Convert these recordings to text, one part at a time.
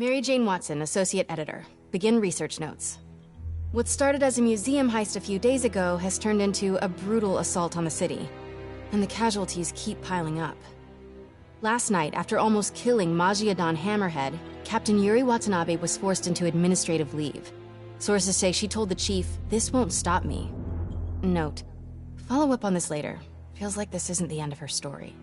Mary Jane Watson, Associate Editor. Begin research notes. What started as a museum heist a few days ago has turned into a brutal assault on the city, and the casualties keep piling up. Last night, after almost killing Majidon Hammerhead, Captain Yuri Watanabe was forced into administrative leave. Sources say she told the chief, "This won't stop me." Note, follow up on this later. Feels like this isn't the end of her story.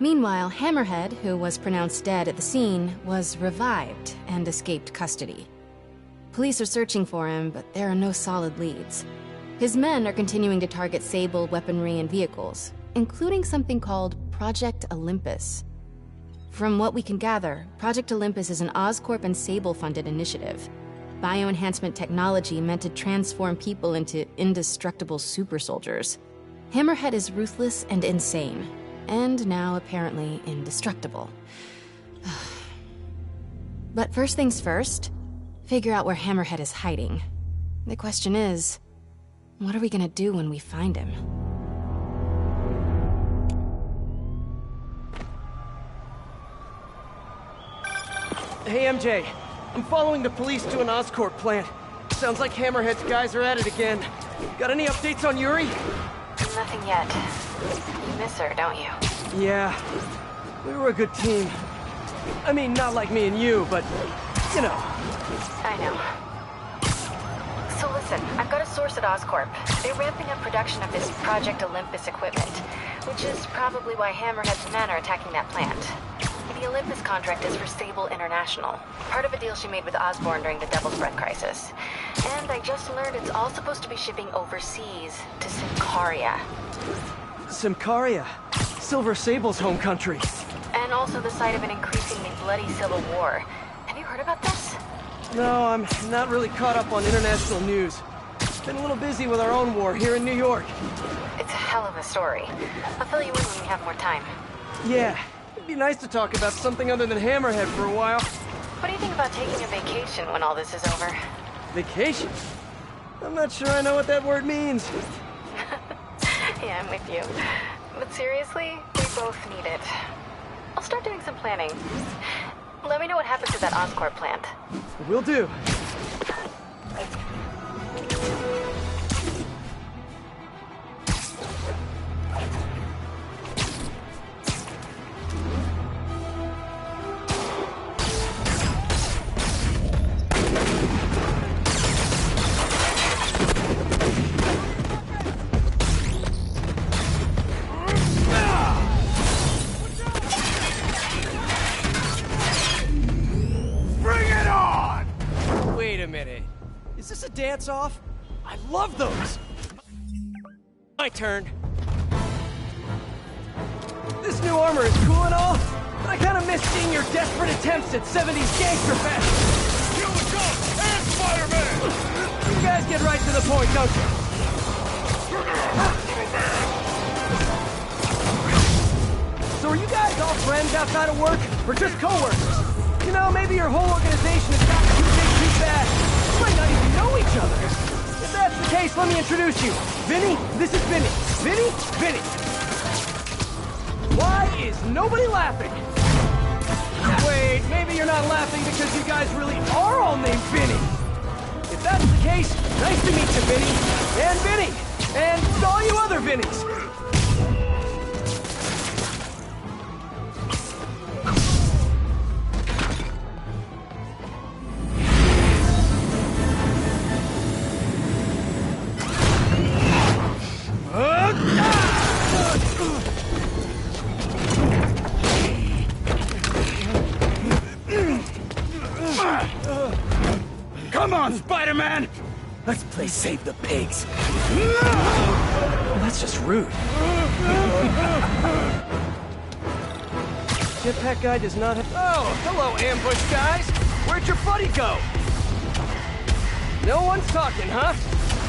Meanwhile, Hammerhead, who was pronounced dead at the scene, was revived and escaped custody. Police are searching for him, but there are no solid leads. His men are continuing to target Sable weaponry and vehicles, including something called Project Olympus. From what we can gather, Project Olympus is an Oscorp and Sable-funded initiative. Bioenhancement technology meant to transform people into indestructible super soldiers. Hammerhead is ruthless and insane, and now apparently indestructible. But first things first, figure out where Hammerhead is hiding. The question is, what are we gonna do when we find him? Hey, MJ. I'm following the police to an Oscorp plant. Sounds like Hammerhead's guys are at it again. Got any updates on Yuri? Nothing yet. You miss her, don't you? Yeah. We were a good team. I mean, not like me and you, but, you know. I know. So listen, I've got a source at Oscorp. They're ramping up production of this Project Olympus equipment, which is probably why Hammerhead's men are attacking that plant. The Olympus contract is for Sable International, part of a deal she made with Osborn during the Devil's Breath crisis. And I just learned it's all supposed to be shipping overseas to Symkaria. Symkaria? Silver Sable's home country. And also the site of an increasingly bloody civil war. Have you heard about this? No, I'm not really caught up on international news. Been a little busy with our own war here in New York. It's a hell of a story. I'll fill you in when we have more time. Yeah. It'd be nice to talk about something other than Hammerhead for a while. What do you think about taking a vacation when all this is over? Vacation? I'm not sure I know what that word means. Yeah, I'm with you. But seriously, we both need it. I'll start doing some planning. Let me know what happens to that Oscorp plant. Will do. Is this a dance-off? I love those! My turn. This new armor is cool and all, but I kinda miss seeing your desperate attempts at 70s gangster fashion. Here we go! And Spider-Man! You guys get right to the point, don't you? So are you guys all friends outside of work, or just co-workers? You know, maybe your whole organization has gotten too big too fast. You might not even know each other. If that's the case, let me introduce you. Vinny, this is Vinny. Vinny, Vinny. Why is nobody laughing? Wait, maybe you're not laughing because you guys really are all named Vinny. If that's the case, nice to meet you, Vinny. And Vinny. And all you other Vinnies. Come on, Spider-Man! Let's play Save the Pigs. Well, that's just rude. Jetpack guy does not have... Oh, hello, ambush guys! Where'd your buddy go? No one's talking, huh?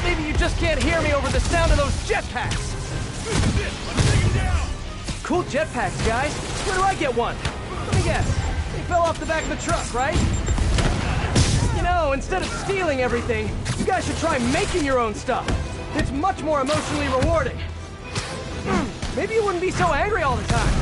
Maybe you just can't hear me over the sound of those jetpacks. Let's take him down! Cool jetpacks, guys. Where do I get one? Let me guess. They fell off the back of the truck, right? You know, instead of stealing everything, you guys should try making your own stuff. It's much more emotionally rewarding. Maybe you wouldn't be so angry all the time.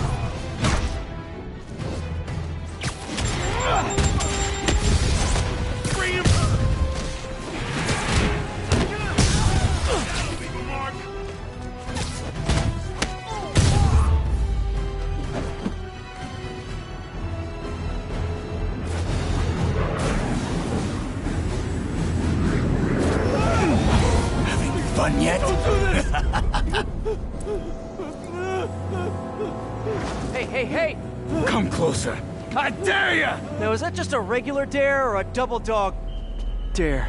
fun yet? Hey! Come closer. I dare ya! Now, is that just a regular dare or a double dog dare?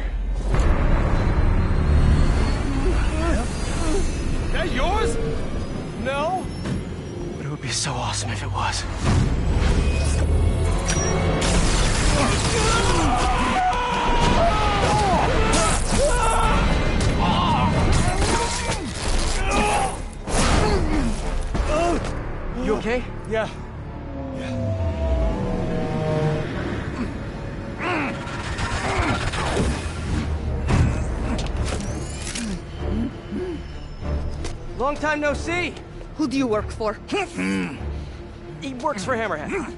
That yours? No? But it would be so awesome if it was. You okay? Yeah. Long time no see. Who do you work for? He works for Hammerhead.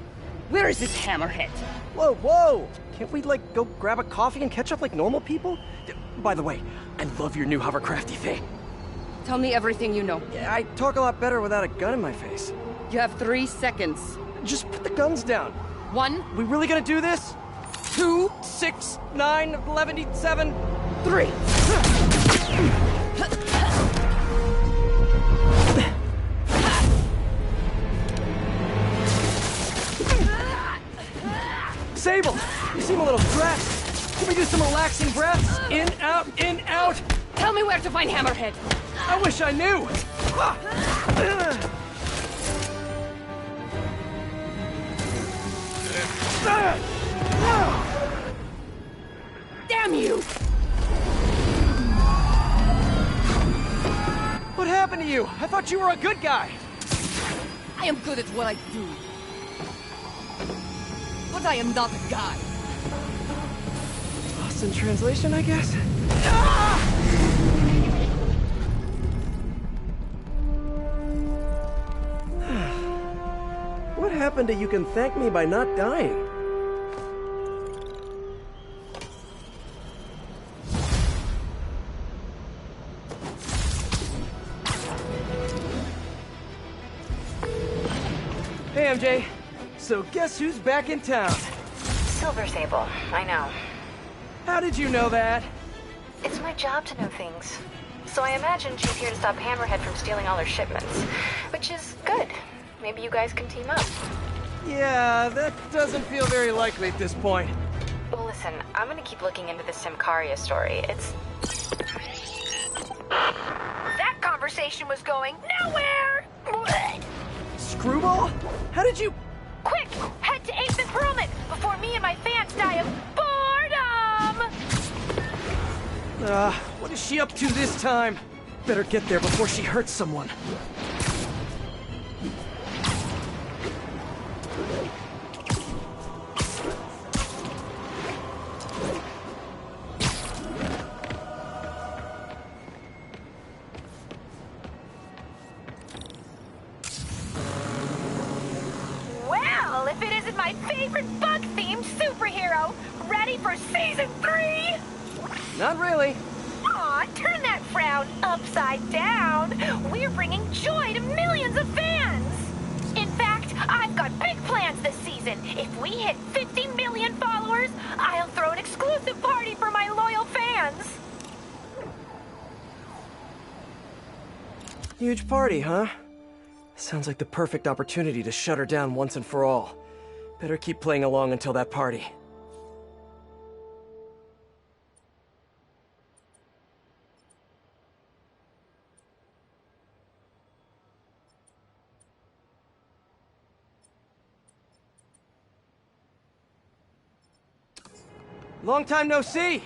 Where is this hammerhead? Whoa! Can't we, like, go grab a coffee and catch up like normal people? By the way, I love your new hovercrafty thing. Tell me everything you know. Yeah, I talk a lot better without a gun in my face. You have 3 seconds. Just put the guns down. 1, We really gonna do this? 2, 6, 9, 11, 7, 3. Sable, you seem a little stressed. Can we do some relaxing breaths? In, out, in, out. Tell me where to find Hammerhead. I wish I knew. Damn you! What happened to you? I thought you were a good guy. I am good at what I do. But I am not a guy. Lost in translation, I guess? What happened to you can thank me by not dying? Hey, MJ. So guess who's back in town? Silver Sable, I know. How did you know that? It's my job to know things. So I imagine she's here to stop Hammerhead from stealing all her shipments. Which is good. Maybe you guys can team up. Yeah, that doesn't feel very likely at this point. Well, listen, I'm gonna keep looking into the Symkaria story. It's... That conversation was going nowhere! Screwball? How did you... Quick, head to 8th and Perlman before me and my fans die of boredom! What is she up to this time? Better get there before she hurts someone. Well, if it isn't my favorite bug-themed superhero, ready for Season 3? Not really. Aw, turn that frown upside down. We're bringing joy to millions of fans. In fact, I've got big plans this season. If we hit 50 million followers, I'll throw an exclusive party for my loyal fans. Huge party, huh? Sounds like the perfect opportunity to shut her down once and for all. Better keep playing along until that party. Long time no see!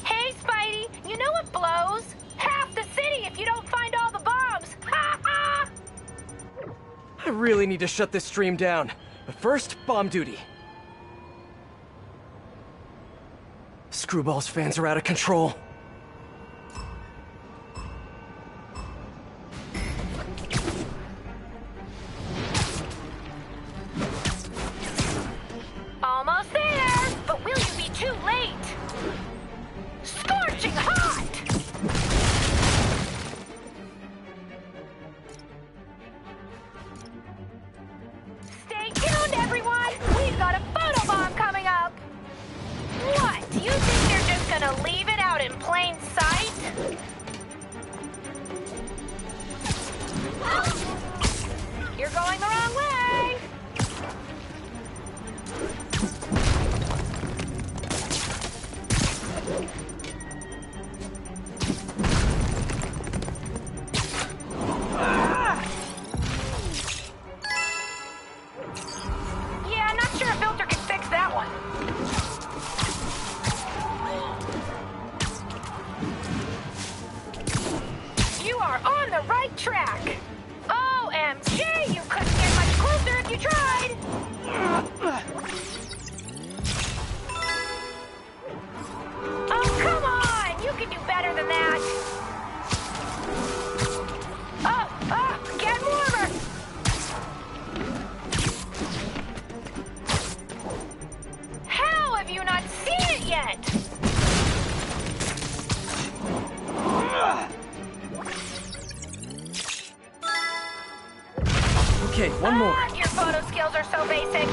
Hey, Spidey, you know what blows? Half the city if you don't find all the bombs! Ha ha! I really need to shut this stream down. But first, bomb duty. Screwball's fans are out of control. Almost there, but will you be too late? Scorching hot! Stay tuned, everyone! We've got a photobomb coming up! filter can fix that one. You are on the right track. OMG, you couldn't get much closer if you tried. Oh, come on! You can do better than that. Oh, get warmer. How have you not seen it yet? Okay, one more. Your photo skills are so basic.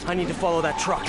I need to follow that truck.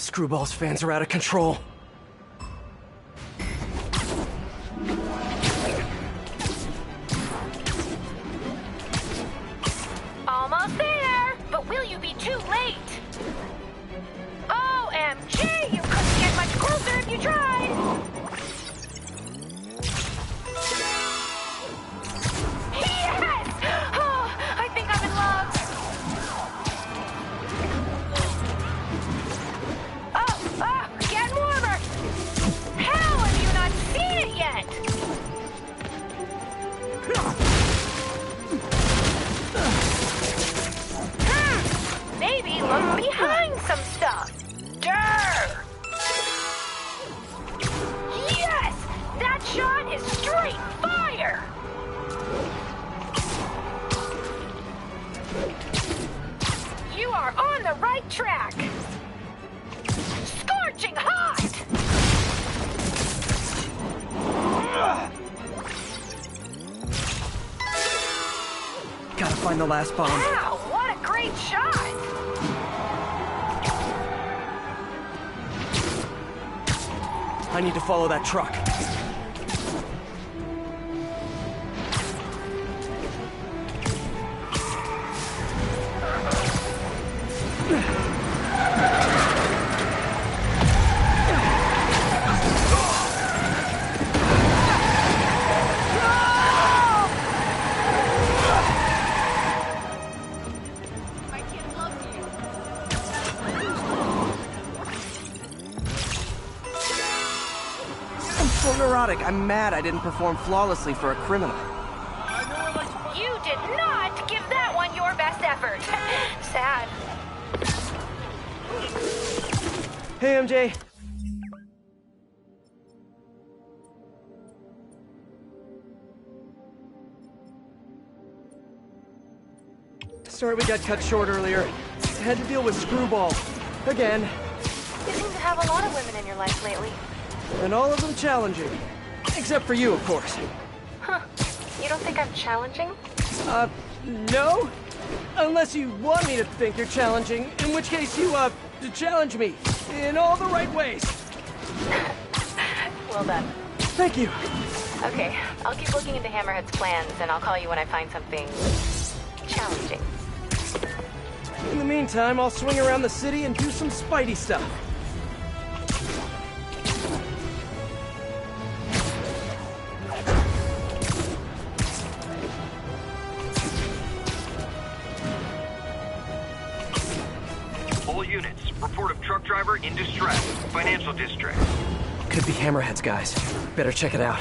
Screwball's fans are out of control. Almost there, but will you be too late? OMG, you couldn't get much closer if you tried. Yes! Oh, I think I'm in love. Getting warmer. How have you not seen it yet? Maybe look behind some stuff. Durr! Yes! That shot is straight fire! You are on the right track. Scorching hot! Gotta find the last bomb. Wow, what a great shot! I need to follow that truck. Neurotic. I'm mad I didn't perform flawlessly for a criminal. You did not give that one your best effort. Sad. Hey, MJ. Sorry we got cut short earlier. Had to deal with Screwball. Again. You seem to have a lot of women in your life lately. And all of them challenging. Except for you, of course. Huh. You don't think I'm challenging? No? Unless you want me to think you're challenging, in which case you, challenge me. In all the right ways. Well done. Thank you. Okay, I'll keep looking into Hammerhead's plans, and I'll call you when I find something challenging. In the meantime, I'll swing around the city and do some Spidey stuff. All units, report of truck driver in distress, financial district. Could be Hammerhead's guys. Better check it out.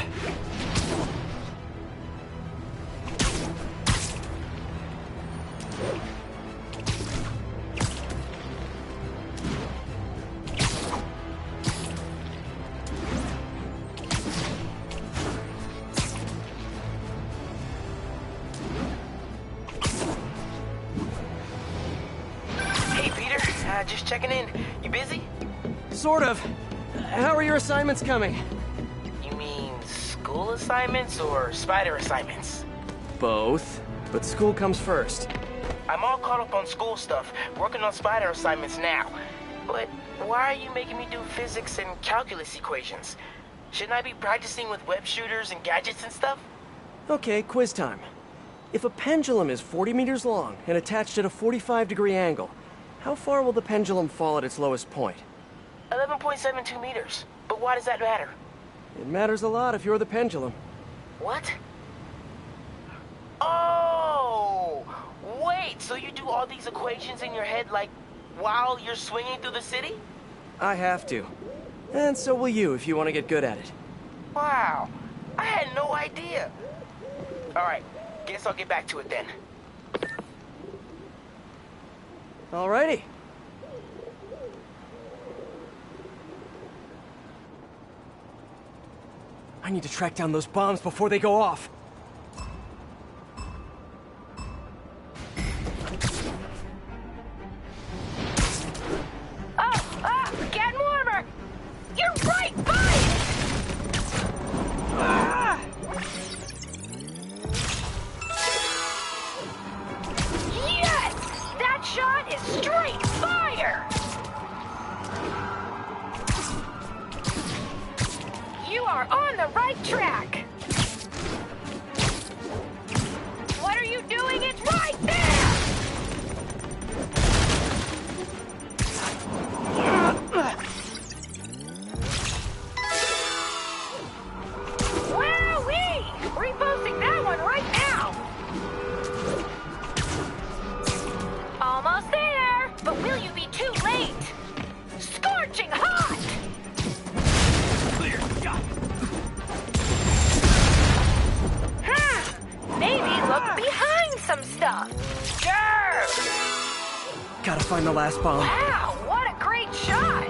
checking in. You busy? Sort of. How are your assignments coming? You mean school assignments or spider assignments? Both. But school comes first. I'm all caught up on school stuff, working on spider assignments now. But why are you making me do physics and calculus equations? Shouldn't I be practicing with web shooters and gadgets and stuff? Okay, quiz time. If a pendulum is 40 meters long and attached at a 45-degree angle, how far will the pendulum fall at its lowest point? 11.72 meters. But why does that matter? It matters a lot if you're the pendulum. What? Oh! Wait, so you do all these equations in your head, like, while you're swinging through the city? I have to. And so will you if you want to get good at it. Wow, I had no idea. All right, guess I'll get back to it then. Alrighty. I need to track down those bombs before they go off. Getting warmer! You're right by it! Yes! That shot is straight fire! You are on the right track! What are you doing? It's right there! Wowee! Reposting that one right now! Almost there! But will you be too late? Scorching hot! Clear. Got it. Maybe look behind some stuff. Grr! Gotta find the last bomb. Wow, what a great shot!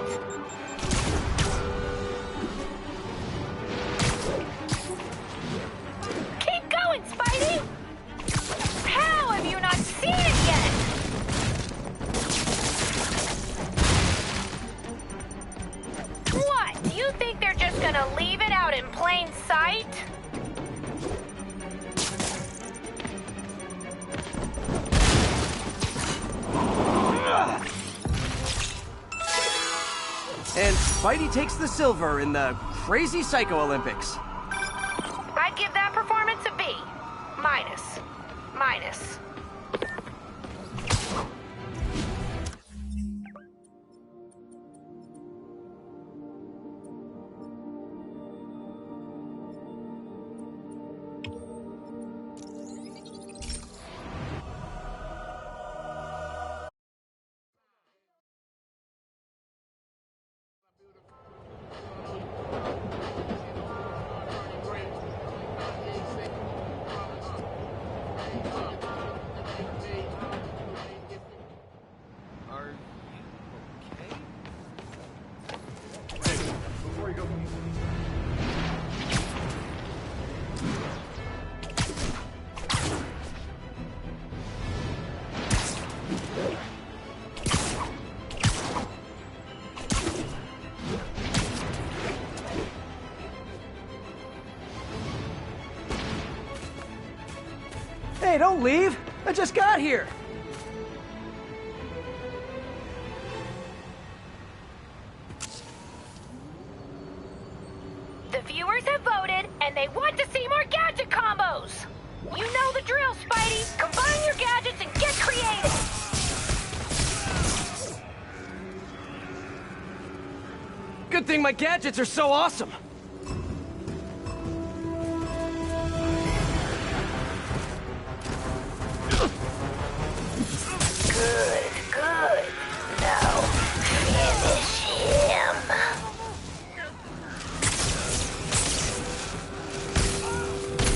Keep going, Spidey! How have you not seen it yet? What? Do you think they're just gonna leave it out in plain sight? And Spidey takes the silver in the Crazy Psycho Olympics. I'd give that performance a B. Minus. Minus. Hey, don't leave! I just got here! The viewers have voted, and they want to see more gadget combos! You know the drill, Spidey! Combine your gadgets and get creative! Good thing my gadgets are so awesome! Good, good. Now, finish him.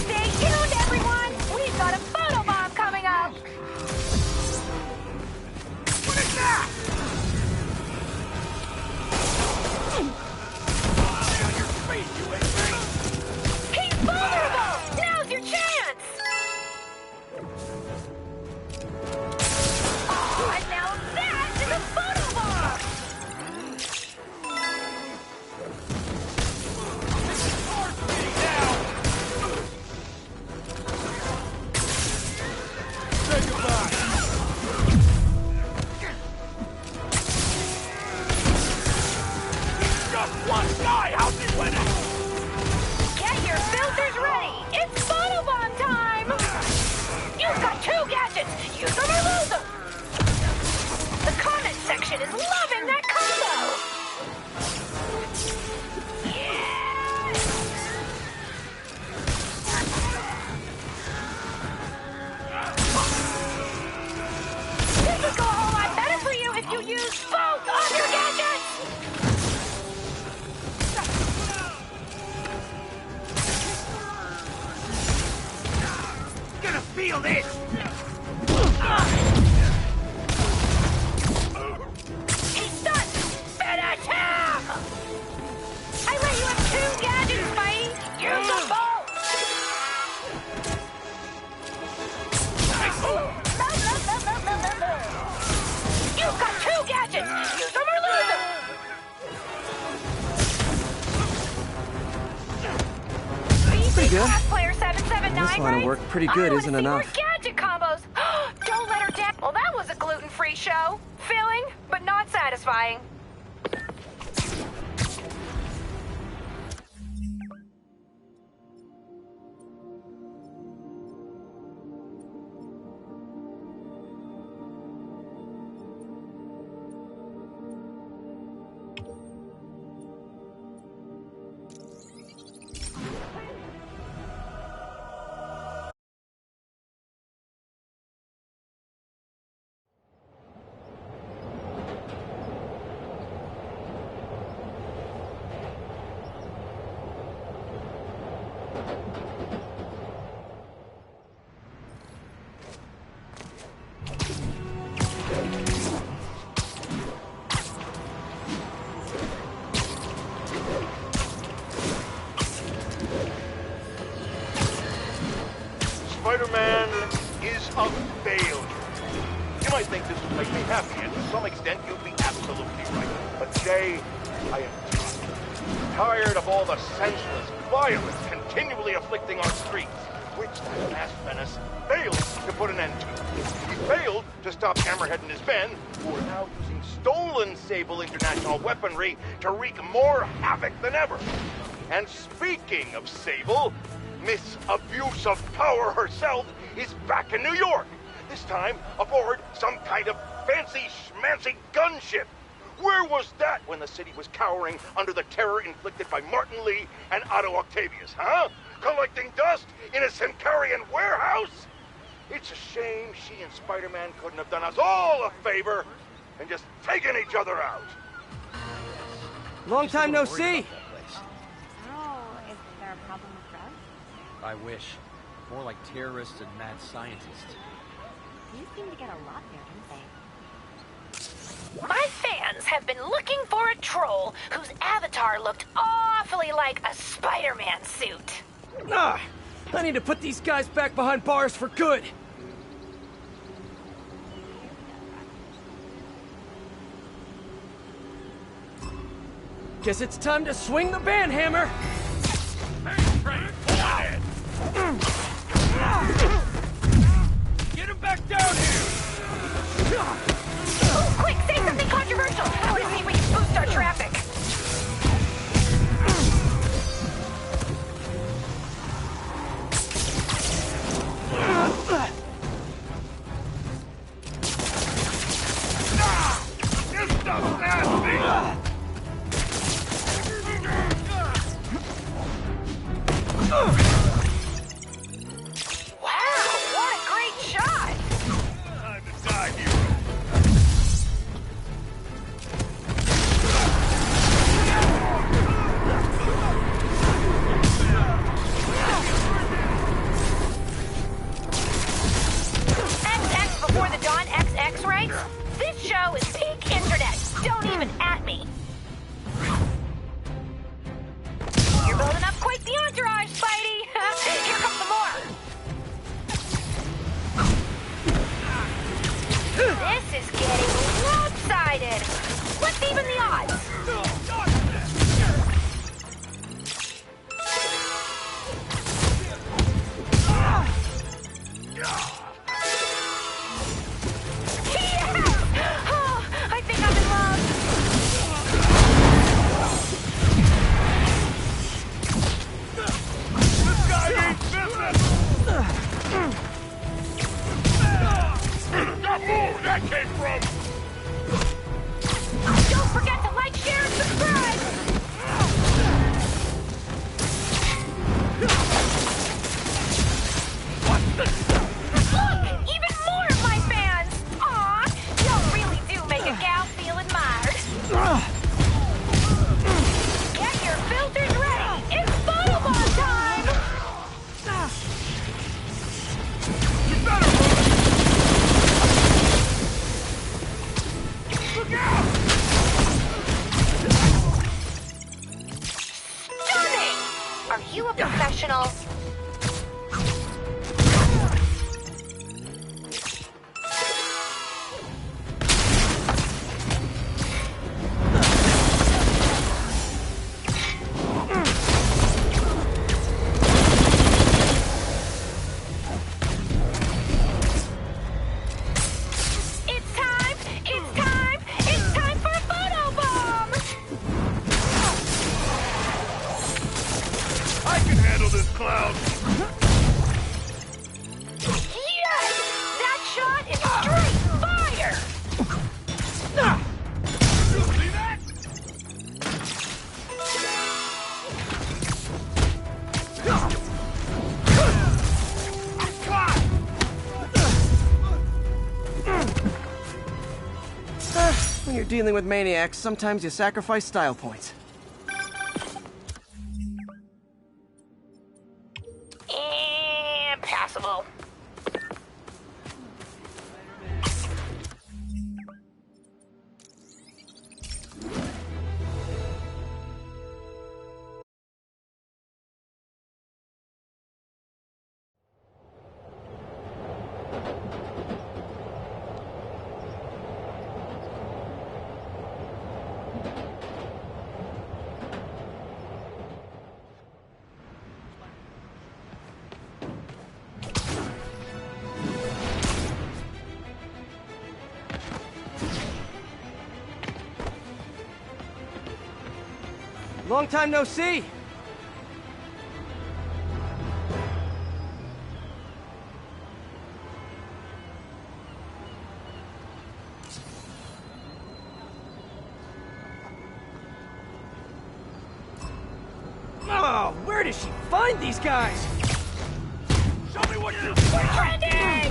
Stay tuned, everyone! We've got a photobomb coming up! What is that? Get on your feet, you idiot! He's vulnerable! Now's your chance! Oh, I die! How's it winning? Get your filters ready! It's photobomb time! You've got 2 gadgets! Use them or lose them! The comment section is loving that combo! This would go a whole lot better for you if you used both of your gadgets! Gonna feel this! He's done! Finish him! I let you have 2 gadgets, Spidey! Use them both! You've got 2 gadgets! Use them or lose them! Pretty good. Cosplayer 779, This line of work pretty good isn't enough. More gadget combos! Don't let her down! Well, that was a gluten-free show. Filling, but not satisfying. Spider-Man is a failure. You might think this would make me happy, and to some extent you'd be absolutely right. But today, I am tired. Tired of all the senseless violence continually afflicting our streets, which that masked menace failed to put an end to. He failed to stop Hammerhead and his men, who are now using stolen Sable International weaponry to wreak more havoc than ever. And speaking of Sable, Miss Abuse of Power herself is back in New York. This time aboard some kind of fancy schmancy gunship. Where was that when the city was cowering under the terror inflicted by Martin Lee and Otto Octavius, huh? Collecting dust in a Symkarian warehouse? It's a shame she and Spider-Man couldn't have done us all a favor and just taken each other out. Long time no see! Oh, is there a problem with drugs? I wish. More like terrorists and mad scientists. These seem to get a lot there, don't they? My fans have been looking for a troll whose avatar looked awfully like a Spider-Man suit. Ah! I need to put these guys back behind bars for good! Guess it's time to swing the banhammer! Get him back down here! Quick, say something controversial! I want to see if we can boost our traffic! This stuff's nasty! Wow, what a great shot! Time to die, hero. XX before the dawn, XX, right? This show is peak internet. Don't even at me. You're building up quite the entourage, Spidey. Here comes some more. This is getting lopsided. Let's even the odds. Yes! Oh, I think I'm in love. Are you a professional? When you're dealing with maniacs, sometimes you sacrifice style points. Impassable. Long time no see! Oh, where does she find these guys? Show me what you're We're trending!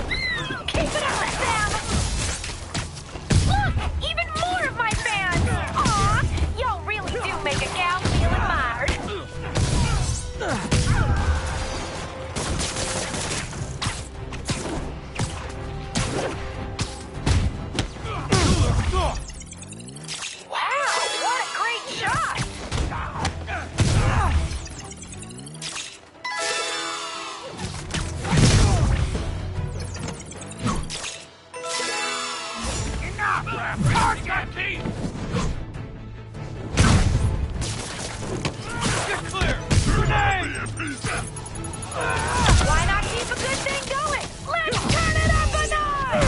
Keep it up, Sam! Look! Even more of my fans! Aw! Y'all really do make a gal feel admired. Wow, what a great shot! Why not keep a good thing going? Let's turn it up a notch!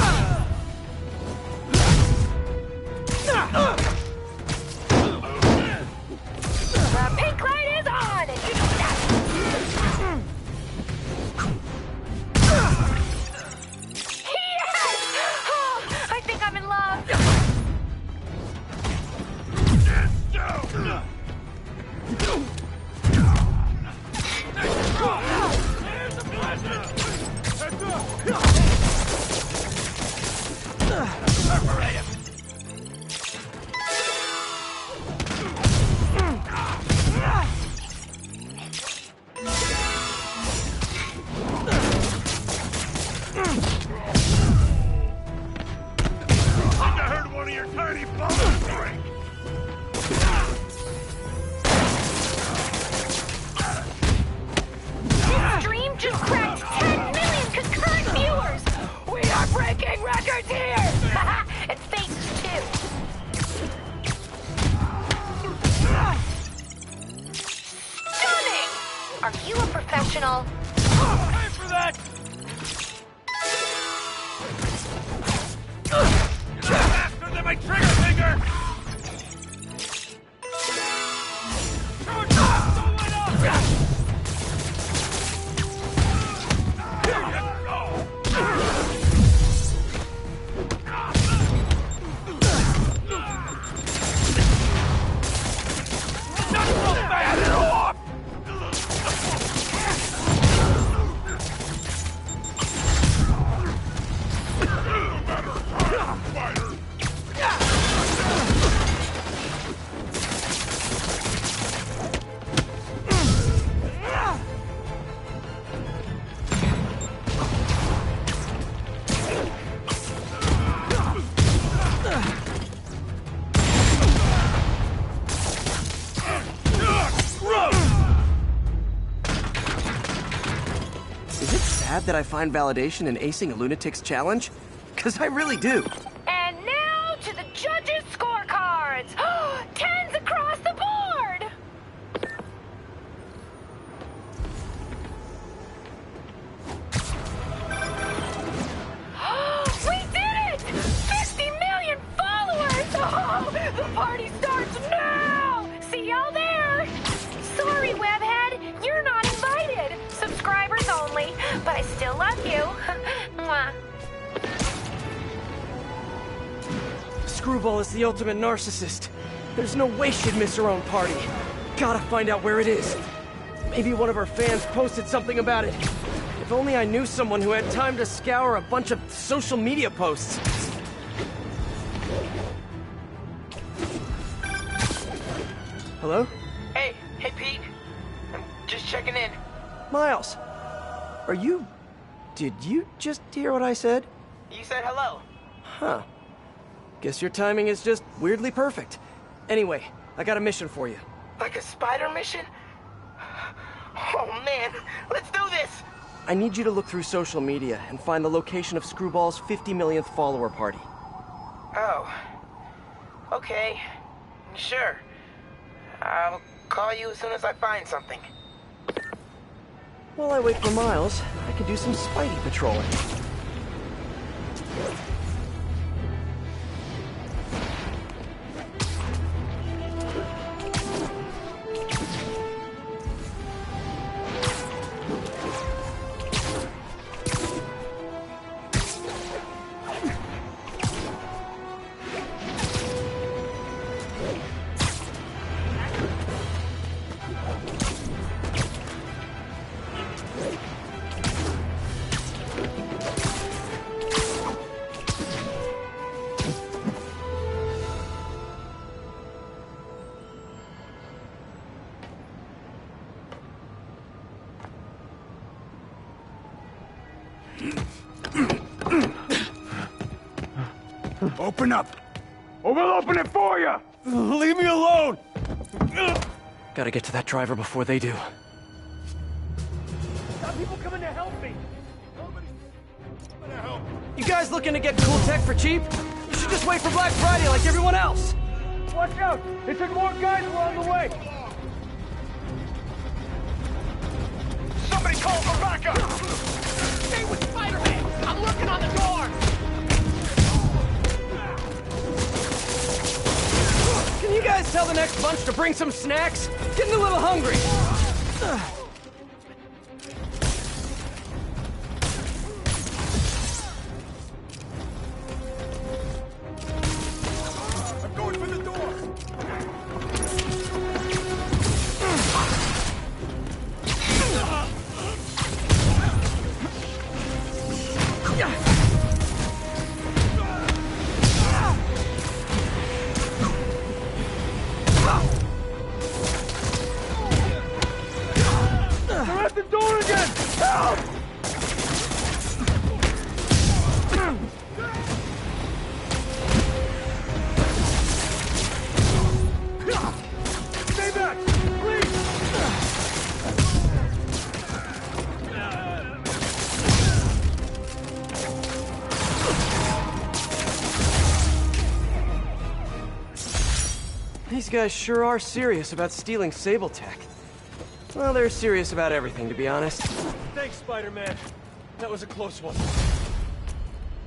The pink light is on, and you know that. Yes! Oh, I think I'm in love. I heard one of your tiny bones break! This stream just cracked 10 million concurrent viewers! We are breaking records here! And faces, too. Stunning! Are you a professional? Pay for that! Faster than my trigger finger! bad that I find validation in acing a lunatic's challenge? Because I really do. And now to the judges' scorecards. Tens across the board. We did it! 50 million followers! Oh, the party starts now! See y'all there! Sorry, Webhead, you're not invited. Subscribers only, but I still love you. Mwah. Screwball is the ultimate narcissist. There's no way she'd miss her own party. Gotta find out where it is. Maybe one of her fans posted something about it. If only I knew someone who had time to scour a bunch of social media posts. Hello? Hey Pete. I'm just checking in. Miles, are you... Did you just hear what I said? You said hello. Huh. Guess your timing is just weirdly perfect. Anyway, I got a mission for you. Like a spider mission? Oh man, let's do this! I need you to look through social media and find the location of Screwball's 50 millionth follower party. Oh. Okay. Sure. I'll call you as soon as I find something. While I wait for Miles, I can do some Spidey patrolling. Open up! Or we'll open it for you! Leave me alone! Gotta get to that driver before they do. Got people coming to help me! Nobody's coming to help. You guys looking to get cool tech for cheap? You should just wait for Black Friday like everyone else! Watch out! They took more guys along the way! Somebody call for backup! Stay with Spider-Man! I'm working on the door! Can you guys tell the next bunch to bring some snacks? Getting a little hungry. I'm going for the door! They're at the door again! Help! Stay back! Please! These guys sure are serious about stealing Sable tech. Well, they're serious about everything, to be honest. Thanks, Spider-Man. That was a close one.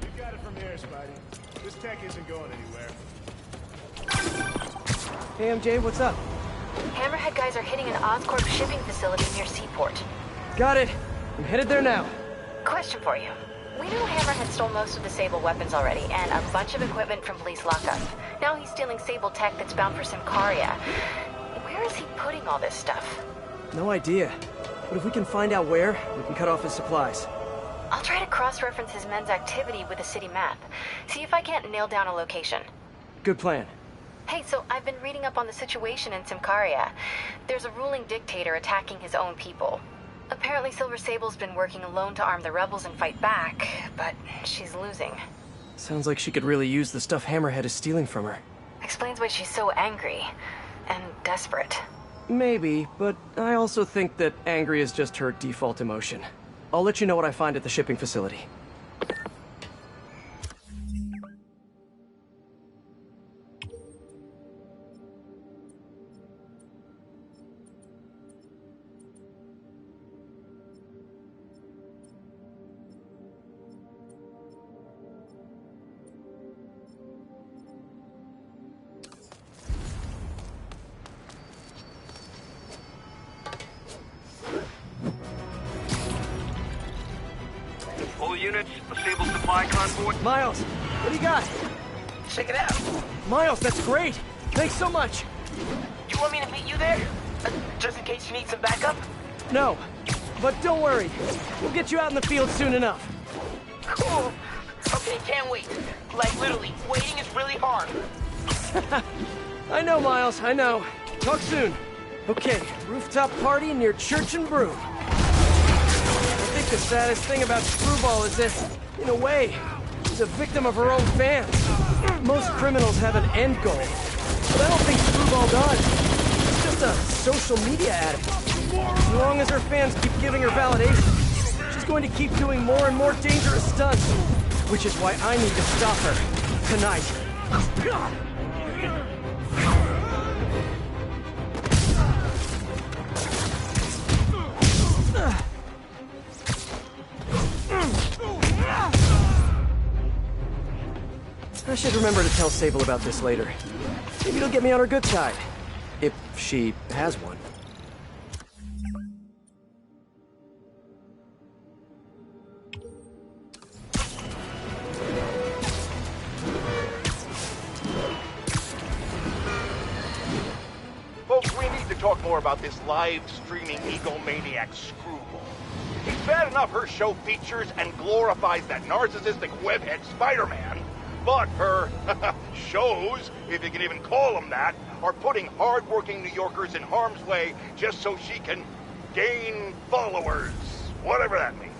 You got it from here, Spidey. This tech isn't going anywhere. Hey, MJ, what's up? Hammerhead guys are hitting an Oscorp shipping facility near Seaport. Got it. I'm headed there now. Question for you. We know Hammerhead stole most of the Sable weapons already, and a bunch of equipment from police lockup. Now he's stealing Sable tech that's bound for Symkaria. Where is he putting all this stuff? No idea. But if we can find out where, we can cut off his supplies. I'll try to cross-reference his men's activity with a city map. See if I can't nail down a location. Good plan. Hey, so I've been reading up on the situation in Symkaria. There's a ruling dictator attacking his own people. Apparently Silver Sable's been working alone to arm the rebels and fight back, but she's losing. Sounds like she could really use the stuff Hammerhead is stealing from her. Explains why she's so angry and desperate. Maybe, but I also think that angry is just her default emotion. I'll let you know what I find at the shipping facility. All units, a Sable supply convoy. Miles, what do you got? Check it out. Miles, that's great! Thanks so much! You want me to meet you there? Just in case you need some backup? No, but don't worry. We'll get you out in the field soon enough. Cool. Okay, can't wait. Like, literally, waiting is really hard. I know, Miles, I know. Talk soon. Okay, rooftop party near Church and Brew. I think the saddest thing about Screwball is that, in a way, she's a victim of her own fans. Most criminals have an end goal, but I don't think Screwball does. She's just a social media addict. As long as her fans keep giving her validation, she's going to keep doing more and more dangerous stunts. Which is why I need to stop her. Tonight. I should remember to tell Sable about this later. Maybe it'll get me on her good side. If she has one. Folks, we need to talk more about this live-streaming egomaniac Screwball. It's bad enough her show features and glorifies that narcissistic webhead Spider-Man, but her shows, if you can even call them that, are putting hard-working New Yorkers in harm's way just so she can gain followers, whatever that means.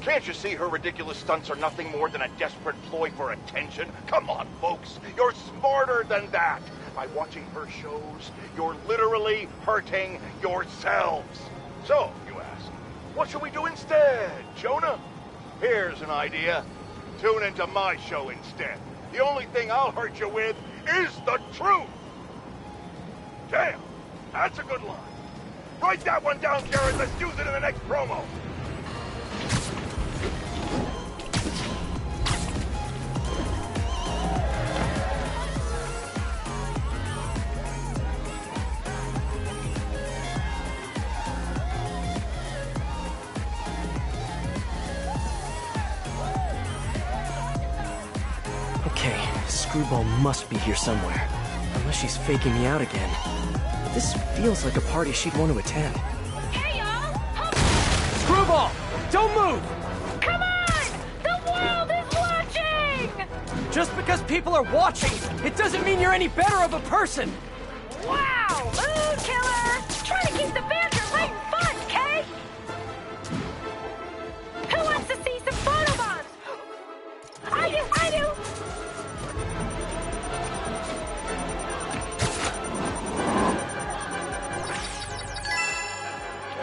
Can't you see her ridiculous stunts are nothing more than a desperate ploy for attention? Come on, folks, you're smarter than that. By watching her shows, you're literally hurting yourselves. So, you ask, what should we do instead, Jonah? Here's an idea. Tune into my show instead. The only thing I'll hurt you with is the truth. Damn, that's a good line. Write that one down, Jared. Let's use it in the next promo. Okay, Screwball must be here somewhere. Unless she's faking me out again. This feels like a party she'd want to attend. Hey, y'all! Screwball! Don't move! Come on! The world is watching! Just because people are watching, it doesn't mean you're any better of a person! Wow! Mood killer! Try to keep the banter light and fun, Kay! Who wants to see some photobombs? I do!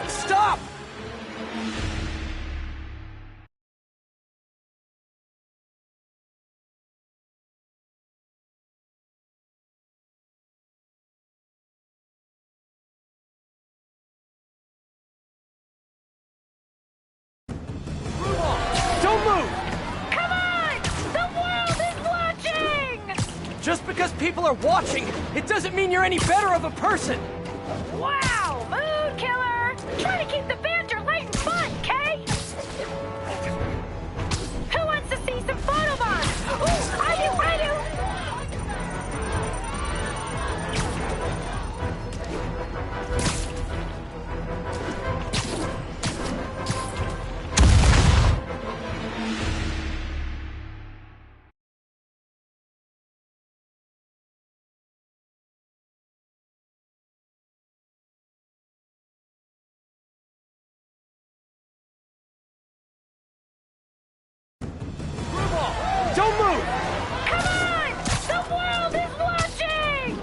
Stop! Don't move! Come on! The world is watching! Just because people are watching, it doesn't mean you're any better of a person! Wow! Mood killer! Try to keep the banter light and fun, Kay! Who wants to see some photobombs? Ooh, I do! Don't move! Come on! The world is watching!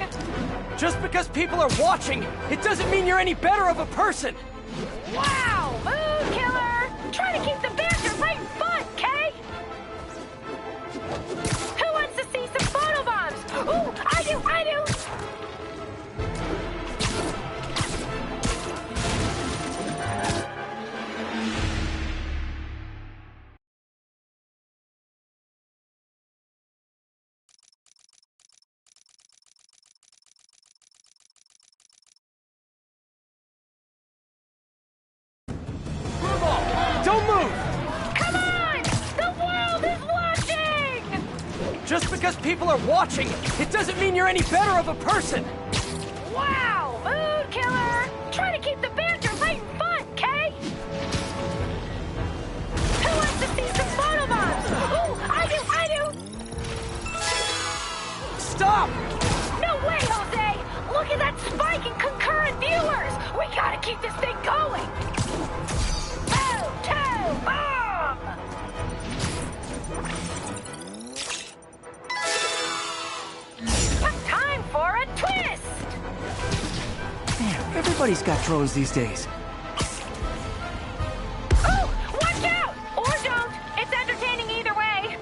Just because people are watching, it doesn't mean you're any better of a person! Wow! Mood killer! Try because people are watching, it doesn't mean you're any better of a person! Wow, mood killer! Try to keep the banter light and fun, Kay? Who wants to see some photobombs? Ooh, I do! Stop! No way, Jose! Look at that spike in concurrent viewers! We gotta keep this thing going! Bomb! Time for a twist! Man, everybody's got drones these days. Oh, watch out! Or don't. It's entertaining either way.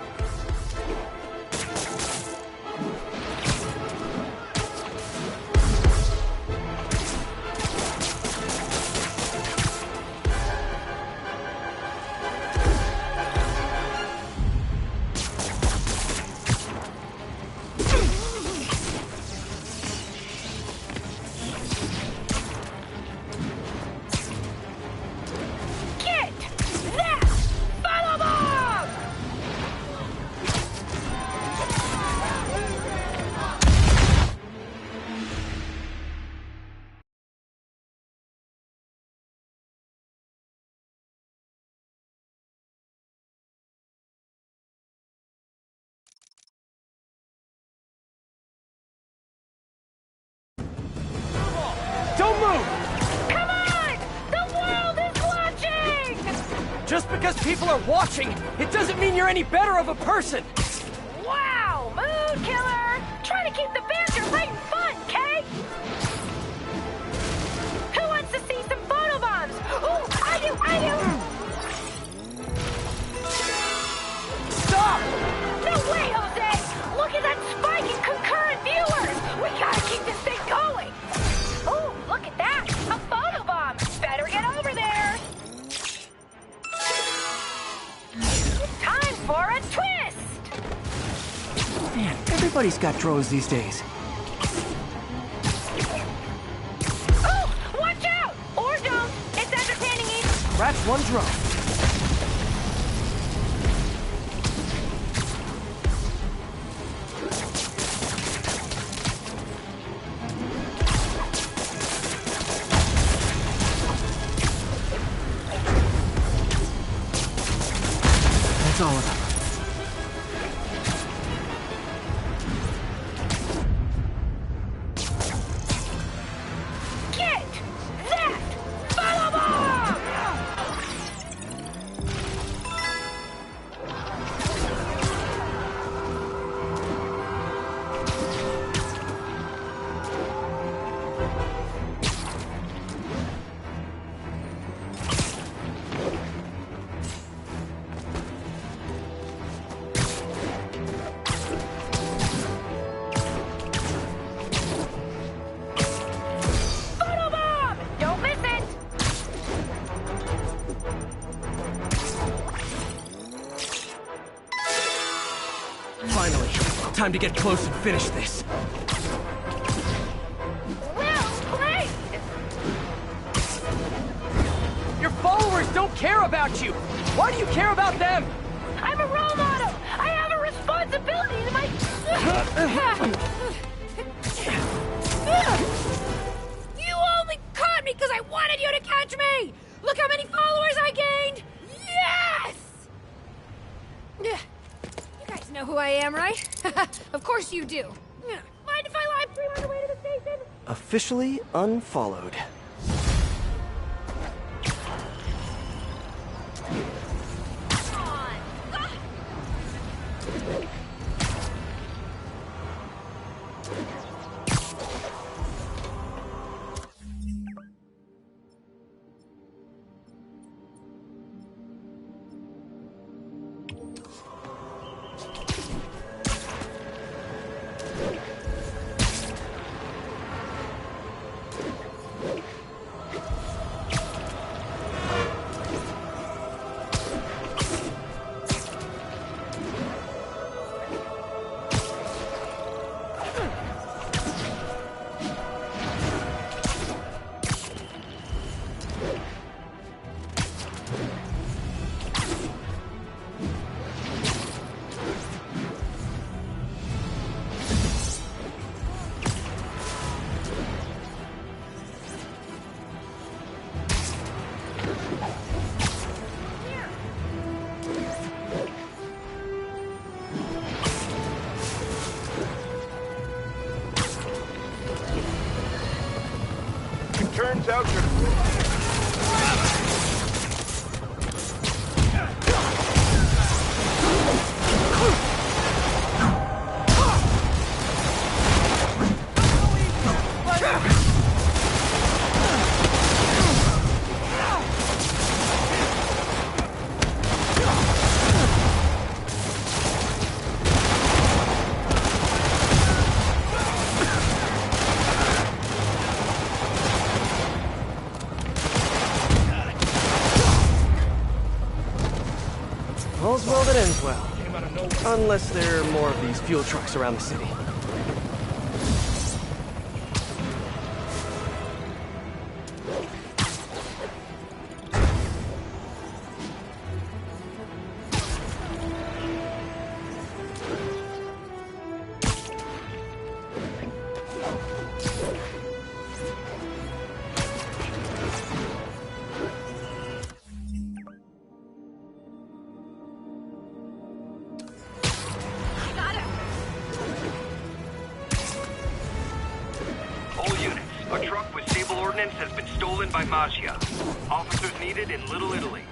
Don't move! Come on! The world is watching! Just because people are watching, it doesn't mean you're any better of a person! Wow, mood killer! Try to keep the banter light and fun, Kay? Who wants to see some photobombs? Ooh, I do! Stop! No way, Jose! Look at that spike in concurrent viewers! We gotta keep this thing going! Ooh, look at that! A photobomb! Better get over there! Time for a twist! Man, everybody's got drones these days. Oh, watch out! Or don't. It's entertaining either. That's one drone. That's all of them. Get that photobomb! Photobomb! Don't miss it! Finally, time to get close and finish this. Well played! Your followers don't care about you! Why do you care about them? I'm a role model! I have a responsibility to my... You only caught me because I wanted you to catch me! Look how many followers I gained! Yes! You guys know who I am, right? Of course you do. Mind if I live stream on the way to the station? Officially unfollowed. Watch out, you're... All's well that ends well. Unless there are more of these fuel trucks around the city. Has been stolen by Maggia. Officers needed in Little Italy.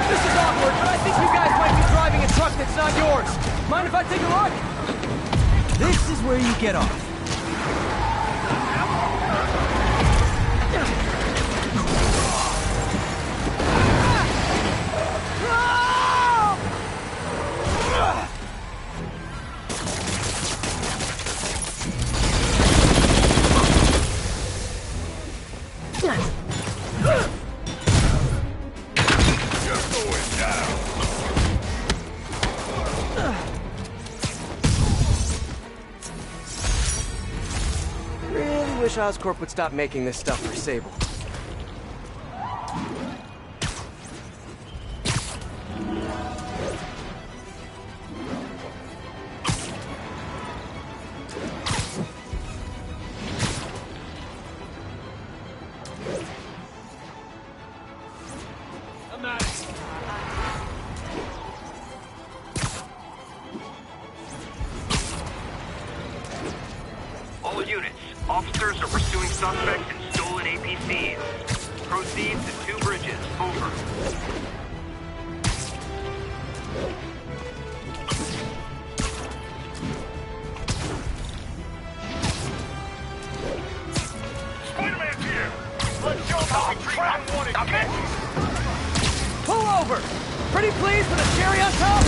This is awkward, but I think you guys might be driving a truck that's not yours. Mind if I take a look? This is where you get off. Wish Oscorp would stop making this stuff for Sable. All units, officers are pursuing suspects in stolen APCs. Proceeds to 2 bridges. Over. Spider-Man's here! Let's show how we treat unwanted kids! Pull over! Pretty pleased with a cherry on top?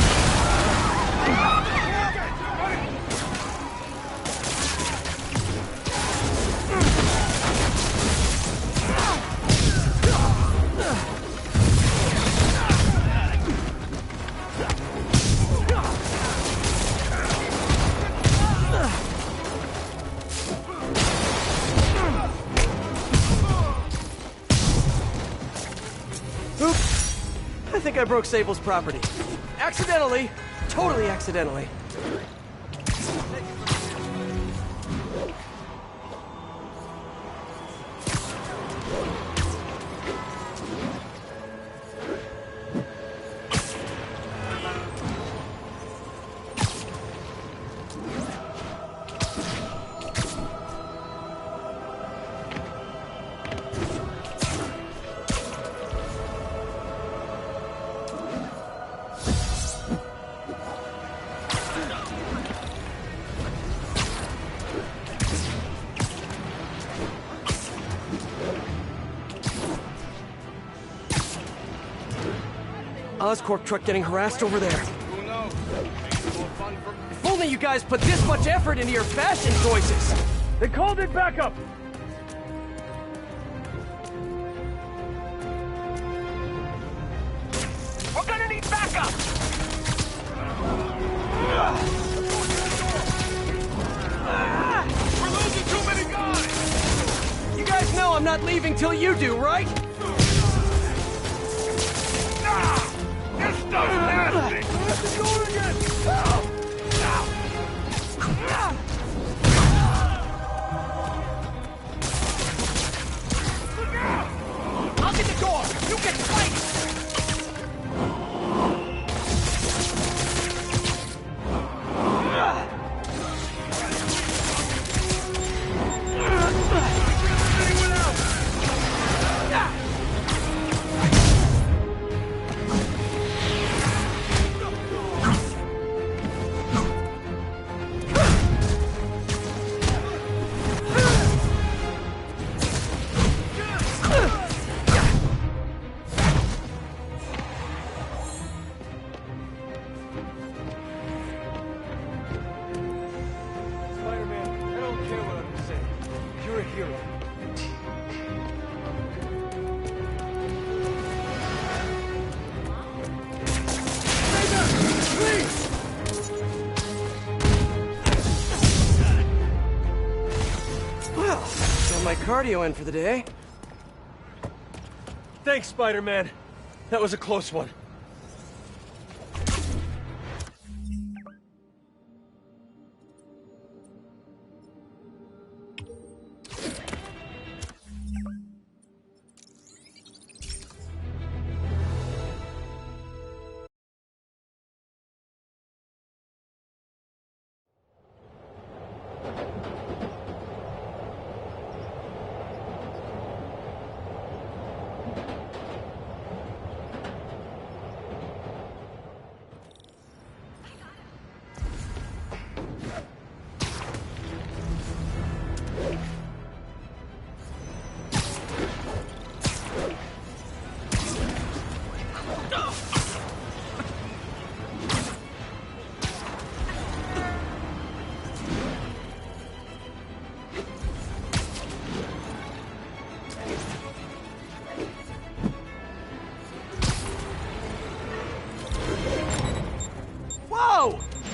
Oops. I think I broke Sable's property. Accidentally. Totally accidentally. Oscorp truck getting harassed over there. Who knows? Maybe more fun for... If only you guys put this much effort into your fashion choices! They called it backup! We're gonna need backup! We're losing too many guys! You guys know I'm not leaving till you do, right? This stuff's nasty! Let's go again! Look out! more! You can fight! Cardio in for the day. Thanks, Spider-Man. That was a close one.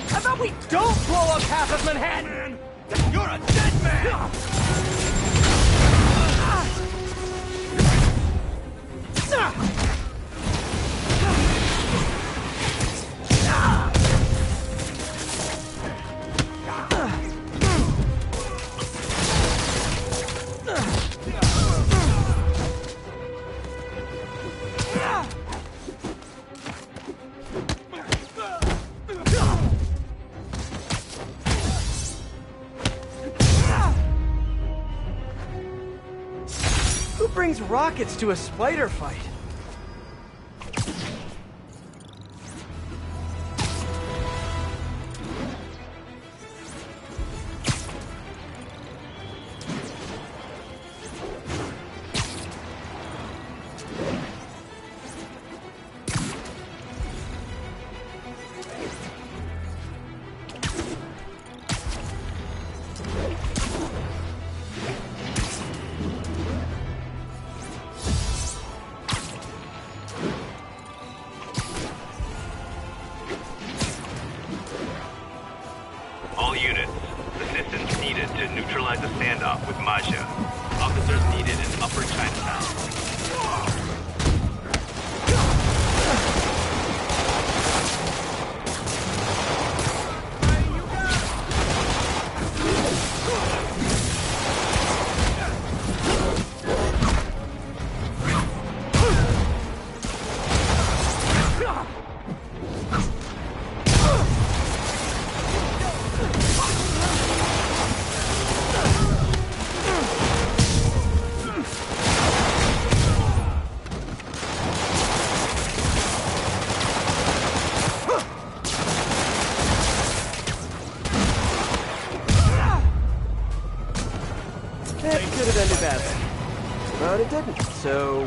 How about we don't blow up half of Manhattan? You're a dead man! Brings rockets to a spider fight. All units, assistance needed to neutralize a standoff with Maja. Officers needed in Upper Chinatown. But it didn't, so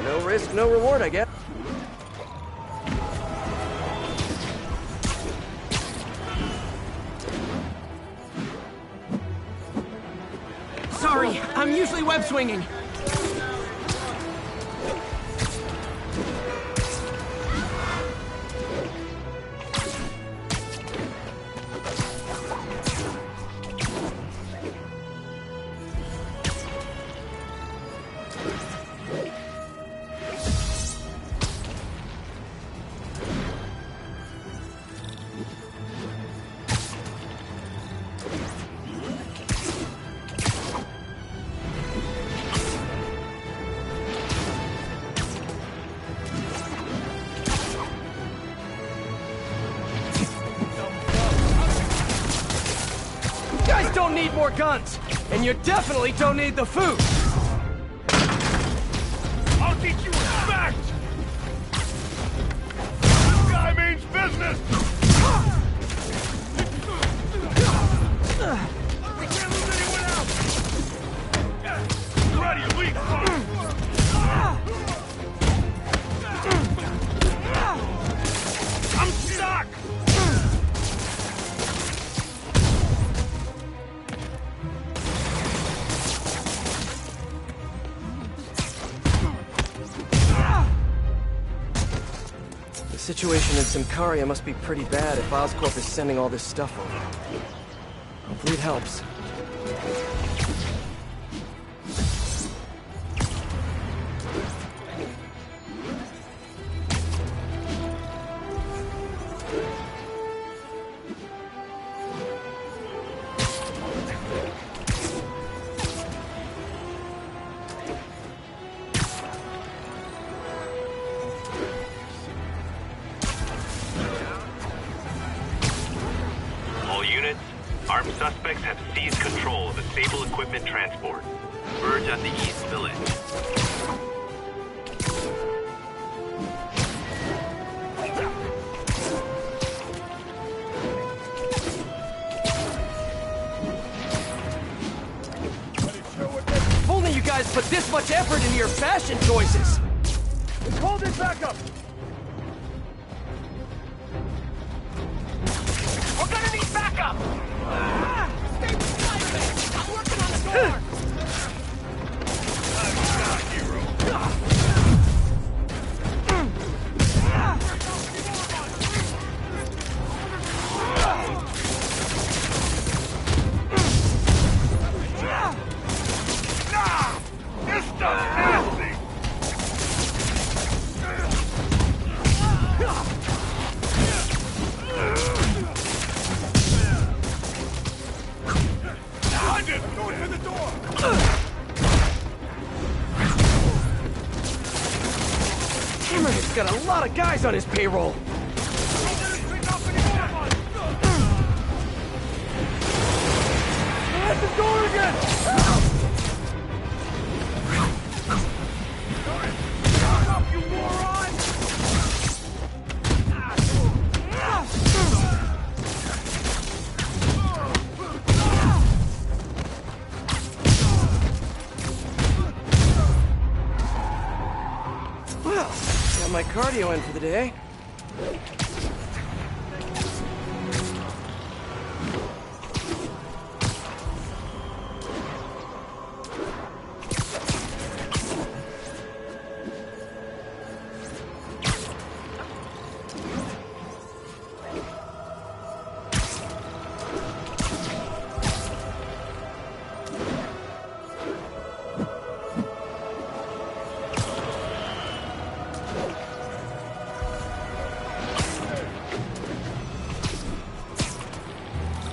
no risk, no reward, I guess. Sorry, I'm usually web swinging. need more guns, and you definitely don't need the food. I'll teach you respect! This guy means business! We can't lose anyone else! Ready, lead! I'm stuck! The situation in Symkaria must be pretty bad if Oscorp is sending all this stuff over. Hopefully it helps. All units, armed suspects have seized control of the Sable equipment transport. Verge at the East Village. If only you guys put this much effort into your fashion choices! Hold it back up! We're gonna need backup! Stay with Spider-Man! I'm working on the door! This stuff's nasty! Behind it! Go to the door! Hammerhead's got a lot of guys on his payroll. At the door again! Shut up, you moron! Well, got my cardio in for the day.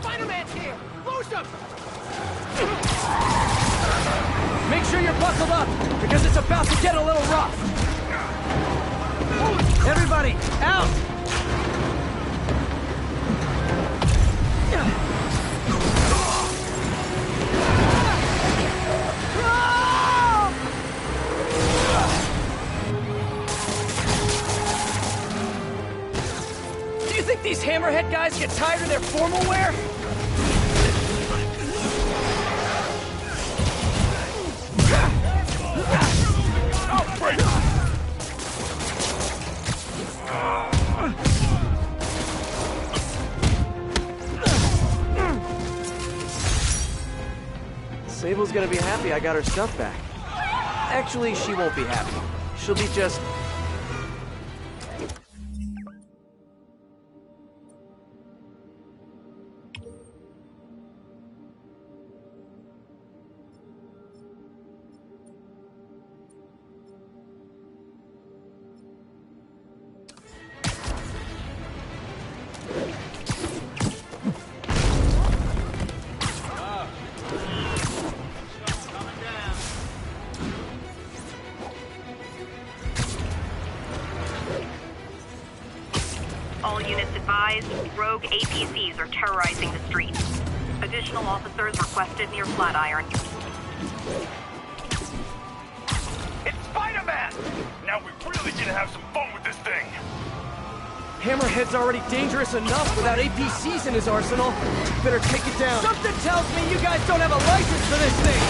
Spider-Man's here! Lose him! Make sure you're buckled up, because it's about to get a little rough. Everybody, out! Do you think these Hammerhead guys get tired of their formal wear? Sable's gonna be happy I got her stuff back. Actually, she won't be happy. She'll be just... All units advised, rogue APCs are terrorizing the streets. Additional officers requested near Flatiron. It's Spider-Man! Now we really gonna have some fun with this thing. Hammerhead's already dangerous enough without APCs in his arsenal. Better take it down. Something tells me you guys don't have a license for this thing!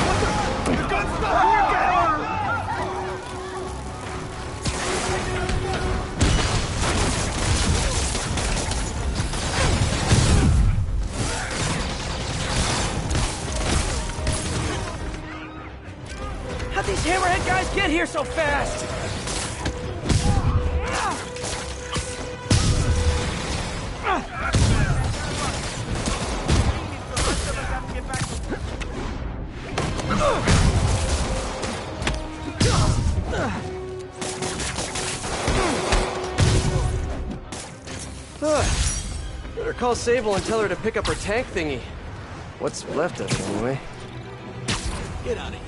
What the? The gun's not working! How'd these Hammerhead guys get here so fast? Better call Sable and tell her to pick up her tank thingy. What's left of it, anyway. Get out of here.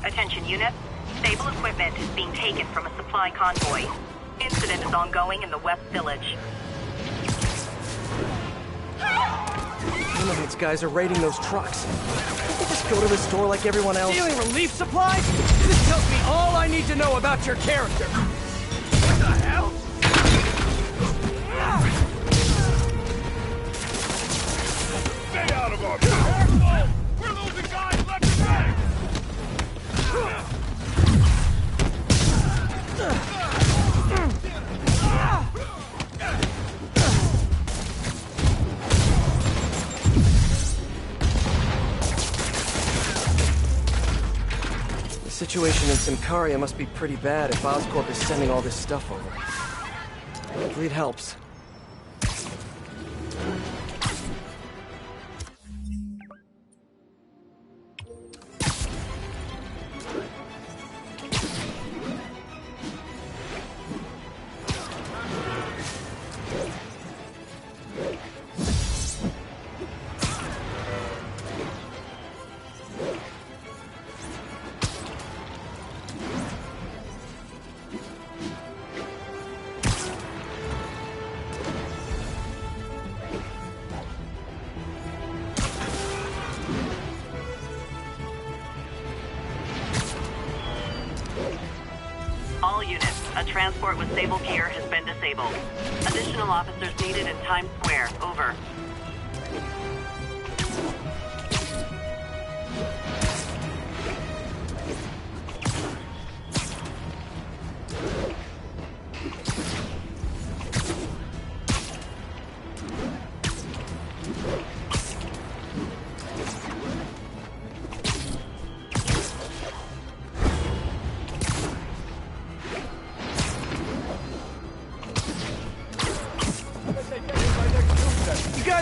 Attention units, Sable equipment is being taken from a supply convoy. Incident is ongoing in the West Village. Hammerhead's guys are raiding those trucks. Can't they just go to the store like everyone else? Stealing relief supplies? This tells me all I need to know about your character. What the hell? Stay out of our power! We're losing guys left and right! The situation in Symkaria must be pretty bad if Oscorp is sending all this stuff over. Hopefully it helps. All units, a transport with Sable gear has been disabled. Additional officers needed in Times Square. Over.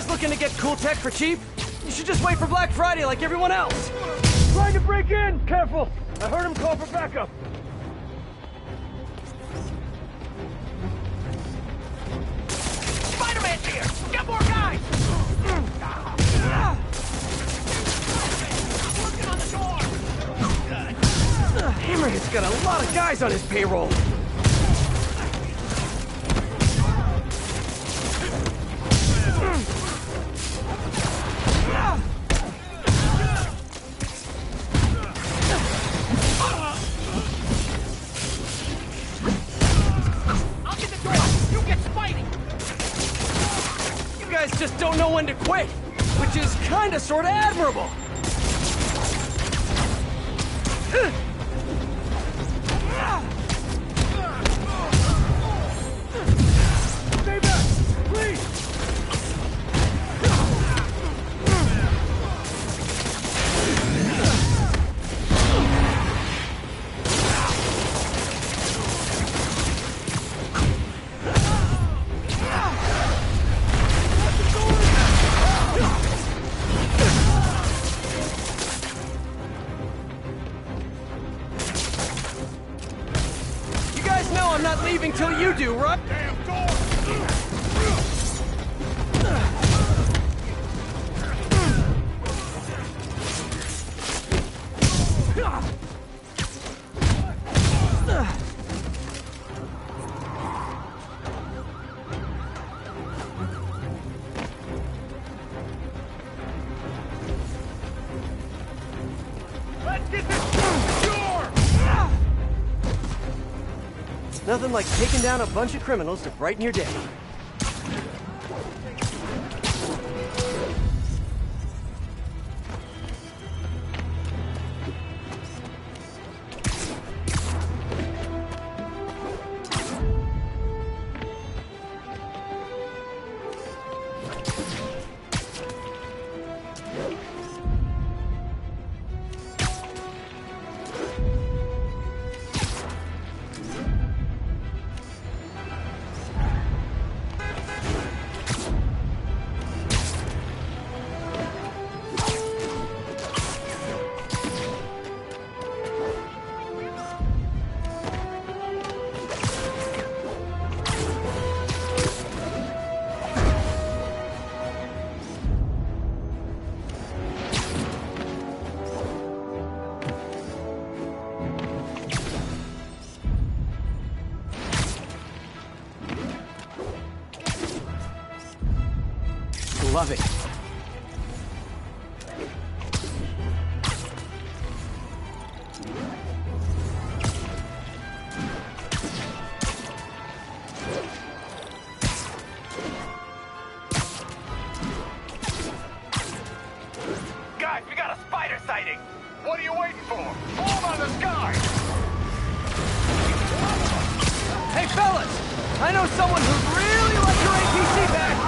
Looking to get cool tech for cheap? You should just wait for Black Friday like everyone else. Trying to break in! Careful! I heard him call for backup. Spider-Man's here! Get more guys! Hammerhead's got a lot of guys on his payroll. I'll get the door. You get fighting. You guys just don't know when to quit, which is kinda sorta admirable. Stay back, please! You guys know I'm not leaving till you do, right? Let's get this door! Nothing like taking down a bunch of criminals to brighten your day. Love it. Guys, we got a spider sighting! What are you waiting for? Hold on the sky! Hey, fellas! I know someone who'd really like your APC back!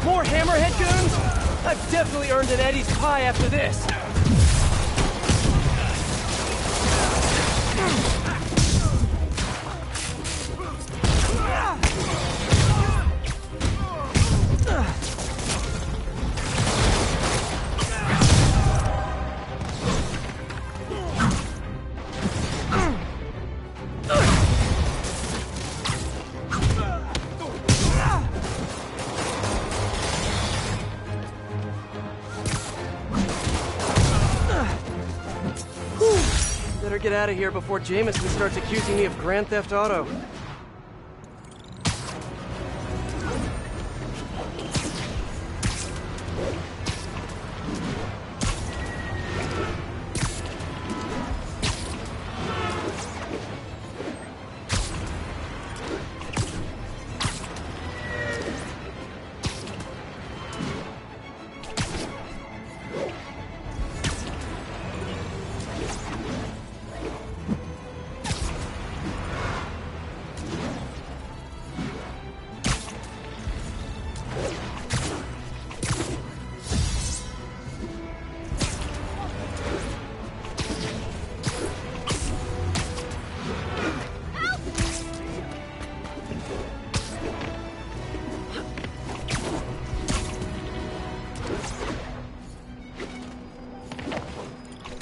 More hammerhead goons? I've definitely earned an Eddie's pie after this. Better get out of here before Jameson starts accusing me of Grand Theft Auto.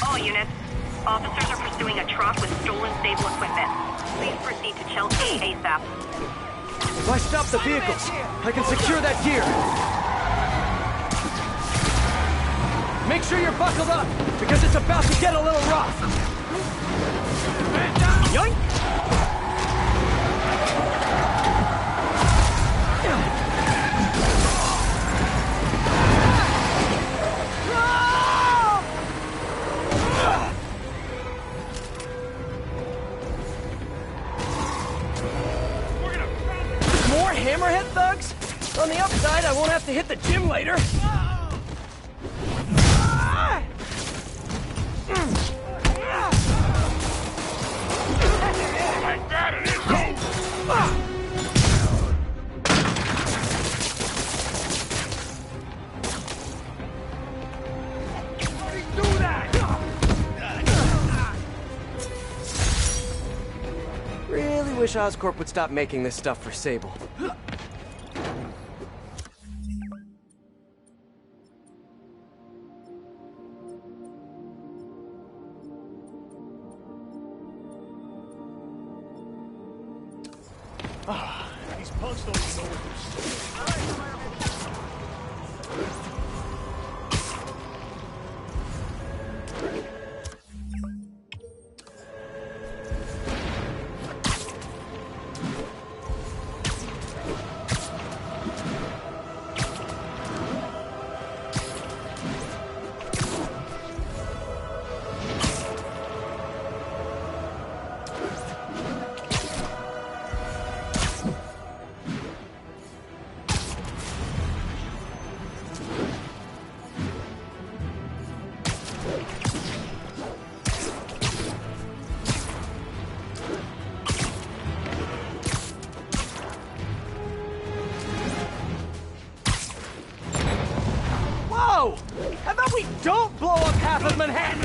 All units, Officers are pursuing a truck with stolen Sable equipment. Please proceed to Chelsea ASAP. If I stop the vehicles, I can secure that gear. Make sure you're buckled up, because it's about to get a little rough. Yoink! More hammerhead thugs? On the upside, I won't have to hit the gym later. Really wish Oscorp would stop making this stuff for Sable. These punks don't even know what Whoa! How about we don't blow up half of Manhattan?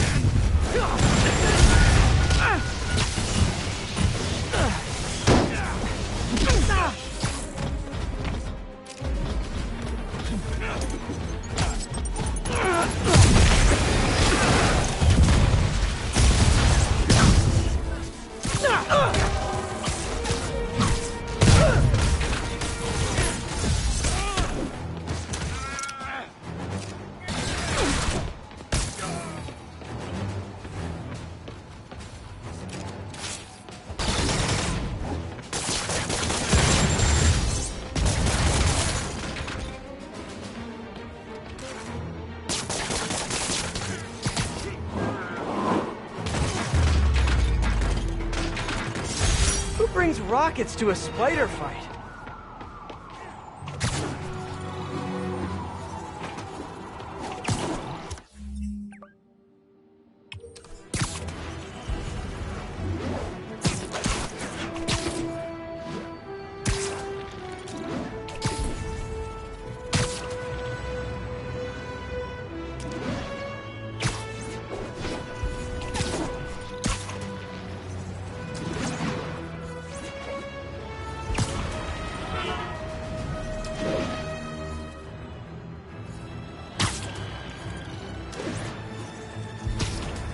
Who brings rockets to a spider fight?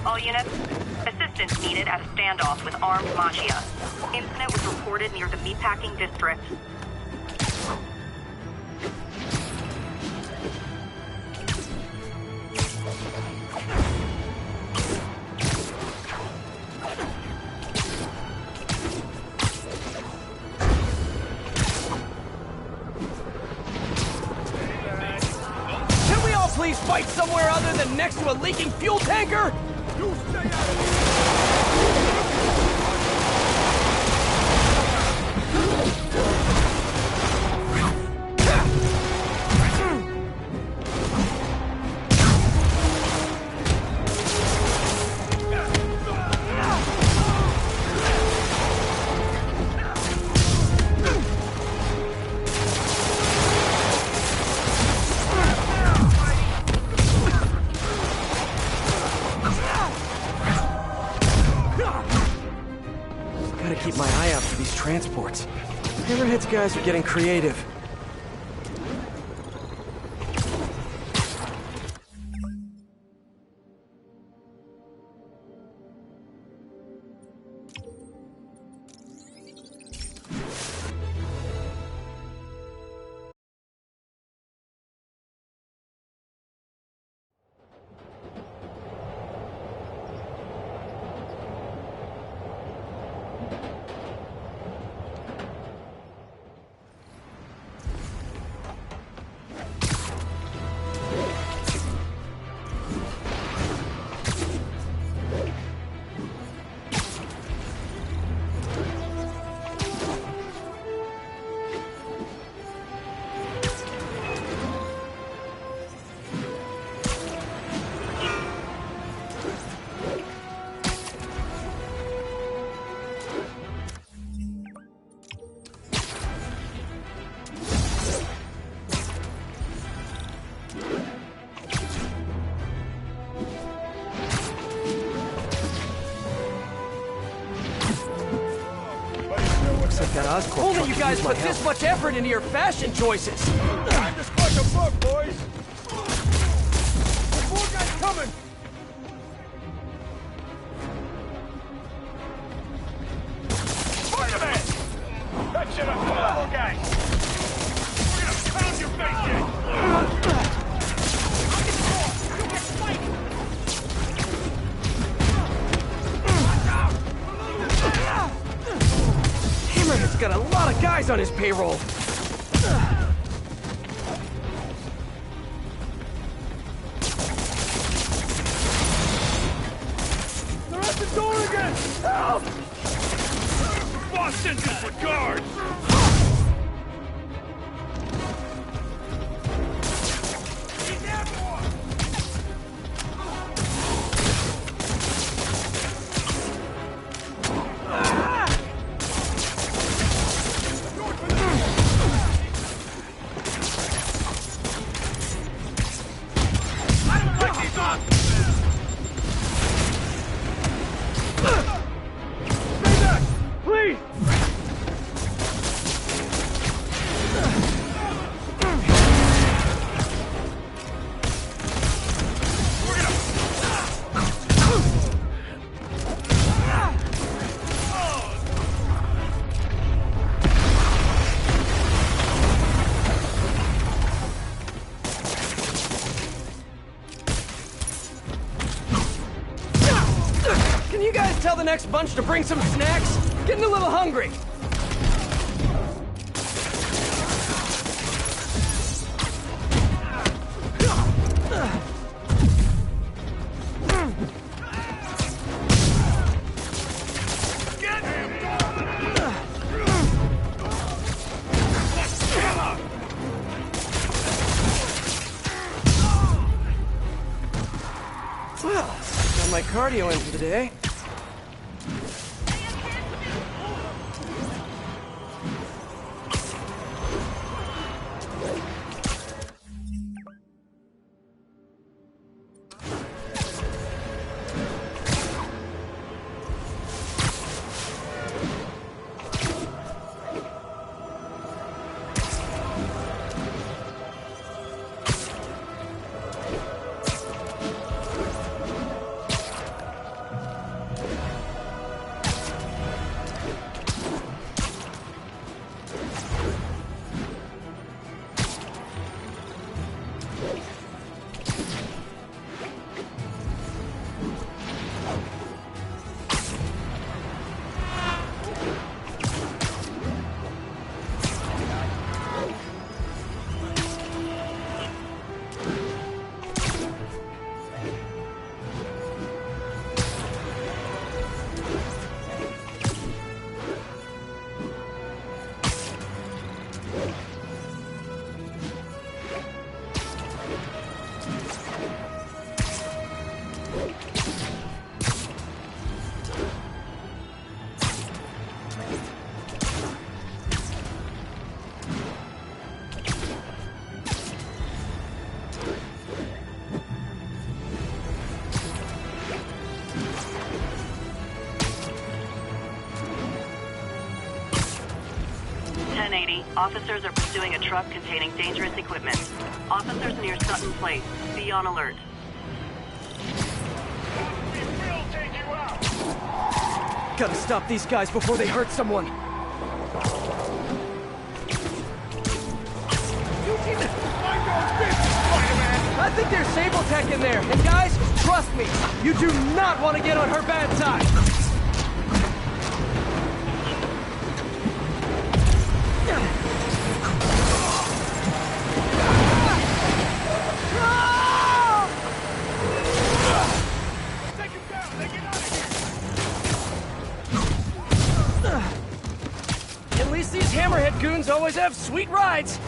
All units, assistance needed at a standoff with armed Mafia. Incident was reported near the meatpacking district. Can we all please fight somewhere other than next to a leaking fuel tanker? You stay out of Gotta keep my eye out for these transports. Hammerhead's guys are getting creative. Oscorp. Only you guys put this much effort into your fashion choices. Time to squash a bug, boys! There's more guys coming! Spider-Man! That shit up, come on, guys! We're gonna pound your face in! Hammerhead's got a lot of guys on his payroll. They're at the door again! Help! Boss sends his regards! Tell the next bunch to bring some snacks. Getting a little hungry. Well, got my cardio in for the day. Officers are pursuing a truck containing dangerous equipment. Officers near Sutton Place. Be on alert. Gotta stop these guys before they hurt someone. I think there's Sable Tech in there. And guys, trust me, you do not want to get on her bad side. At least these Hammerhead goons always have sweet rides.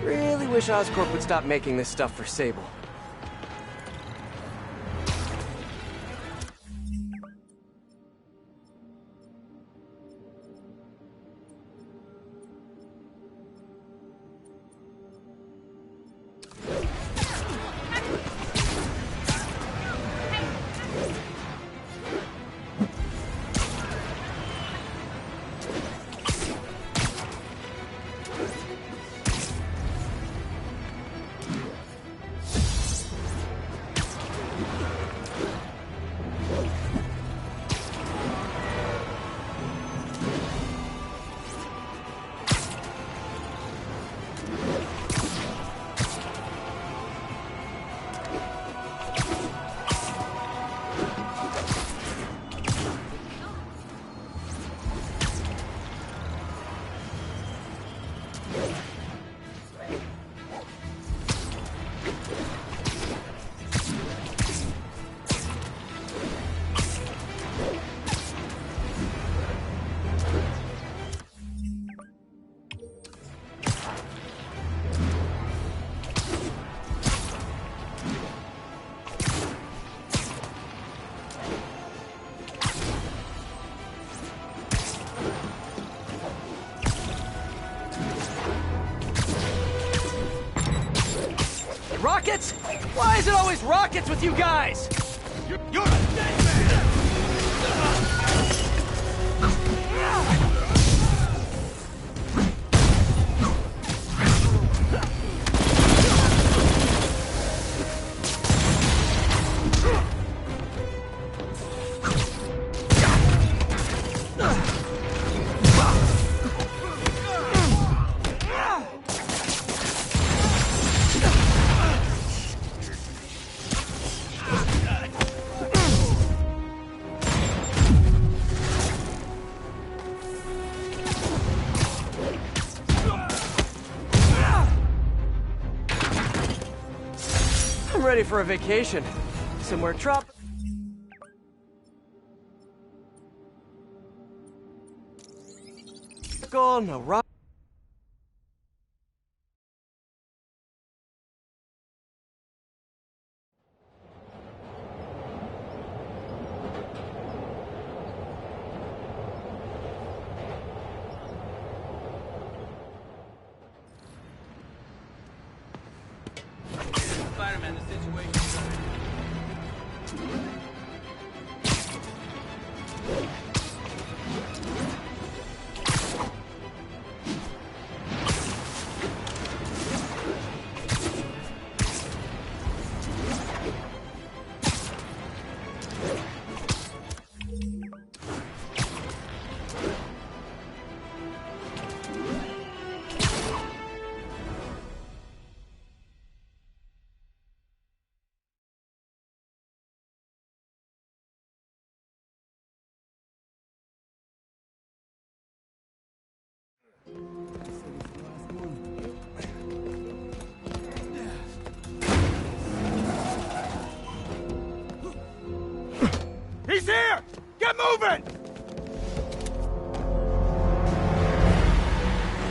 Really wish Oscorp would stop making this stuff for Sable. Why is it always rockets with you guys? You're a dead man! I'm ready for a vacation. Somewhere tropical. No rock. Spider-Man, the situation. He's here! Get moving!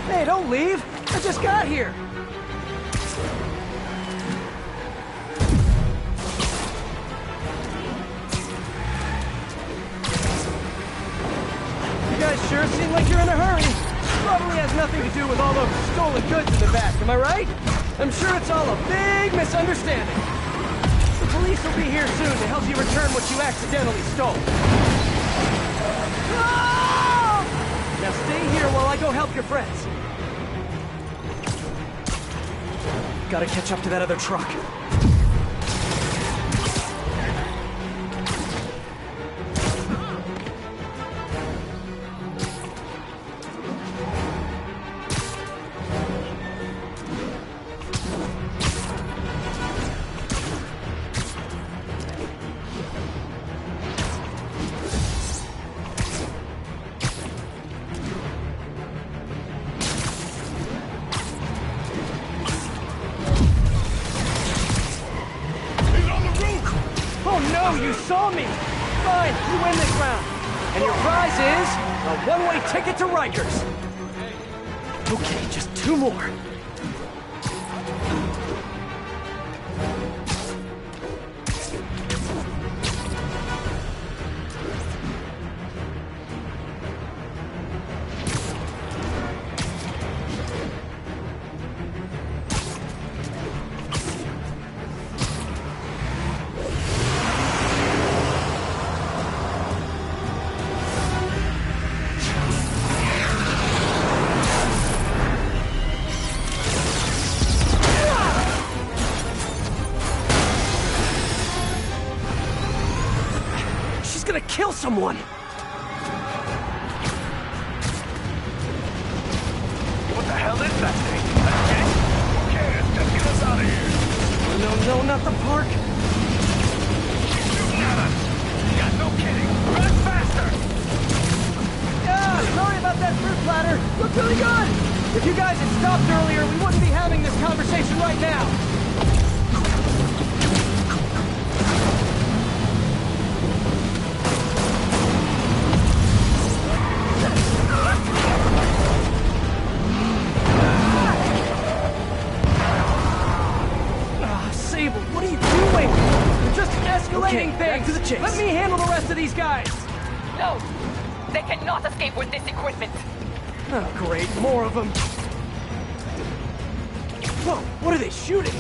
Hey, don't leave! I just got here! You guys sure seem like you're in a hurry. Probably has nothing to do with all those stolen goods in the back, am I right? I'm sure it's all a big misunderstanding. The police will be here soon to help you return what you accidentally stole. Ah! Now stay here while I go help your friends. Gotta catch up to that other truck. You saw me! Fine, you win this round. And your prize is a one-way ticket to Rikers. Okay, just 2 more. Gonna kill someone! What the hell is that thing? A jet? Who cares? Just get us out of here! No, not the park! She's shooting at us! Yeah, no kidding! Run faster! Yeah, sorry about that fruit platter! Looked really good! If you guys had stopped earlier, we wouldn't be having this conversation right now! What are you doing? You're just escalating things! Back to the chase. Let me handle the rest of these guys! No! They cannot escape with this equipment! Oh, great. More of them. Whoa, what are they shooting?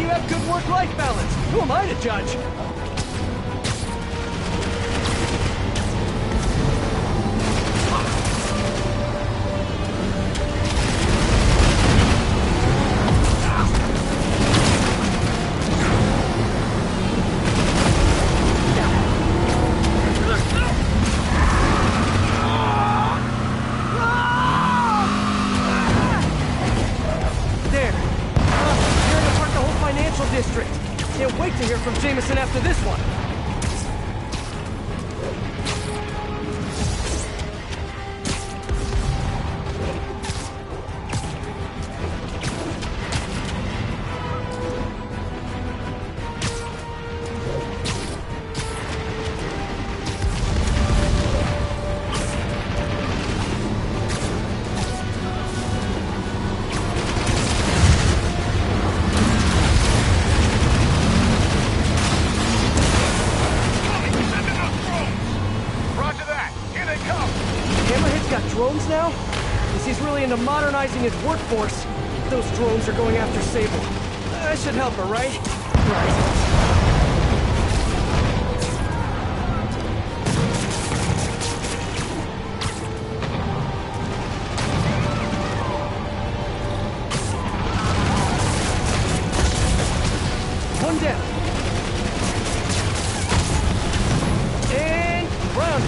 you have good work-life balance. Who am I to judge? From Jameson after this one. Drones now? As he's really into modernizing his workforce, those drones are going after Sable. I should help her, right? Right. One down. And round.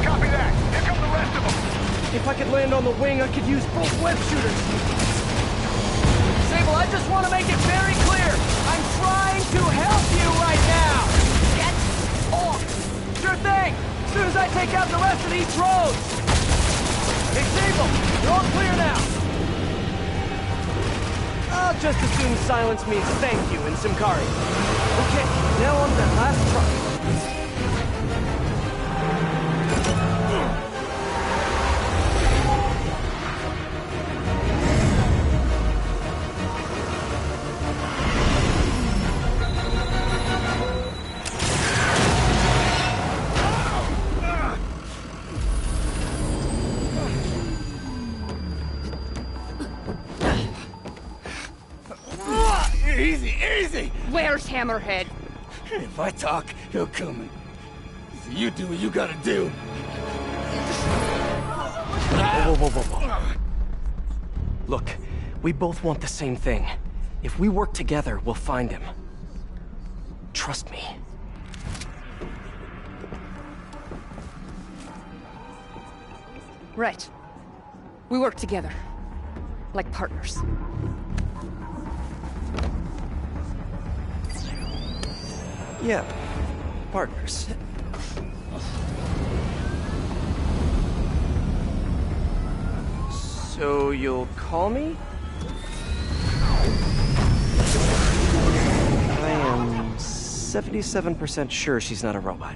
Copy that. Here come the rest of them. If I could land on the wing, I could use both web shooters. Sable, I just want to make it very clear. I'm trying to help you right now. Get off. Sure thing. As soon as I take out the rest of these drones. Hey, Sable, you're all clear now. I'll just assume silence means thank you in Symkaria. Okay, now on to that last truck. Easy, easy! Where's Hammerhead? If I talk, he'll kill me. So you do what you gotta do. Whoa. Look, we both want the same thing. If we work together, we'll find him. Trust me. Right. We work together. Like partners. Yeah, partners. So you'll call me? I am 77% sure she's not a robot.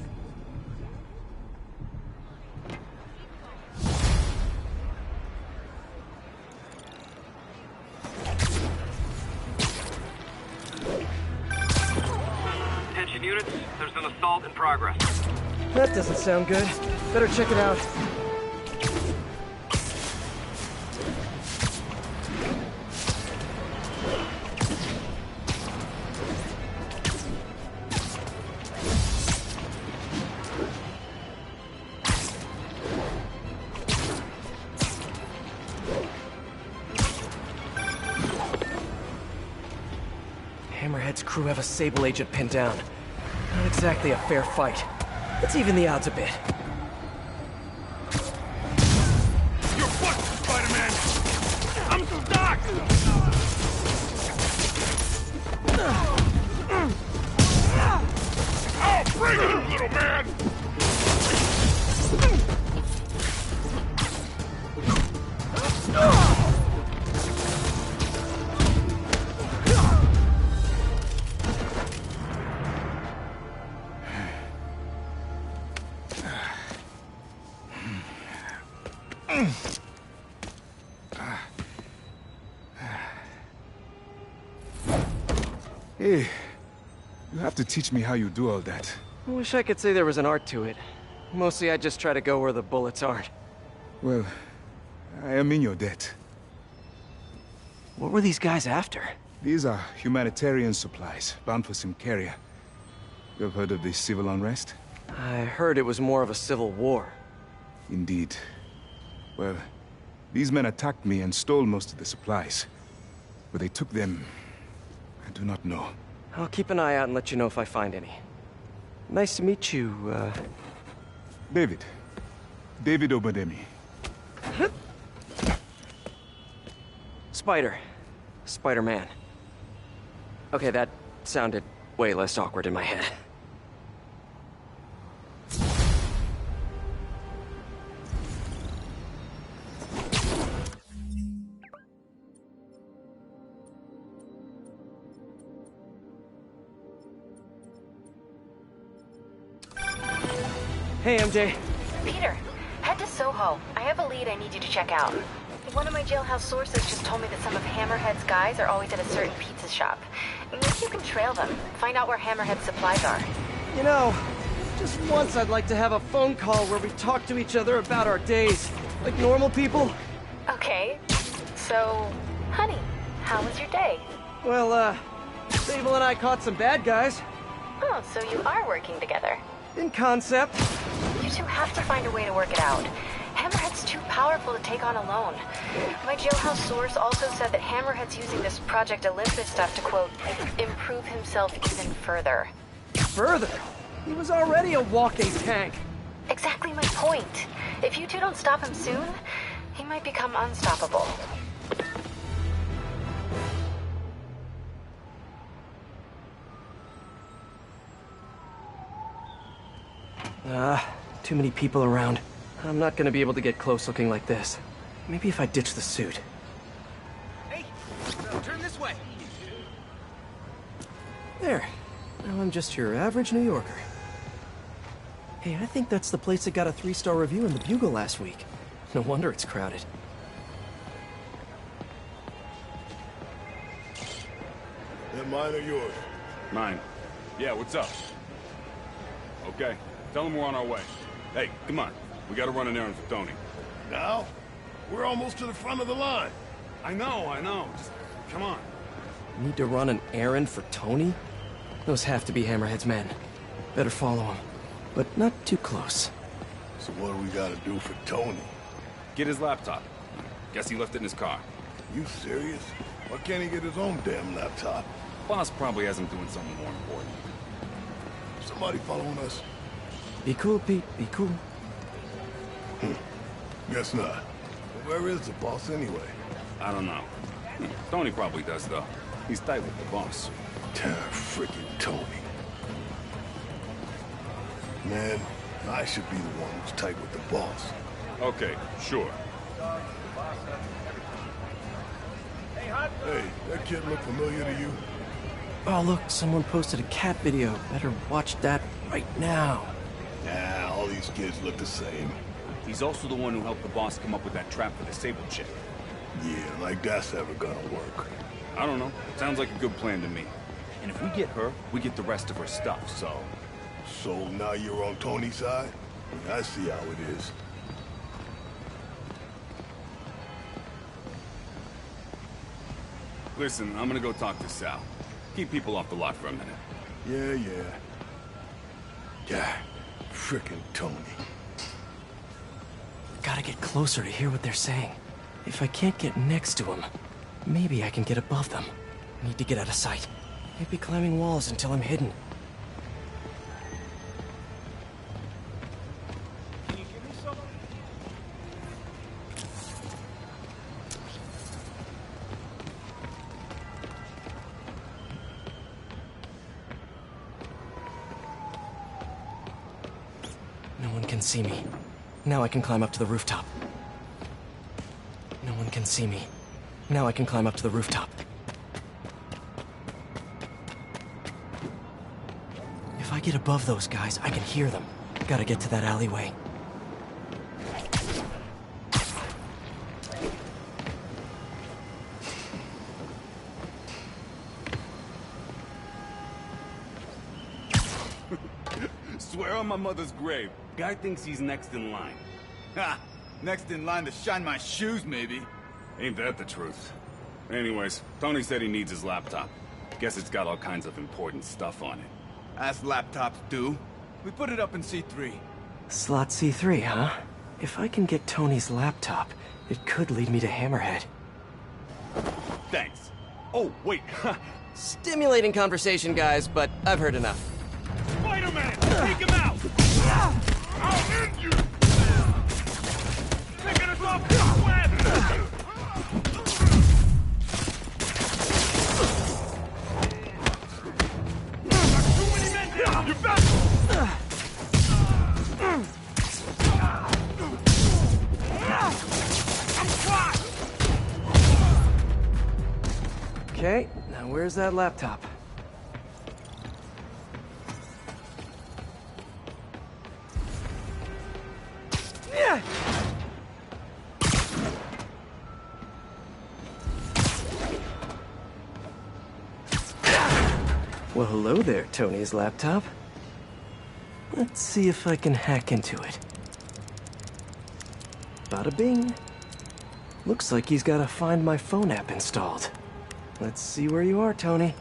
Units, there's an assault in progress. That doesn't sound good. Better check it out. Hammerhead's crew have a Sable agent pinned down. Not exactly a fair fight. Let's even the odds a bit. You're fucked, Spider-Man! I'm stuck! Oh, bring it, little man! Hey, you have to teach me how you do all that. I wish I could say there was an art to it. Mostly I just try to go where the bullets aren't. Well, I am in your debt. What were these guys after? These are humanitarian supplies, bound for Symkaria. You have heard of the civil unrest? I heard it was more of a civil war. Indeed. Well, these men attacked me and stole most of the supplies. Where they took them, I do not know. I'll keep an eye out and let you know if I find any. Nice to meet you, David. David Obademi. Spider. Spider-Man. Okay, that sounded way less awkward in my head. Hey, MJ. Peter, head to Soho. I have a lead I need you to check out. One of my jailhouse sources just told me that some of Hammerhead's guys are always at a certain pizza shop. Maybe you can trail them, find out where Hammerhead's supplies are. You know, just once I'd like to have a phone call where we talk to each other about our days, like normal people. Okay, so, honey, how was your day? Well, Sable and I caught some bad guys. Oh, so you are working together. In concept. You two have to find a way to work it out. Hammerhead's too powerful to take on alone. My jailhouse source also said that Hammerhead's using this Project Olympus stuff to, quote, improve himself even further. Further? He was already a walking tank. Exactly my point. If you two don't stop him soon, he might become unstoppable. Too many people around. I'm not gonna be able to get close looking like this. Maybe if I ditch the suit. Hey, turn this way. There. Now I'm just your average New Yorker. Hey, I think that's the place that got a 3-star review in the Bugle last week. No wonder it's crowded. That mine or yours? Mine. Yeah, what's up? Okay, tell them we're on our way. Hey, come on. We gotta run an errand for Tony. Now? We're almost to the front of the line. I know. Just, come on. Need to run an errand for Tony? Those have to be Hammerhead's men. Better follow him. But not too close. So what do we gotta do for Tony? Get his laptop. Guess he left it in his car. You serious? Why can't he get his own damn laptop? Boss probably has him doing something more important. Somebody following us? Be cool, Pete. Be cool. Guess not. Where is the boss anyway? I don't know. Tony probably does, though. He's tight with the boss. Damn freaking Tony. Man, I should be the one who's tight with the boss. Okay, sure. Hey, that kid look familiar to you? Oh, look, someone posted a cat video. Better watch that right now. Nah, all these kids look the same. He's also the one who helped the boss come up with that trap for the Sable chick. Yeah, like that's ever gonna work. I don't know. Sounds like a good plan to me. And if we get her, we get the rest of her stuff, so... So now you're on Tony's side? I see how it is. Listen, I'm gonna go talk to Sal. Keep people off the lot for a minute. Yeah, frickin' Tony. Gotta get closer to hear what they're saying. If I can't get next to him, maybe I can get above them. Need to get out of sight. Maybe climbing walls until I'm hidden. Can you give me some? No one can see me. Now I can climb up to the rooftop. No one can see me. Now I can climb up to the rooftop. If I get above those guys, I can hear them. Gotta get to that alleyway. Swear on my mother's grave. Guy thinks he's next in line. Ha! Next in line to shine my shoes, maybe. Ain't that the truth? Anyways, Tony said he needs his laptop. Guess it's got all kinds of important stuff on it. As laptops do. We put it up in C3. Slot C3, huh? If I can get Tony's laptop, it could lead me to Hammerhead. Thanks. Oh, wait. Stimulating conversation, guys, but I've heard enough. Spider-Man! Take him out! I'll end you! Taking us off this web! Too many men here! You Okay, now where's that laptop? Yeah. Well, hello there, Tony's laptop. Let's see if I can hack into it. Bada bing. Looks like he's got a Find My Phone app installed. Let's see where you are, Tony.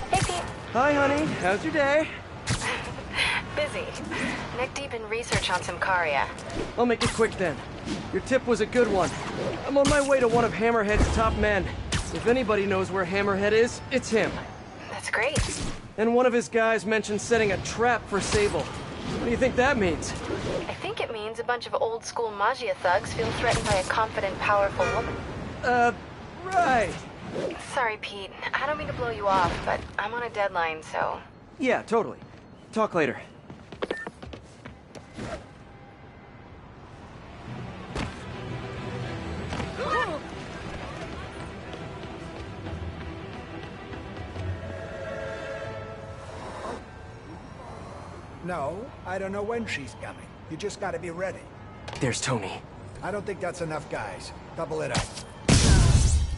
Hey, Pete. Hi, honey. How's your day? Busy. Neck deep in research on Symkaria. I'll make it quick then. Your tip was a good one. I'm on my way to one of Hammerhead's top men. If anybody knows where Hammerhead is, it's him. That's great. And one of his guys mentioned setting a trap for Sable. What do you think that means? I think it means a bunch of old-school Magia thugs feel threatened by a confident, powerful woman. Right. Sorry, Pete. I don't mean to blow you off, but I'm on a deadline, so... Yeah, totally. Talk later. No, I don't know when she's coming. You just gotta be ready. There's Tony. I don't think that's enough, guys. Double it up.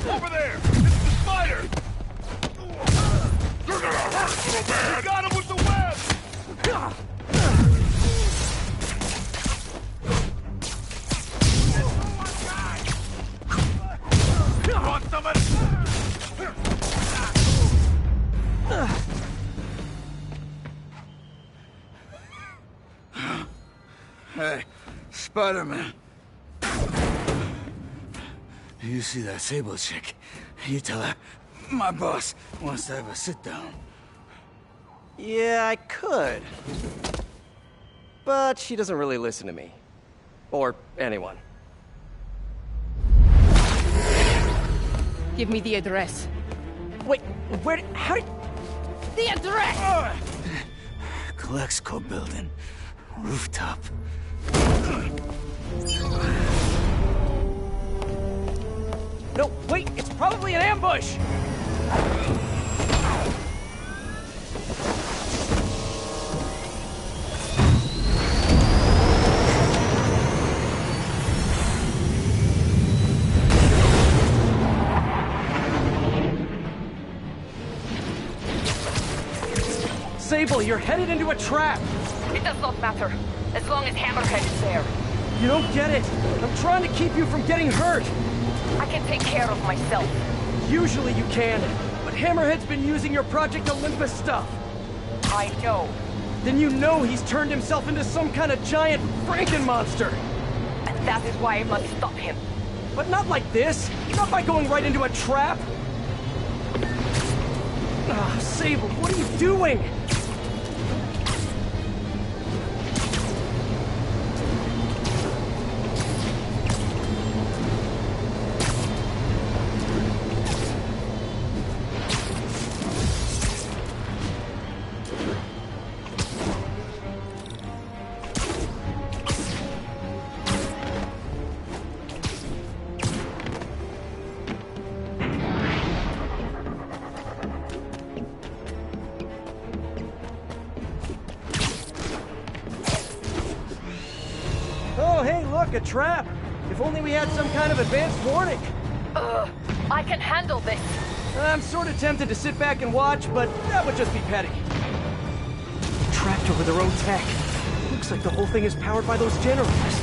over there! It's the spider! You're gonna hurt, little man! We got him with the web! Want some of Hey, Spider-Man. You see that Sable chick? You tell her my boss wants to have a sit-down. Yeah, I could. But she doesn't really listen to me. Or anyone. Give me the address. Wait, where? How did... The address! Colexco building. Rooftop. No, wait, it's probably an ambush! Sable, you're headed into a trap! It does not matter, as long as Hammerhead is there. You don't get it! I'm trying to keep you from getting hurt! I can take care of myself. Usually you can, but Hammerhead's been using your Project Olympus stuff. I know. Then you know he's turned himself into some kind of giant Frankenmonster! And that is why I must stop him. But not like this! Not by going right into a trap! Ah, Sable, what are you doing? Oh, hey, look, a trap! If only we had some kind of advanced warning! I can handle this. I'm sort of tempted to sit back and watch, but that would just be petty. watch over their own tech. Looks like the whole thing is powered by those generators.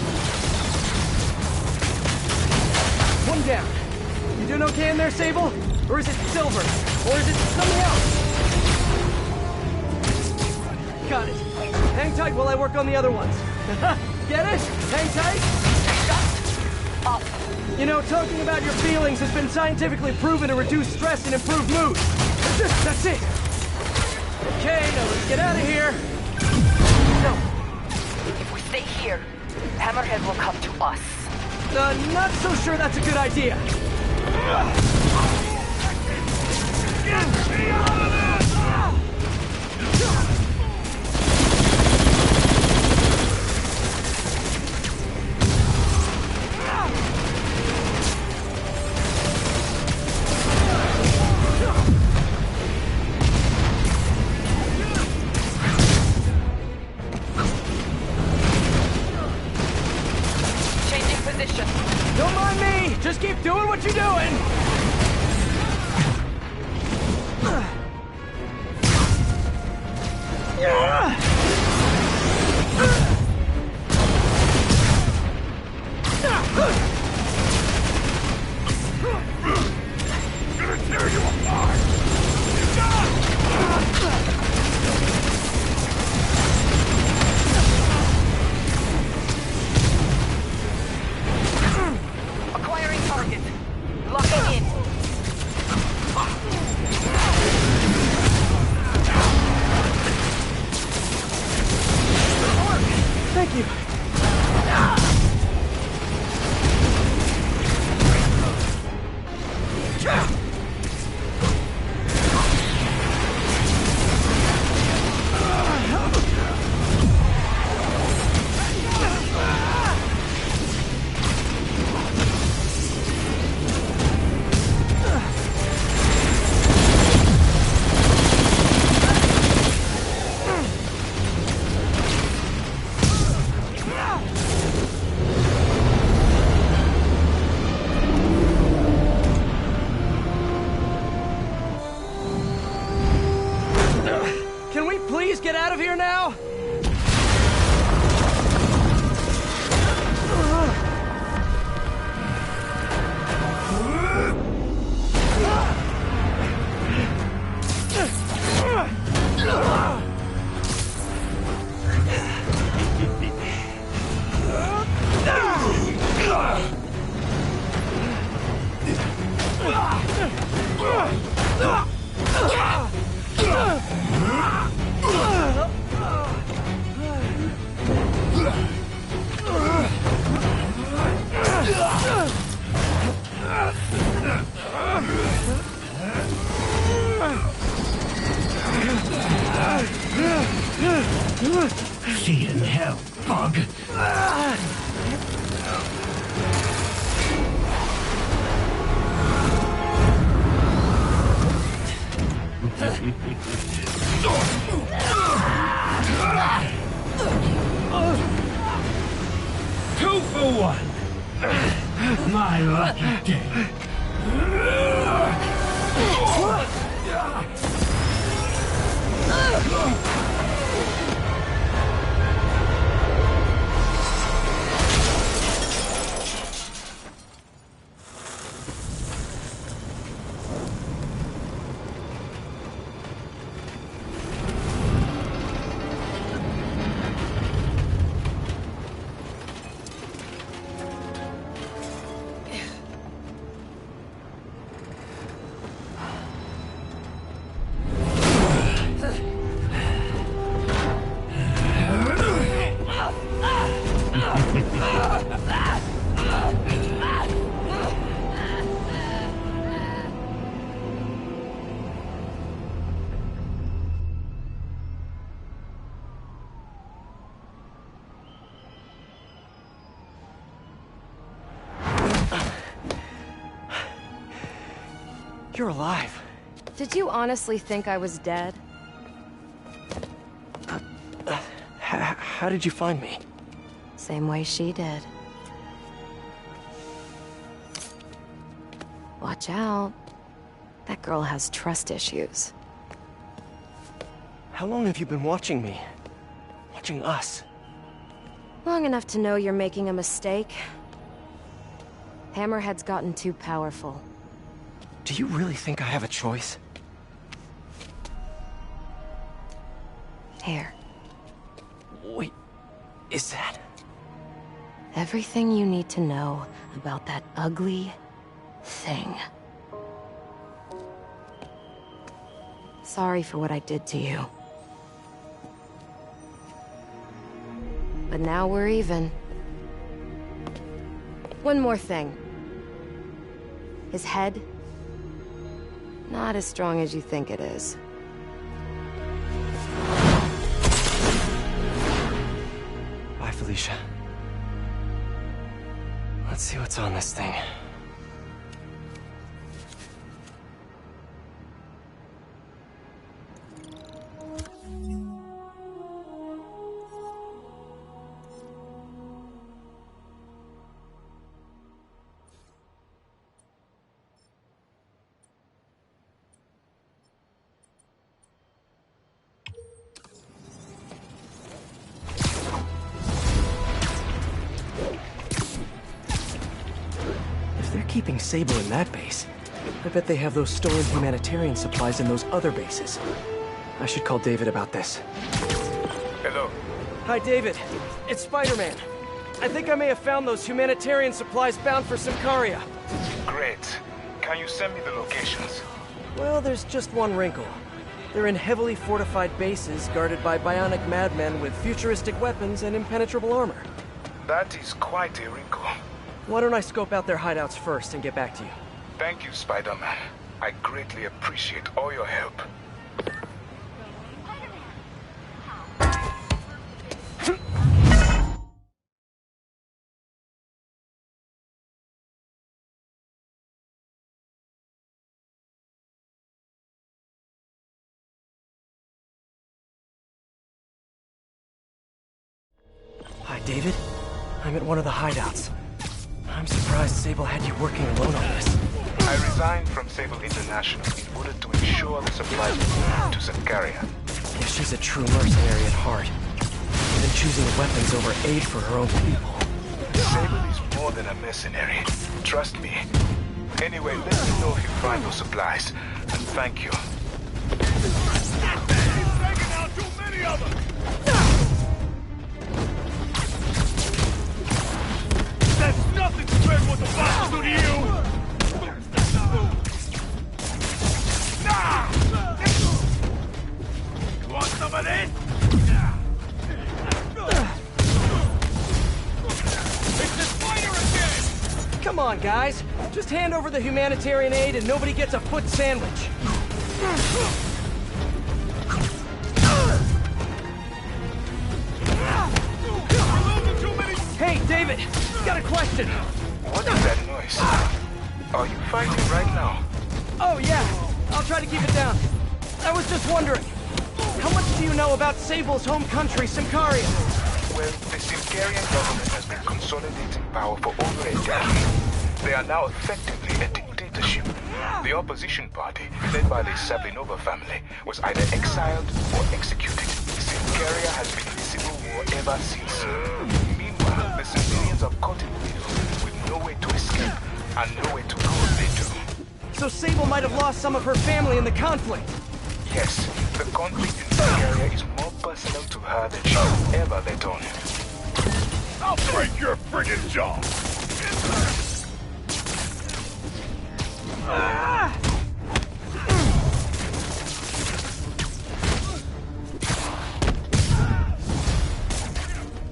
One down. You doing okay in there, Sable? Or is it Silver? Or is it something else? Got it. Hang tight while I work on the other ones. Get it? Hang tight? Up. You know, talking about your feelings has been scientifically proven to reduce stress and improve mood. That's it. Okay, now let's get out of here. So, if we stay here, Hammerhead will come to us. Not so sure that's a good idea. Get me out of this! Changing position. Don't mind me. Just keep doing what you're doing. Gonna tear you apart! Acquiring target. Locking in. Thank you. Can we please get out of here now? See you in hell, bug. Two for one. My lucky day. You're alive. Did you honestly think I was dead? How did you find me? Same way she did. Watch out. That girl has trust issues. How long have you been watching me? Watching us. Long enough to know you're making a mistake. Hammerhead's gotten too powerful. Do you really think I have a choice? Here. Wait, is that... Everything you need to know about that ugly thing. Sorry for what I did to you. But now we're even. One more thing. His head, not as strong as you think it is. Bye, Felicia. Let's see what's on this thing. Keeping Sable in that base. I bet they have those stolen humanitarian supplies in those other bases. I should call David about this. Hello. Hi, David. It's Spider-Man. I think I may have found those humanitarian supplies bound for Symkaria. Great. Can you send me the locations? Well, there's just one wrinkle. They're in heavily fortified bases guarded by bionic madmen with futuristic weapons and impenetrable armor. That is quite a wrinkle. Why don't I scope out their hideouts first and get back to you? Thank you, Spider-Man. I greatly appreciate all your help. Hi, David. I'm at one of the hideouts. I'm surprised Sable had you working alone on this. I resigned from Sable International in order to ensure the supplies were to Symkaria. Yeah, she's a true mercenary at heart. Even choosing weapons over aid for her own people. Sable is more than a mercenary. Trust me. Anyway, let me know if you find those supplies. And thank you. He's taking out too many of them! That's nothing compared to what the boss will do to you! You want some of this? It's the spider again! Come on, guys. Just hand over the humanitarian aid and nobody gets a foot sandwich. Hey, David! Got a question! What is that noise? Are you fighting right now? Oh, yeah. I'll try to keep it down. I was just wondering, how much do you know about Sable's home country, Symkaria? Well, the Symkarian government has been consolidating power for over a decade. They are now effectively a dictatorship. The opposition party, led by the Sablinova family, was either exiled or executed. Symkaria has been in civil war ever since. Meanwhile, the civilians are caught in the middle with no way to escape and no way to go if they do. So Sable might have lost some of her family in the conflict. Yes, the conflict in Symkaria is more personal to her than she has ever let on. I'll break your friggin' jaw!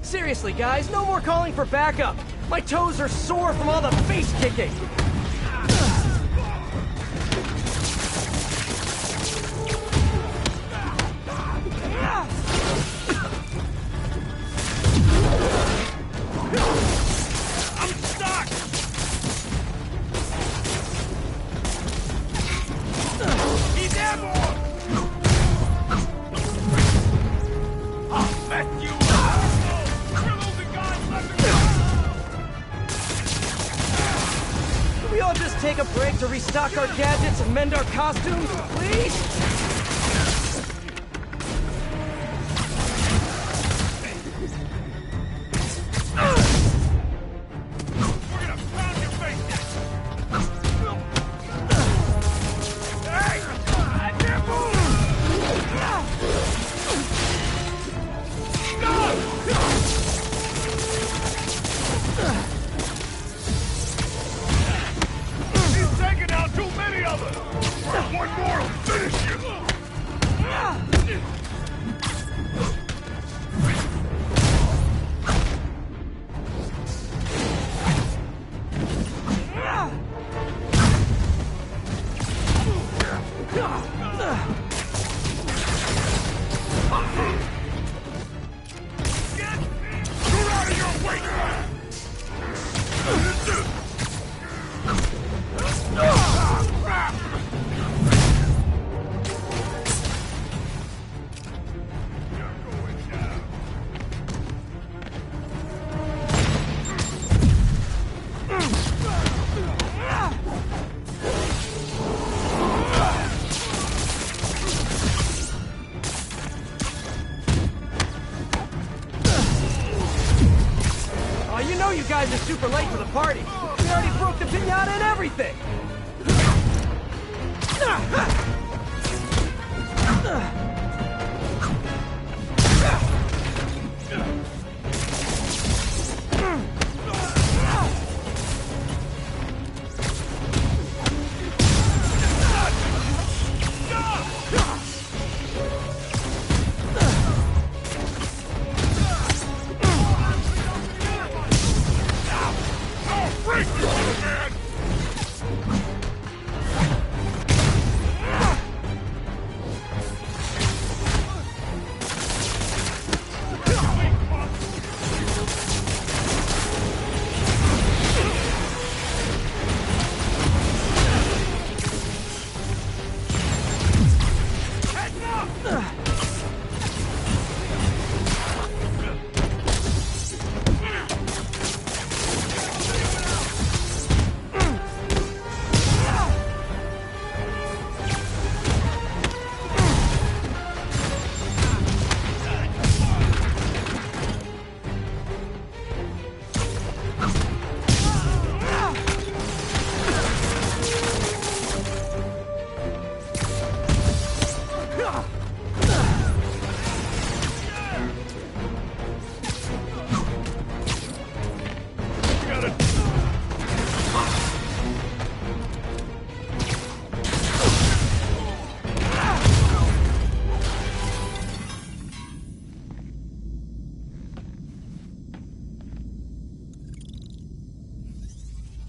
Seriously, guys, no more calling for backup. My toes are sore from all the face kicking. I'm stuck! He's airborne! I'll mess you up! Criminals and guys left Can we all just take a break to restock our gadgets and mend our costumes, please? you guys are super late to the party. We already broke the piñata and everything.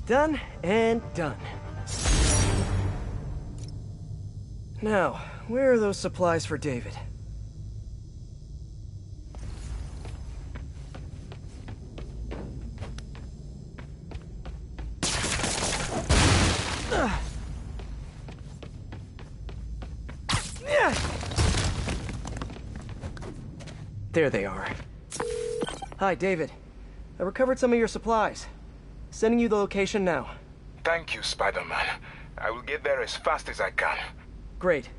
Done and done. Now, where are those supplies for David? There they are. Hi, David. I recovered some of your supplies. Sending you the location now. Thank you, Spider-Man. I will get there as fast as I can. Great.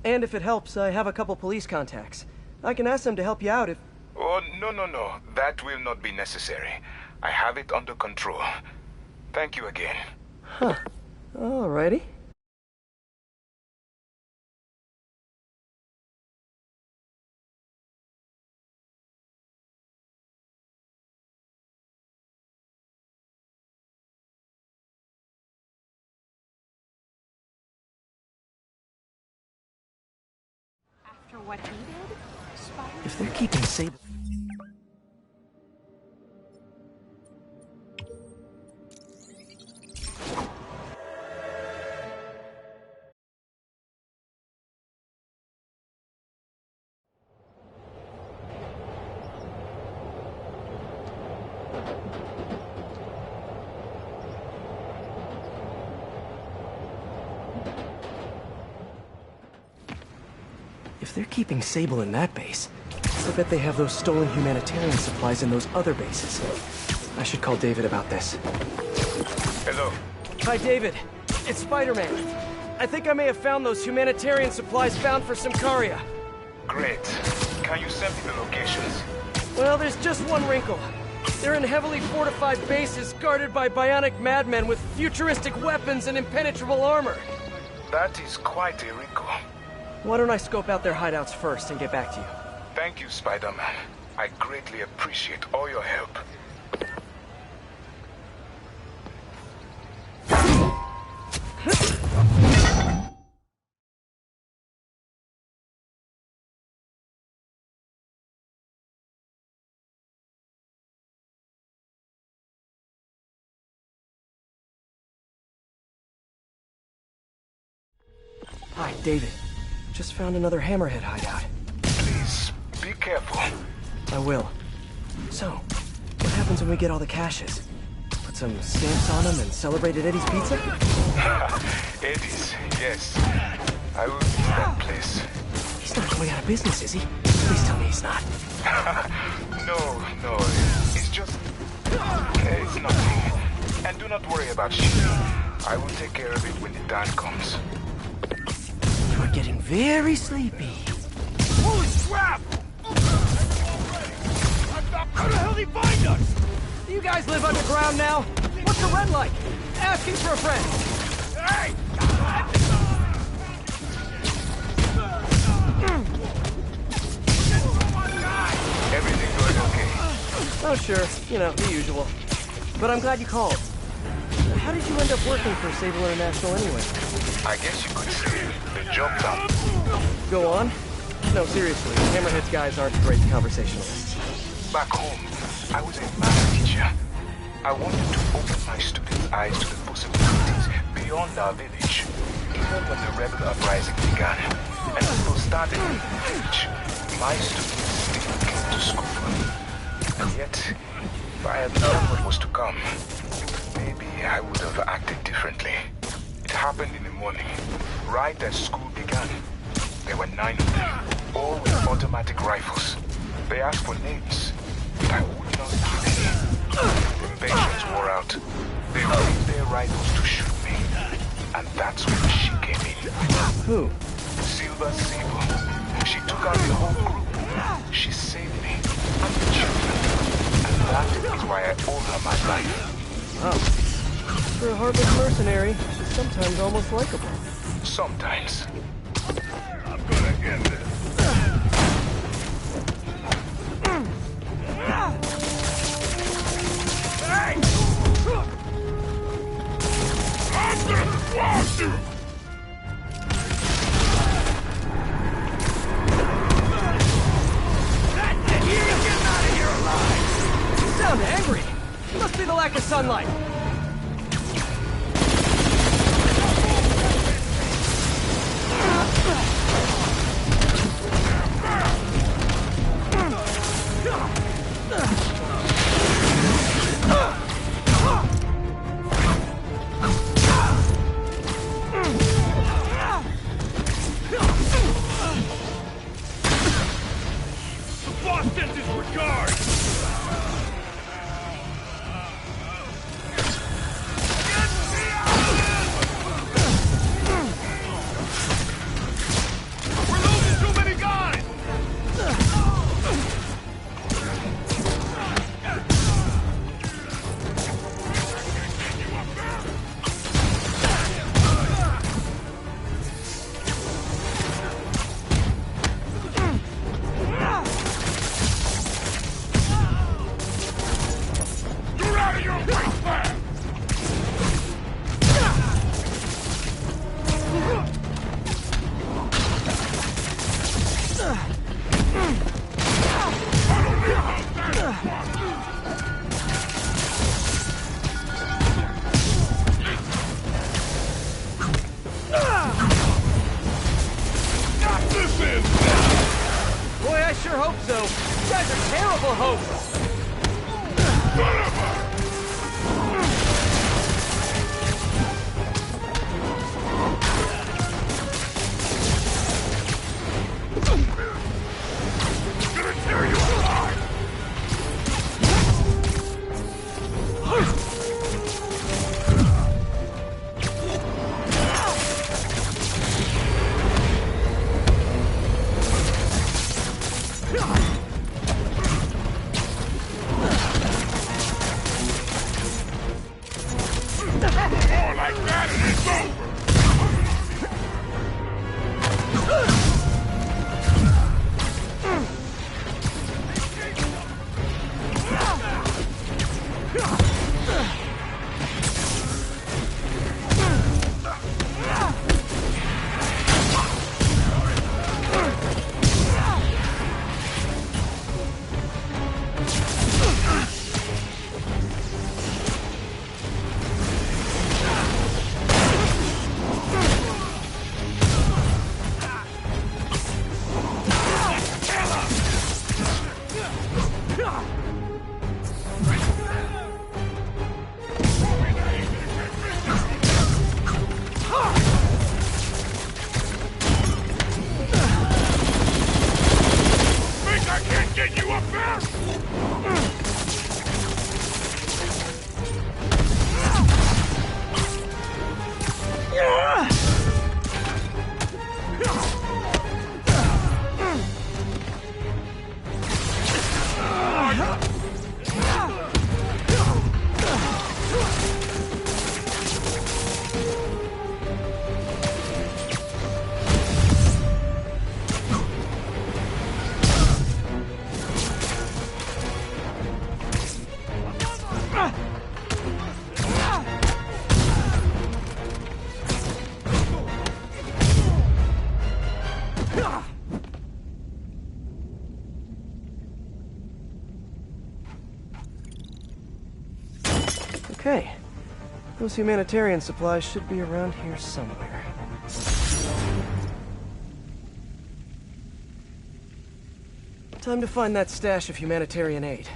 And if it helps, I have a couple police contacts. I can ask them to help you out if... Oh, no. That will not be necessary. I have it under control. Thank you again. Huh. Alrighty. What he did? If they're keeping Sable... If they're keeping Sable in that base, I bet they have those stolen humanitarian supplies in those other bases. I should call David about this. Hello. Hi, David. It's Spider-Man. I think I may have found those humanitarian supplies bound for Symkaria. Great. Can you send me the locations? Well, there's just one wrinkle. They're in heavily fortified bases guarded by bionic madmen with futuristic weapons and impenetrable armor. That is quite a wrinkle. Why don't I scope out their hideouts first and get back to you? Thank you, Spider-Man. I greatly appreciate all your help. Hi, David. Just found another Hammerhead hideout. Please, be careful. I will. So, what happens when we get all the caches? Put some stamps on them and celebrate at Eddie's Pizza? Eddie's, yes. I will miss that place. He's not going out of business, is he? Please tell me he's not. No. It's just... it's nothing. And do not worry about shooting. I will take care of it when the time comes. You're getting very sleepy. Holy crap! How the hell did he find us? You guys live underground now? What's the rent like? Asking for a friend. Hey! Everything going okay? Oh, sure. You know, the usual. But I'm glad you called. How did you end up working for Sable International anyway? I guess you could say the job done. Go on. No, seriously, Hammerhead's guys aren't great conversationalists. Back home, I was a math teacher. I wanted to open my students' eyes to the possibilities beyond our village. Even when the rebel uprising began, and people started in the village, my students still came to school. And yet, if I had known what was to come, maybe I would have acted differently. It happened in the morning, right as school began. There were 9 of them, all with automatic rifles. They asked for names, but I would not give any. The patience wore out. They raised their rifles to shoot me. And that's when she came in. Who? Silver Sable. She took out the whole group. She saved me and the children. And that is why I owe her my life. Wow. For a heartless mercenary, she's sometimes almost likable. Sometimes. I'm gonna end this. Hey! I'm gonna squash you! That's it! You're getting out of here alive! You sound angry! It must be the lack of sunlight. The boss sends his regards! We're losing too many guys! You're out of your wasteland! Knock this in! Boy, I sure hope so. You guys are terrible hosts. Son of a... Gonna tear you alive! More like that and it's over! Think I can't get you up there? Okay. Those humanitarian supplies should be around here somewhere. Time to find that stash of humanitarian aid.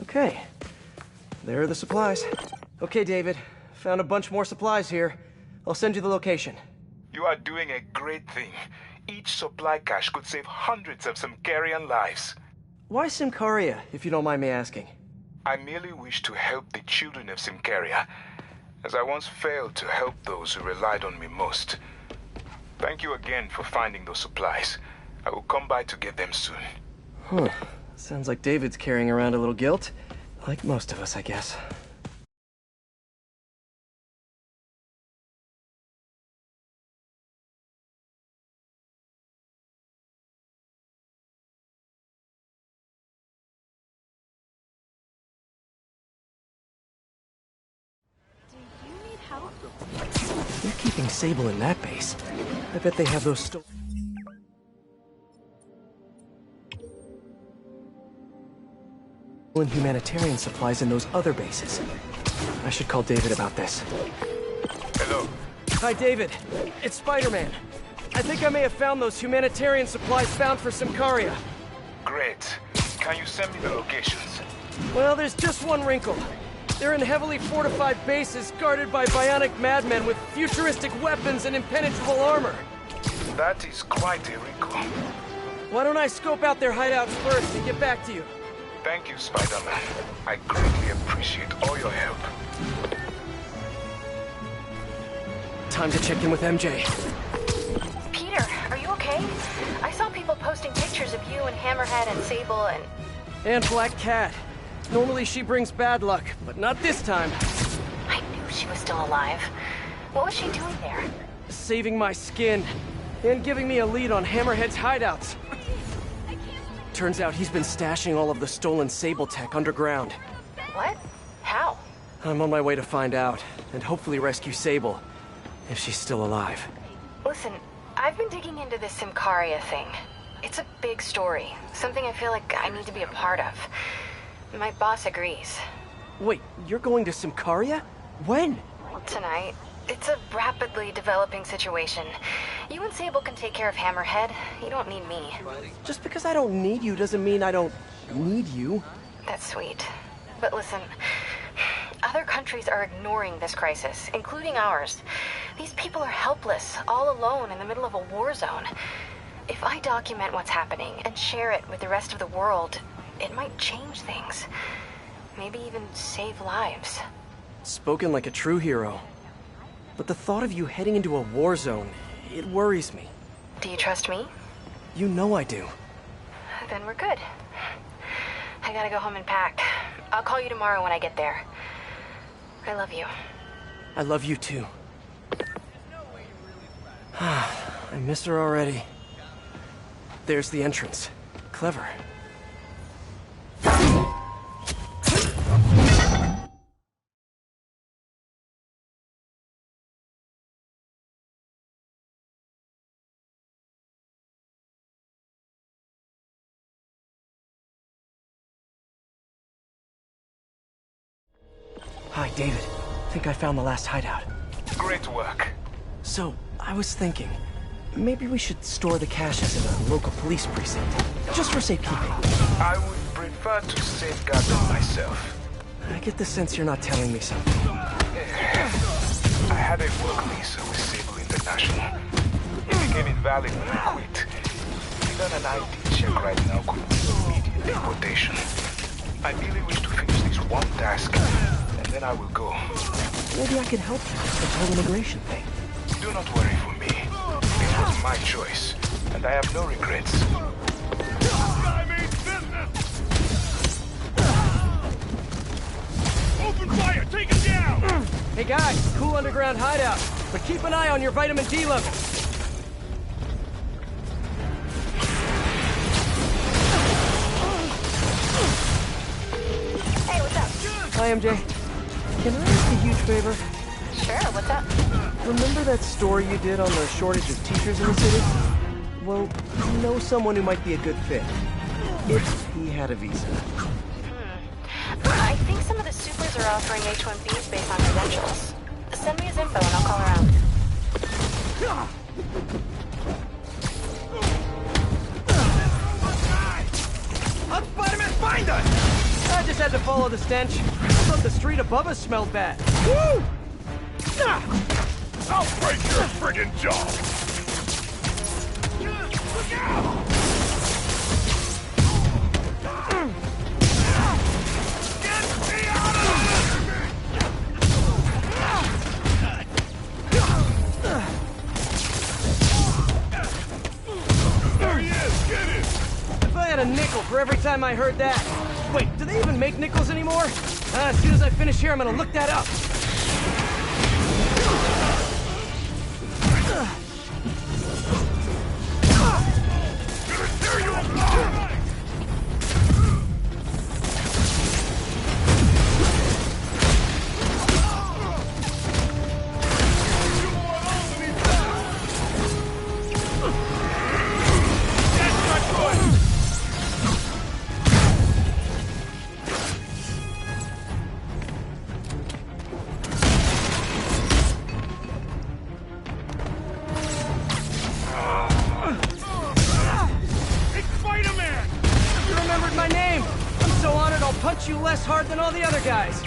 Okay, there are the supplies. Okay, David, found a bunch more supplies here. I'll send you the location. You are doing a great thing. Each supply cache could save hundreds of Symkarian lives. Why Symkaria, if you don't mind me asking? I merely wish to help the children of Symkaria, as I once failed to help those who relied on me most. Thank you again for finding those supplies. I will come by to get them soon. Huh. Sounds like David's carrying around a little guilt. Like most of us, I guess. They're keeping Sable in that base. I bet they have those stolen humanitarian supplies in those other bases. I should call David about this. Hello. Hi, David. It's Spider-Man. I think I may have found those humanitarian supplies bound for Symkaria. Great. Can you send me the locations? Well, there's just one wrinkle. They're in heavily fortified bases guarded by bionic madmen with futuristic weapons and impenetrable armor. That is quite a wrinkle. Why don't I scope out their hideouts first and get back to you? Thank you, Spider-Man. I greatly appreciate all your help. Time to check in with MJ. Peter, are you okay? I saw people posting pictures of you and Hammerhead and Sable and... And Black Cat. Normally she brings bad luck, but not this time. I knew she was still alive. What was she doing there? Saving my skin. And giving me a lead on Hammerhead's hideouts. Turns out he's been stashing all of the stolen Sable tech underground. What? How? I'm on my way to find out, and hopefully rescue Sable, if she's still alive. Listen, I've been digging into this Symkaria thing. It's a big story, something I feel like I need to be a part of. My boss agrees. Wait, you're going to Symkaria? When? Tonight. It's a rapidly developing situation. You and Sable can take care of Hammerhead. You don't need me. Just because I don't need you doesn't mean I don't need you. That's sweet. But listen, other countries are ignoring this crisis, including ours. These people are helpless, all alone in the middle of a war zone. If I document what's happening and share it with the rest of the world, it might change things. Maybe even save lives. Spoken like a true hero. But the thought of you heading into a war zone, it worries me. Do you trust me? You know I do. Then we're good. I gotta go home and pack. I'll call you tomorrow when I get there. I love you. I love you too. I miss her already. There's the entrance. Clever. Hi, David. Think I found the last hideout. Great work. So, I was thinking, maybe we should store the caches in a local police precinct, just for safekeeping. I would prefer to safeguard them myself. I get the sense you're not telling me something. I had a work visa with Sable in International. It became invalid when I quit. Even an ID check right now could mean immediate deportation. I merely wish to finish this one task, and then I will go. Maybe I can help you with this whole immigration thing. Do not worry for me. It was my choice, and I have no regrets. Open fire! Take him down! Hey guys, cool underground hideout, but keep an eye on your vitamin D levels. Hey, what's up? Hi, MJ. Can I ask a huge favor? Sure, what's up? Remember that story you did on the shortage of teachers in the city? Well, you know someone who might be a good fit. If he had a visa. I think some of the supers are offering H-1Bs based on credentials. Send me his info and I'll call around. Up, Spider-Man, find us! I just had to follow the stench. I thought the street above us smelled bad. Woo! I'll break your friggin' jaw! Look out! There he is! Get him! If I had a nickel for every time I heard that. Wait, do they even make nickels anymore? As soon as I finish here, I'm gonna look that up. There you are! Punch you less hard than all the other guys.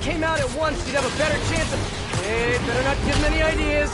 Came out at once, you'd have a better chance of... Hey, better not give them any ideas.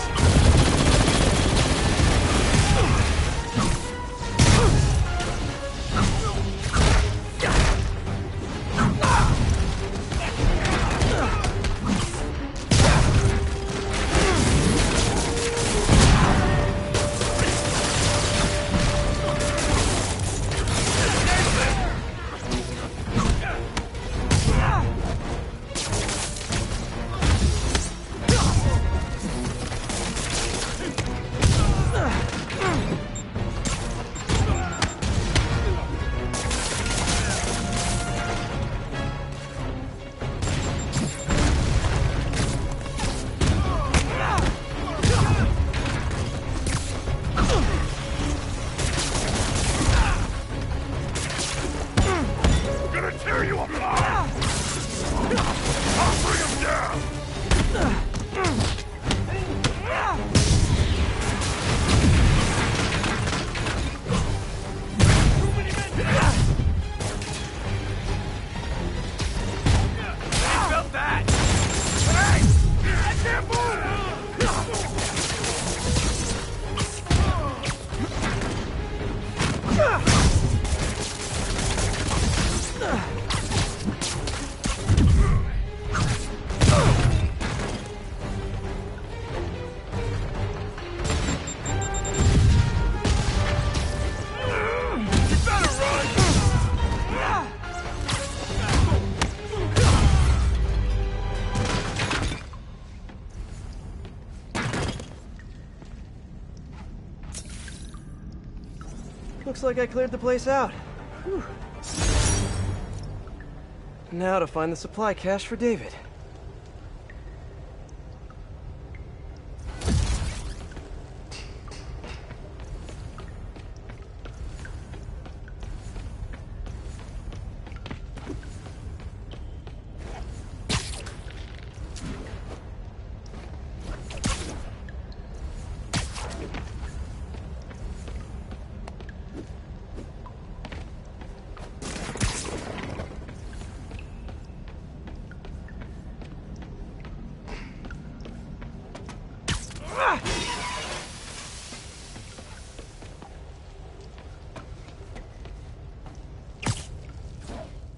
Looks like I cleared the place out. Whew. Now to find the supply cache for David.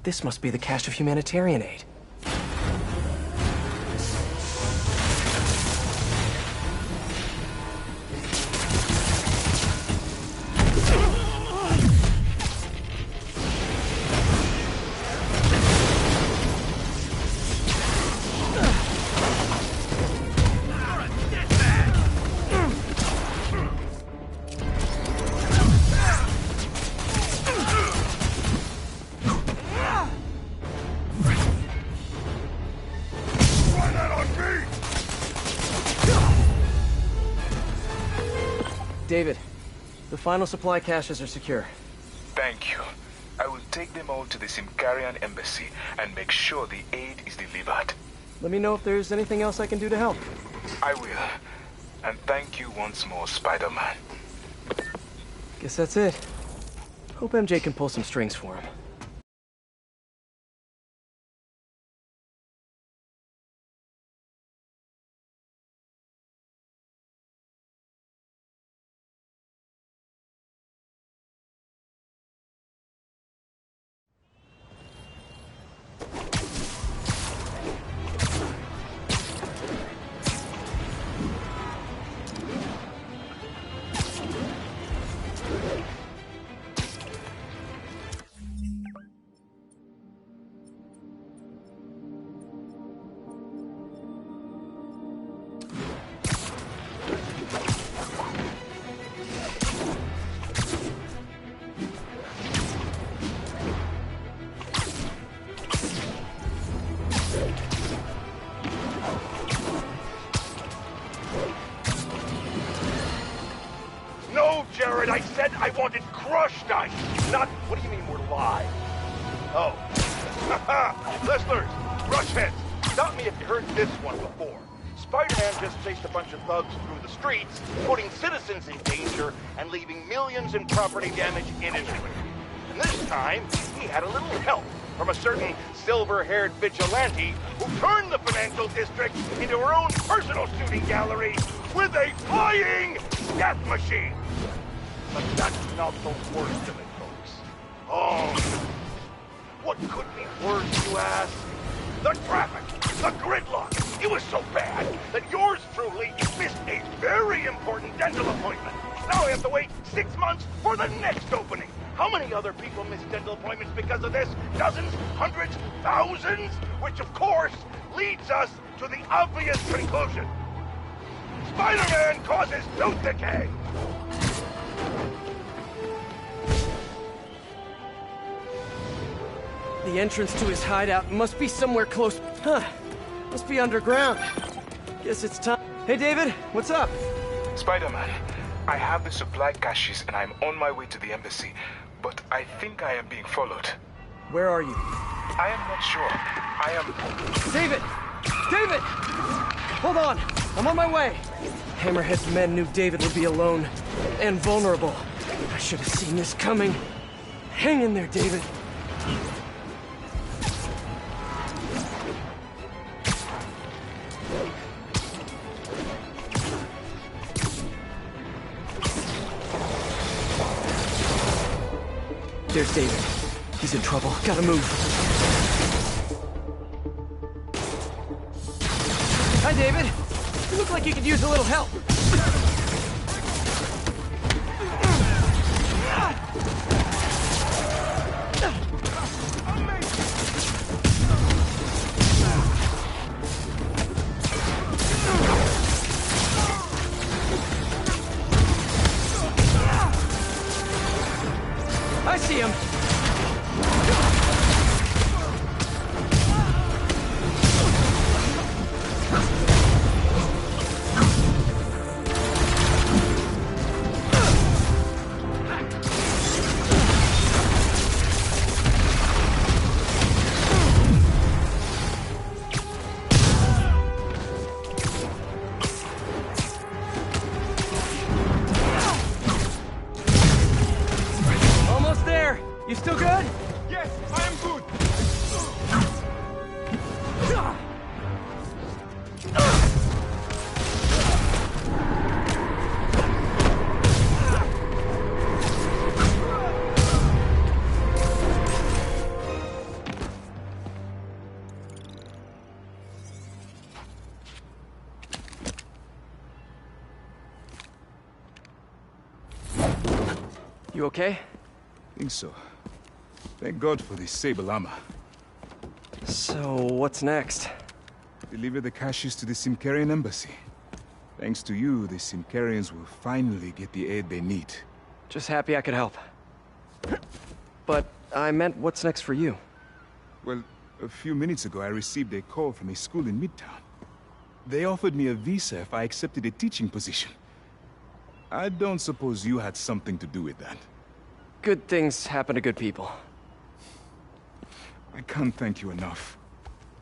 This must be the cache of humanitarian aid. David, the final supply caches are secure. Thank you. I will take them all to the Symkarian embassy and make sure the aid is delivered. Let me know if there's anything else I can do to help. I will. And thank you once more, Spider-Man. Guess that's it. Hope MJ can pull some strings for him. Jared, I said I wanted crushed ice, not... What do you mean we're live? Oh. Listeners, rush heads. Stop me if you heard this one before. Spider-Man just chased a bunch of thugs through the streets, putting citizens in danger and leaving millions in property damage in his wake. And this time, he had a little help from a certain silver-haired vigilante who turned the financial district into her own personal shooting gallery with a flying death machine. But that's not the worst of it, folks. Oh, what could be worse, you ask? The traffic, the gridlock. It was so bad that yours truly missed a very important dental appointment. Now I have to wait 6 months for the next opening. How many other people miss dental appointments because of this? Dozens? Hundreds? Thousands? Which, of course, leads us to the obvious conclusion. Spider-Man causes tooth decay! The entrance to his hideout must be somewhere close. Huh. Must be underground. Guess it's time. Hey, David, what's up? Spider-Man, I have the supply caches and I'm on my way to the embassy, but I think I am being followed. Where are you? I am not sure. I am... David! David! Hold on! I'm on my way! Hammerhead's men knew David would be alone and vulnerable. I should have seen this coming. Hang in there, David. There's David. He's in trouble. Gotta move. Hi, David. You look like you could use a little help. see him! Almost there! You still good? Yes, I am good. You okay? Think so. Thank God for this Sable armor. So, what's next? Deliver the caches to the Symkarian embassy. Thanks to you, the Symkarians will finally get the aid they need. Just happy I could help. But I meant, what's next for you? Well, a few minutes ago I received a call from a school in Midtown. They offered me a visa if I accepted a teaching position. I don't suppose you had something to do with that. Good things happen to good people. I can't thank you enough.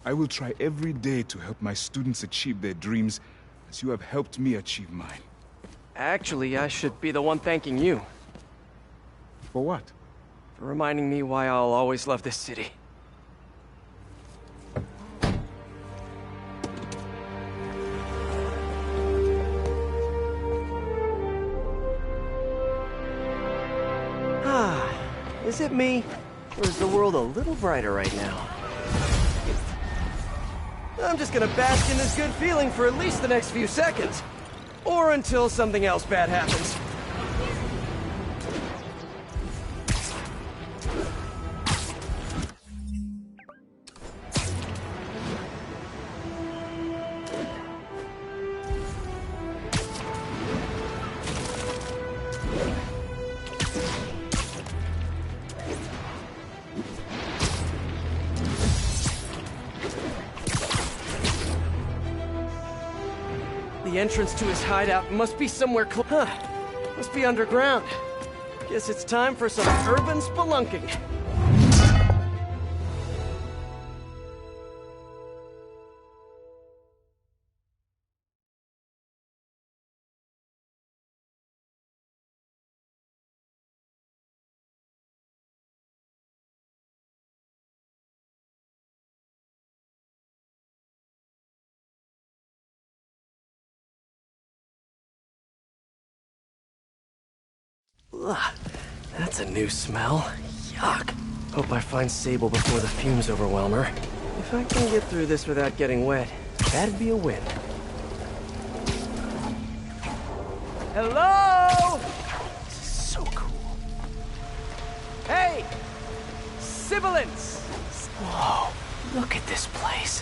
I will try every day to help my students achieve their dreams, as you have helped me achieve mine. Actually, I should be the one thanking you. For what? For reminding me why I'll always love this city. Is it me? Or is the world a little brighter right now? I'm just gonna bask in this good feeling for at least the next few seconds. Or until something else bad happens. The entrance to his hideout must be somewhere must be underground. Guess it's time for some urban spelunking. Ugh, that's a new smell. Yuck. Hope I find Sable before the fumes overwhelm her. If I can get through this without getting wet, that'd be a win. Hello? This is so cool. Hey! Sibilants! Whoa, look at this place.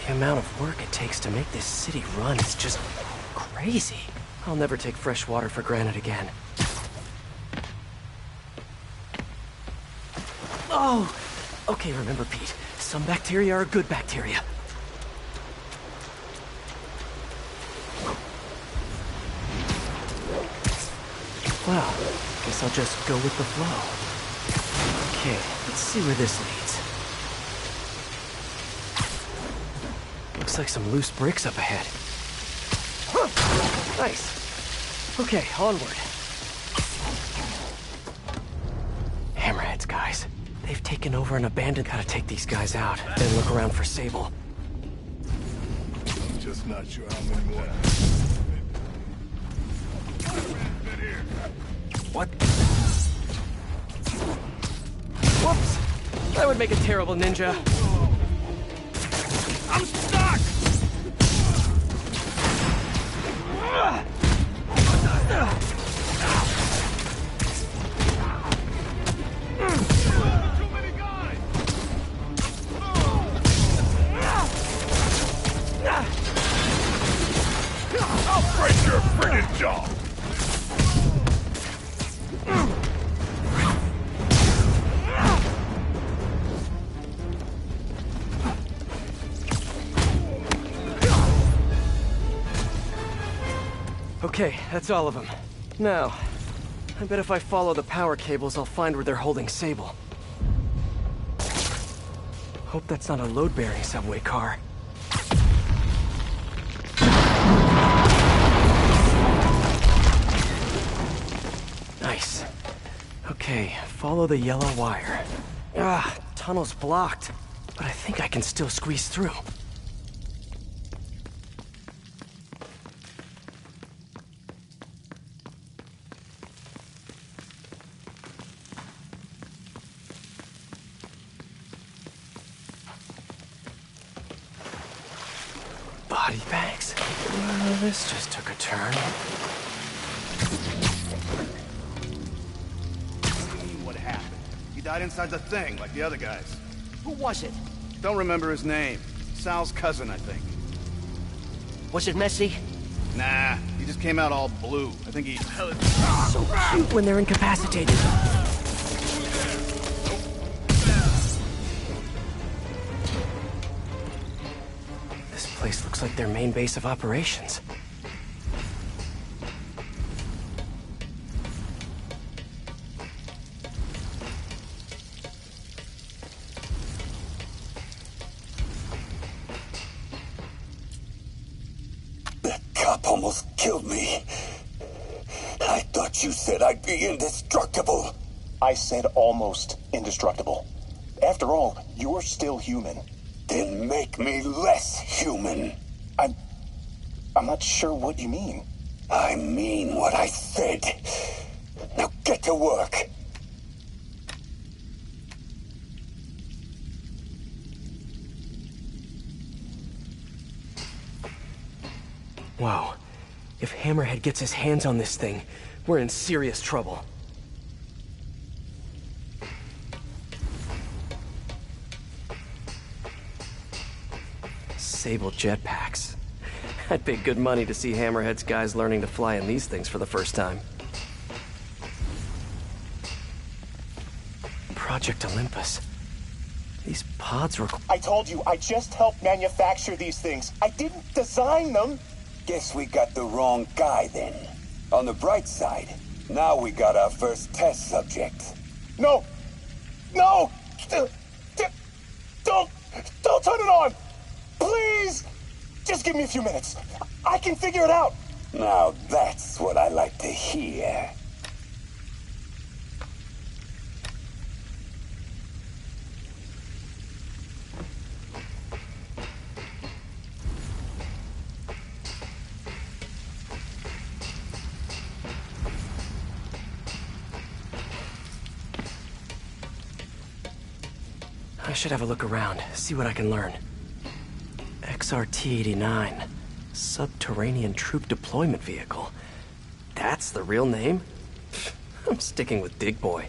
The amount of work it takes to make this city run is just crazy. I'll never take fresh water for granted again. Oh! Okay, remember, Pete. Some bacteria are good bacteria. Well, guess I'll just go with the flow. Okay, let's see where this leads. Looks like some loose bricks up ahead. Huh. Nice. Okay, onward. Hammerheads, guys. They've taken over an abandoned... Gotta take these guys out, then look around for Sable. Just not sure how many more. What? Whoops! That would make a terrible ninja. I'm stuck! I'll break your friggin' jaw! Okay, that's all of them. Now, I bet if I follow the power cables, I'll find where they're holding Sable. Hope that's not a load-bearing subway car. Nice. Okay, follow the yellow wire. Ah, tunnel's blocked, but I think I can still squeeze through. Body bags? Well, this just took a turn. What happened? He died inside the thing, like the other guys. Who was it? Don't remember his name. Sal's cousin, I think. Was it messy? Nah, he just came out all blue. I think he... So cute when they're incapacitated. This place looks like their main base of operations. Almost killed me. I thought you said I'd be indestructible. I said almost indestructible. After all, you're still human. Then make me less human. I'm not sure what you mean. I mean what I said. Now get to work. Wow. If Hammerhead gets his hands on this thing, we're in serious trouble. Sable jetpacks. I'd pay good money to see Hammerhead's guys learning to fly in these things for the first time. Project Olympus. These pods were... I told you, I just helped manufacture these things. I didn't design them. Guess we got the wrong guy then. On the bright side, now we got our first test subject. No! No! Don't turn it on! Please! Just give me a few minutes. I can figure it out. Now that's what I like to hear. I should have a look around, see what I can learn. XRT-89. Subterranean Troop Deployment Vehicle. That's the real name? I'm sticking with Dig Boy.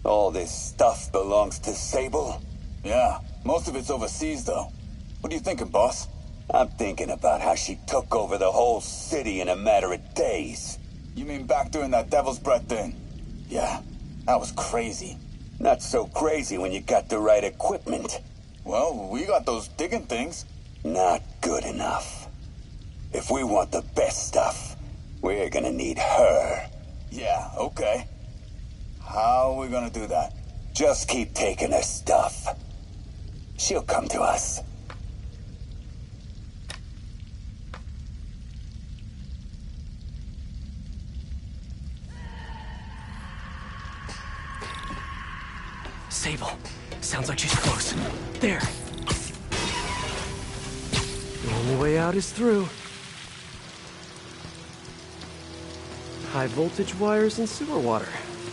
All this stuff belongs to Sable? Yeah, most of it's overseas, though. What are you thinking, boss? I'm thinking about how she took over the whole city in a matter of days. You mean back during that Devil's Breath thing? Yeah, that was crazy. Not so crazy when you got the right equipment. Well, we got those digging things. Not good enough. If we want the best stuff, we're gonna need her. Yeah, okay. How are we gonna do that? Just keep taking her stuff. She'll come to us. Sable. Sounds like she's close. There. The only way out is through. High voltage wires and sewer water.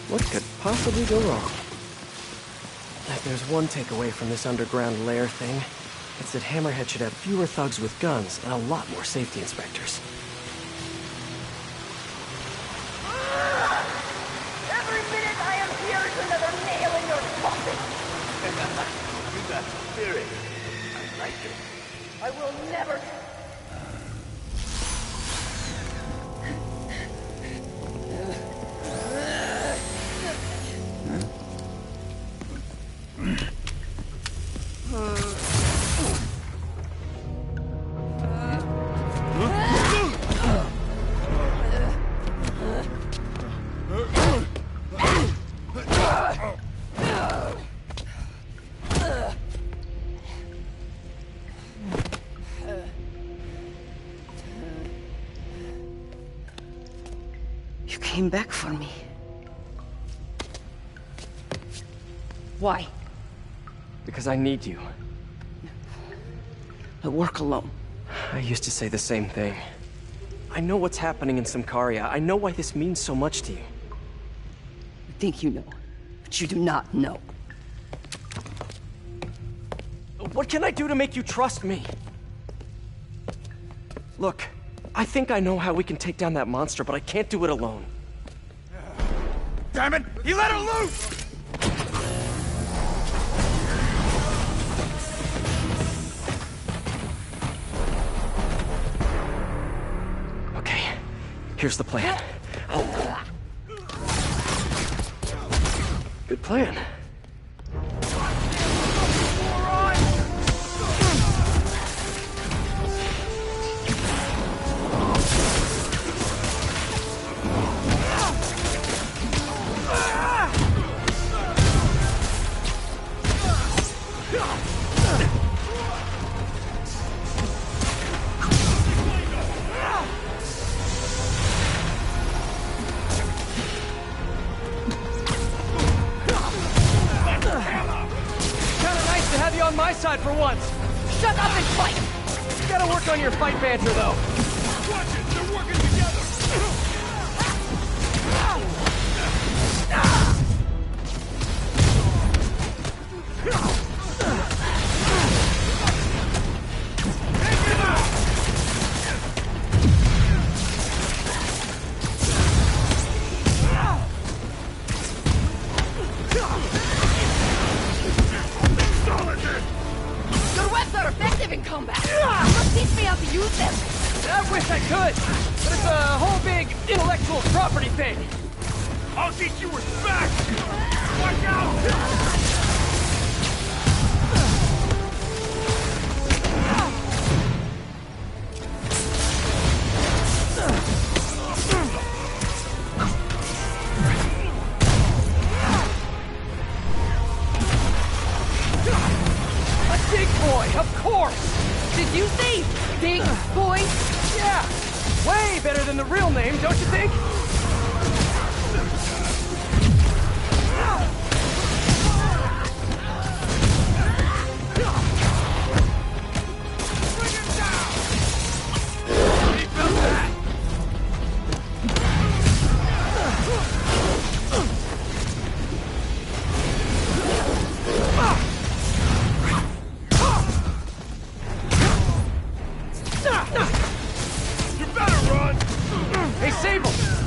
What could possibly go wrong? If there's one takeaway from this underground lair thing, it's that Hammerhead should have fewer thugs with guns and a lot more safety inspectors. Every minute I am here is another nail in your coffin. You got spirit. I like it. I will never... You came back for me. Why? Because I need you. I work alone. I used to say the same thing. I know what's happening in Symkaria. I know why this means so much to you. You think you know, but you do not know. What can I do to make you trust me? Look, I think I know how we can take down that monster, but I can't do it alone. Damn it! He let her loose! Okay, here's the plan. Good plan. On my side for once. Shut up and fight! You gotta work on your fight banter, though. Watch it! They're working together! In combat. Must teach me how to use them. I wish I could, but it's a whole big intellectual property thing. I'll teach you respect! Watch out! A big boy, of course! Did you say big boy? Yeah! Way better than the real name, don't you think?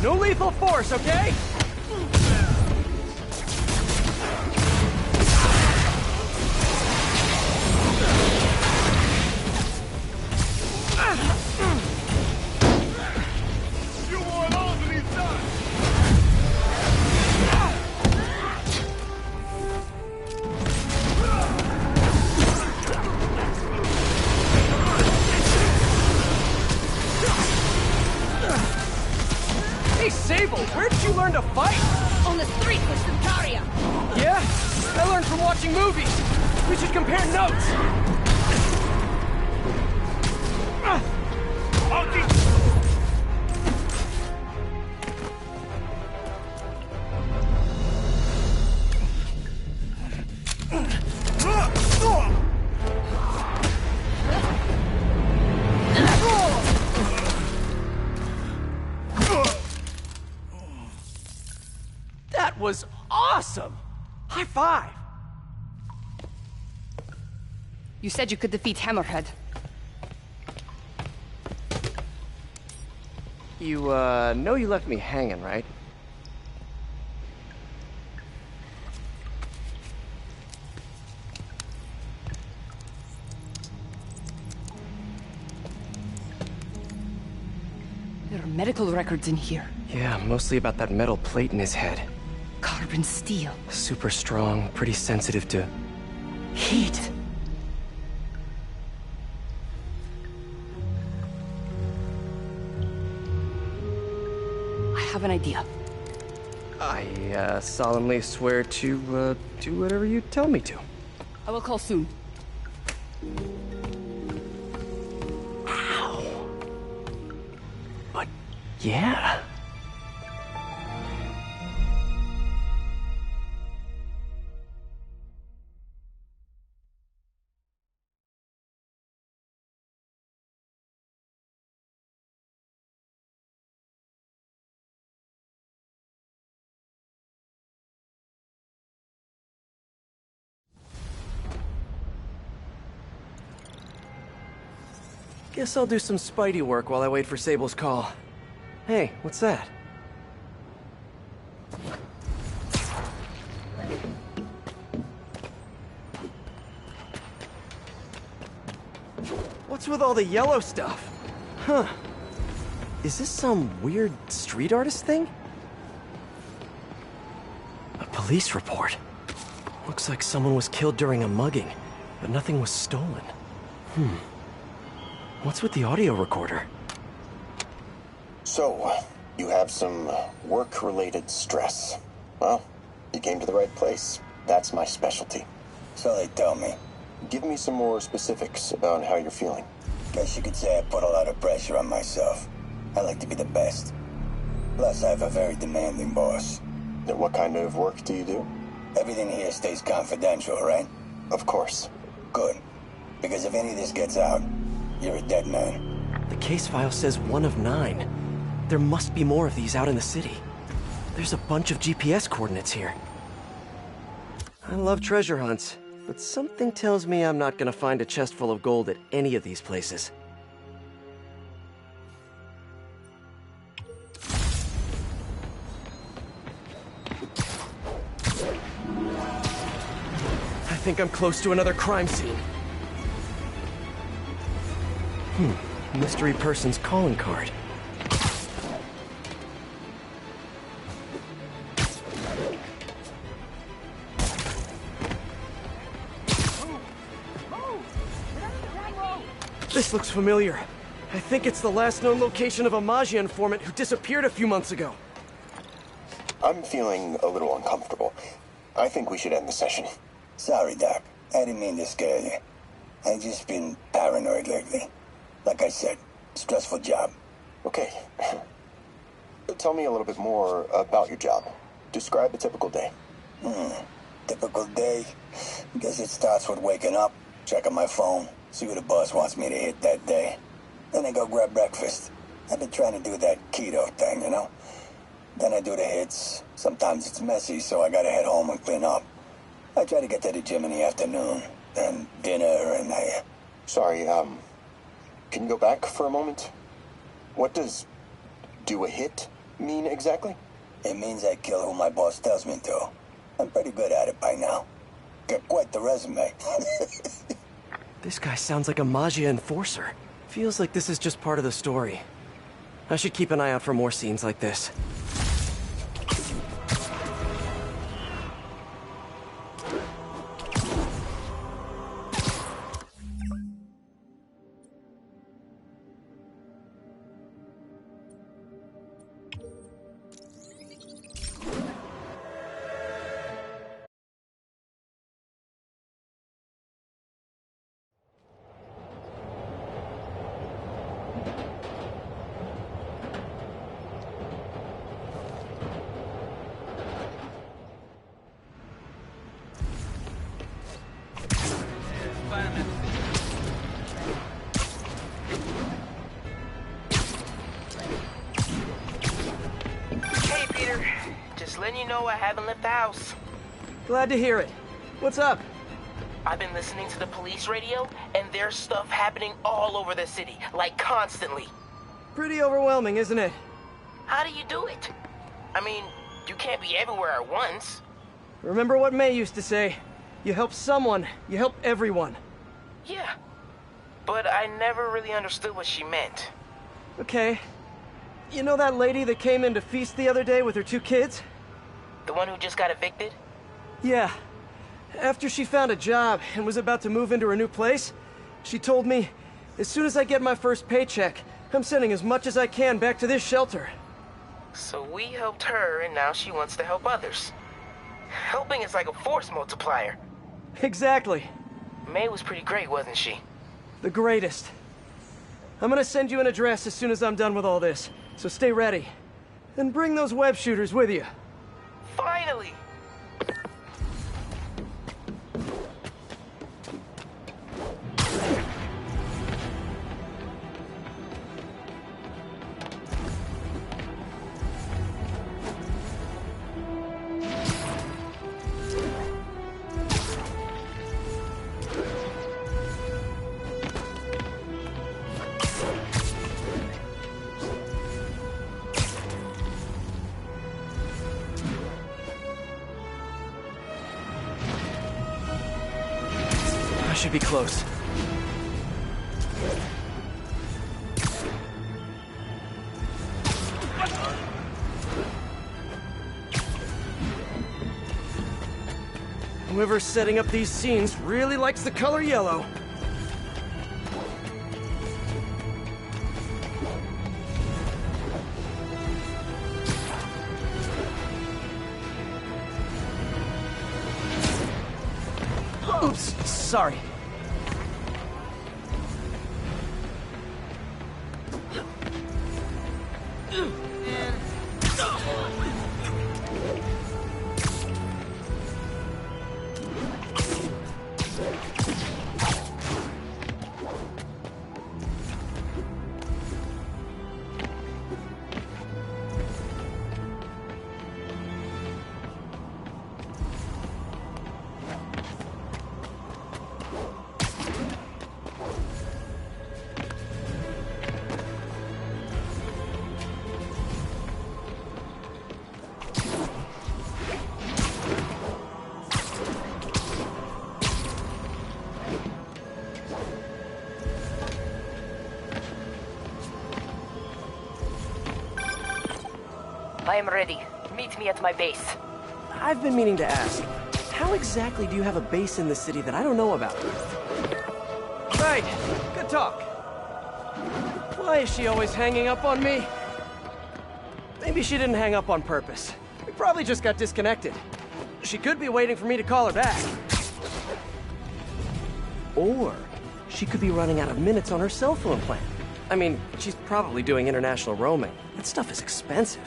No lethal force, okay? You want all of these done! Hey, Sable, where did you learn to fight? On the streets of Symkaria. Yeah? I learned from watching movies. We should compare notes. I'll teach That was awesome! High five! You said you could defeat Hammerhead. You, know you left me hanging, right? There are medical records in here. Yeah, mostly about that metal plate in his head. Carbon steel. Super strong, pretty sensitive to heat. I have an idea. I, solemnly swear to, do whatever you tell me to. I will call soon. Ow. But, yeah. Guess I'll do some Spidey work while I wait for Sable's call. Hey, what's that? What's with all the yellow stuff? Huh. Is this some weird street artist thing? A police report. Looks like someone was killed during a mugging, but nothing was stolen. What's with the audio recorder? So, you have some work-related stress. Well, you came to the right place. That's my specialty. So they tell me. Give me some more specifics about how you're feeling. Guess you could say I put a lot of pressure on myself. I like to be the best. Plus, I have a very demanding boss. What kind of work do you do? Everything here stays confidential, right? Of course. Good. Because if any of this gets out, you're a dead man. The case file says 1 of 9. There must be more of these out in the city. There's a bunch of GPS coordinates here. I love treasure hunts, but something tells me I'm not gonna find a chest full of gold at any of these places. I think I'm close to another crime scene. Mystery person's calling card. This looks familiar. I think it's the last known location of a Maggia informant who disappeared a few months ago. I'm feeling a little uncomfortable. I think we should end the session. Sorry, Doc. I didn't mean to scare you. I've just been paranoid lately. Like I said, stressful job. Okay. Tell me a little bit more about your job. Describe a typical day. Typical day? Guess it starts with waking up, checking my phone, see what the boss wants me to hit that day. Then I go grab breakfast. I've been trying to do that keto thing, you know? Then I do the hits. Sometimes it's messy, so I gotta head home and clean up. I try to get to the gym in the afternoon, then dinner, and Sorry, can you go back for a moment? What does do a hit mean exactly? It means I kill who my boss tells me to. I'm pretty good at it by now. Got quite the resume. This guy sounds like a Maggia enforcer. Feels like this is just part of the story. I should keep an eye out for more scenes like this. Hey, Peter. Just letting you know I haven't left the house. Glad to hear it. What's up? I've been listening to the police radio, and there's stuff happening all over the city, like constantly. Pretty overwhelming, isn't it? How do you do it? I mean, you can't be everywhere at once. Remember what May used to say? You help someone, you help everyone. Yeah. But I never really understood what she meant. Okay. You know that lady that came in to feast the other day with her 2 kids? The one who just got evicted? Yeah. After she found a job and was about to move into her new place, she told me, as soon as I get my first paycheck, I'm sending as much as I can back to this shelter. So we helped her, and now she wants to help others. Helping is like a force multiplier. Exactly. May was pretty great, wasn't she? The greatest. I'm gonna send you an address as soon as I'm done with all this, so stay ready. And bring those web shooters with you. Finally! should be close. Whoever's setting up these scenes really likes the color yellow. Oops, sorry. I am ready. Meet me at my base. I've been meaning to ask, how exactly do you have a base in the city that I don't know about? Right, good talk. Why is she always hanging up on me? Maybe she didn't hang up on purpose. We probably just got disconnected. She could be waiting for me to call her back. Or she could be running out of minutes on her cell phone plan. I mean, she's probably doing international roaming. That stuff is expensive.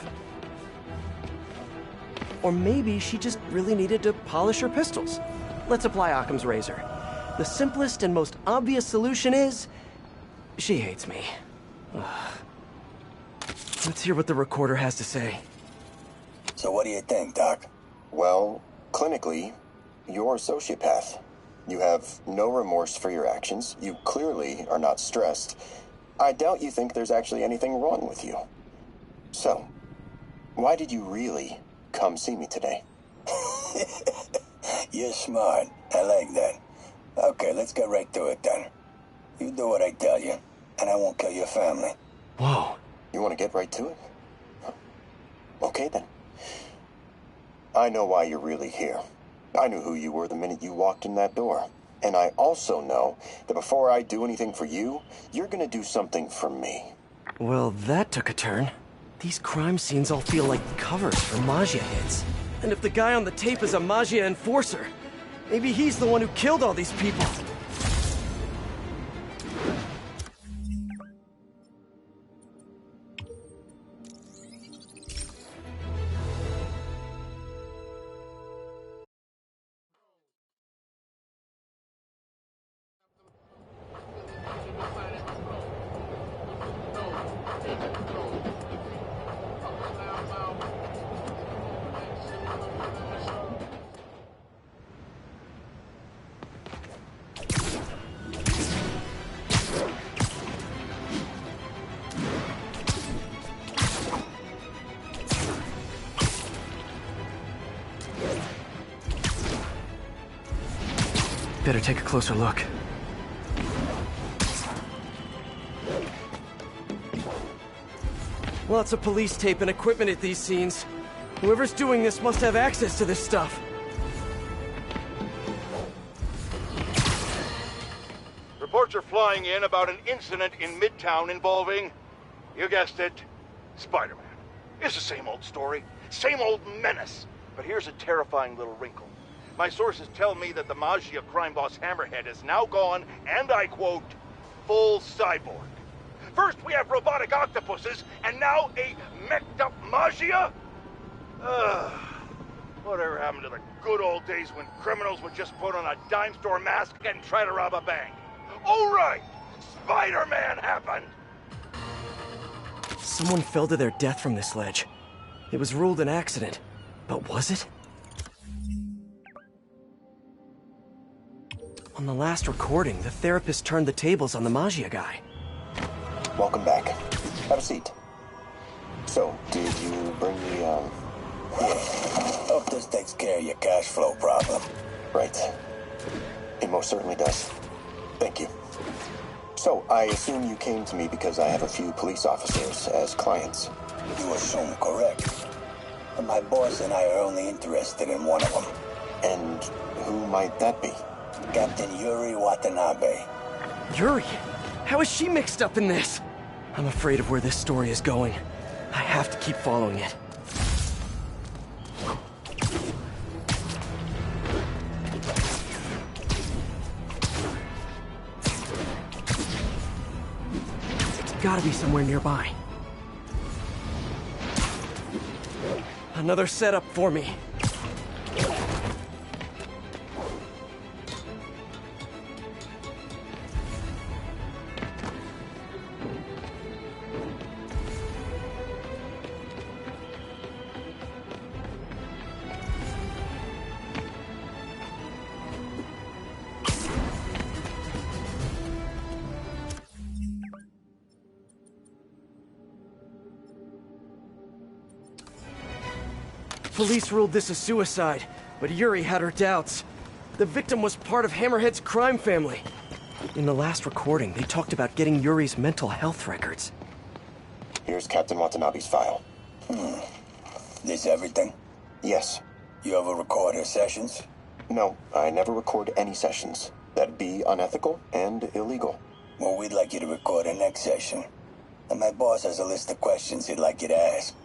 Or maybe she just really needed to polish her pistols. Let's apply Occam's razor. The simplest and most obvious solution is... she hates me. Ugh. Let's hear what the recorder has to say. So what do you think, Doc? Well, clinically, you're a sociopath. You have no remorse for your actions. You clearly are not stressed. I doubt you think there's actually anything wrong with you. So, why did you really come see me today? You're smart. I like that. Okay, let's get right to it then. You do what I tell you, and I won't kill your family. Whoa. You want to get right to it? Okay then. I know why you're really here. I knew who you were the minute you walked in that door. And I also know that before I do anything for you, you're gonna do something for me. Well, that took a turn. These crime scenes all feel like covers for Maggia hits. And if the guy on the tape is a Maggia enforcer, maybe he's the one who killed all these people. Better take a closer look. Lots of police tape and equipment at these scenes. Whoever's doing this must have access to this stuff. Reports are flying in about an incident in Midtown involving, you guessed it, Spider-Man. It's the same old story, same old menace. But here's a terrifying little wrinkle. My sources tell me that the Maggia crime boss Hammerhead is now gone, and I quote, full cyborg. First we have robotic octopuses, and now a mech'd-up Maggia? Whatever happened to the good old days when criminals would just put on a dime store mask and try to rob a bank? Oh right! Spider-Man happened! Someone fell to their death from this ledge. It was ruled an accident, but was it? On the last recording, the therapist turned the tables on the Maggia guy. Welcome back. Have a seat. So, did you bring the, Yeah. Hope this takes care of your cash flow problem. Right. It most certainly does. Thank you. So, I assume you came to me because I have a few police officers as clients. You assume correct. But my boss and I are only interested in one of them. And who might that be? Captain Yuri Watanabe. Yuri? How is she mixed up in this? I'm afraid of where this story is going. I have to keep following it. It's gotta be somewhere nearby. Another setup for me. Police ruled this a suicide, but Yuri had her doubts. The victim was part of Hammerhead's crime family. In the last recording, they talked about getting Yuri's mental health records. Here's Captain Watanabe's file. This everything? Yes. You ever record her sessions? No, I never record any sessions. That'd be unethical and illegal. Well, we'd like you to record her next session. And my boss has a list of questions he'd like you to ask.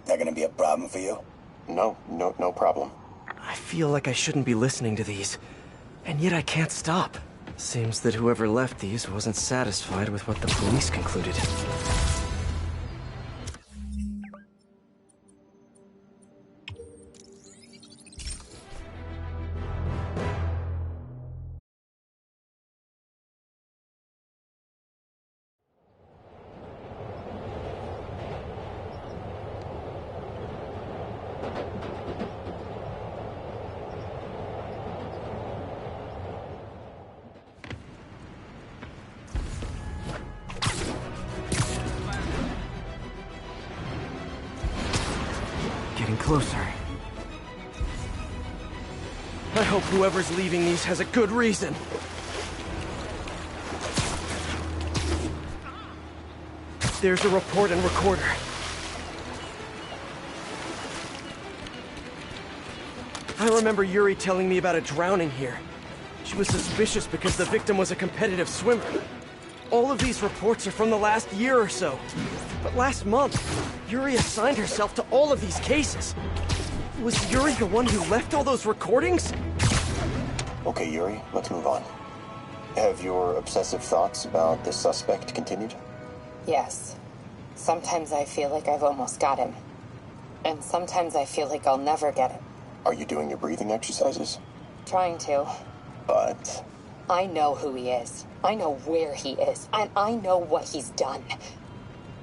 That gonna be a problem for you? No problem. I feel like I shouldn't be listening to these, and yet I can't stop. Seems that whoever left these wasn't satisfied with what the police concluded. Getting closer. I hope whoever's leaving these has a good reason. There's a report and recorder. I remember Yuri telling me about a drowning here. She was suspicious because the victim was a competitive swimmer. All of these reports are from the last year or so. But last month, Yuri assigned herself to all of these cases. Was Yuri the one who left all those recordings? Okay, Yuri, let's move on. Have your obsessive thoughts about the suspect continued? Yes. Sometimes I feel like I've almost got him. And sometimes I feel like I'll never get him. Are you doing your breathing exercises? Trying to. But... I know who he is. I know where he is. And I know what he's done.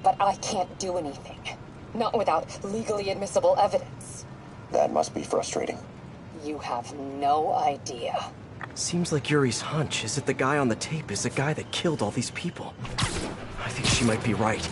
But I can't do anything. Not without legally admissible evidence. That must be frustrating. You have no idea. Seems like Yuri's hunch is that the guy on the tape is the guy that killed all these people. I think she might be right.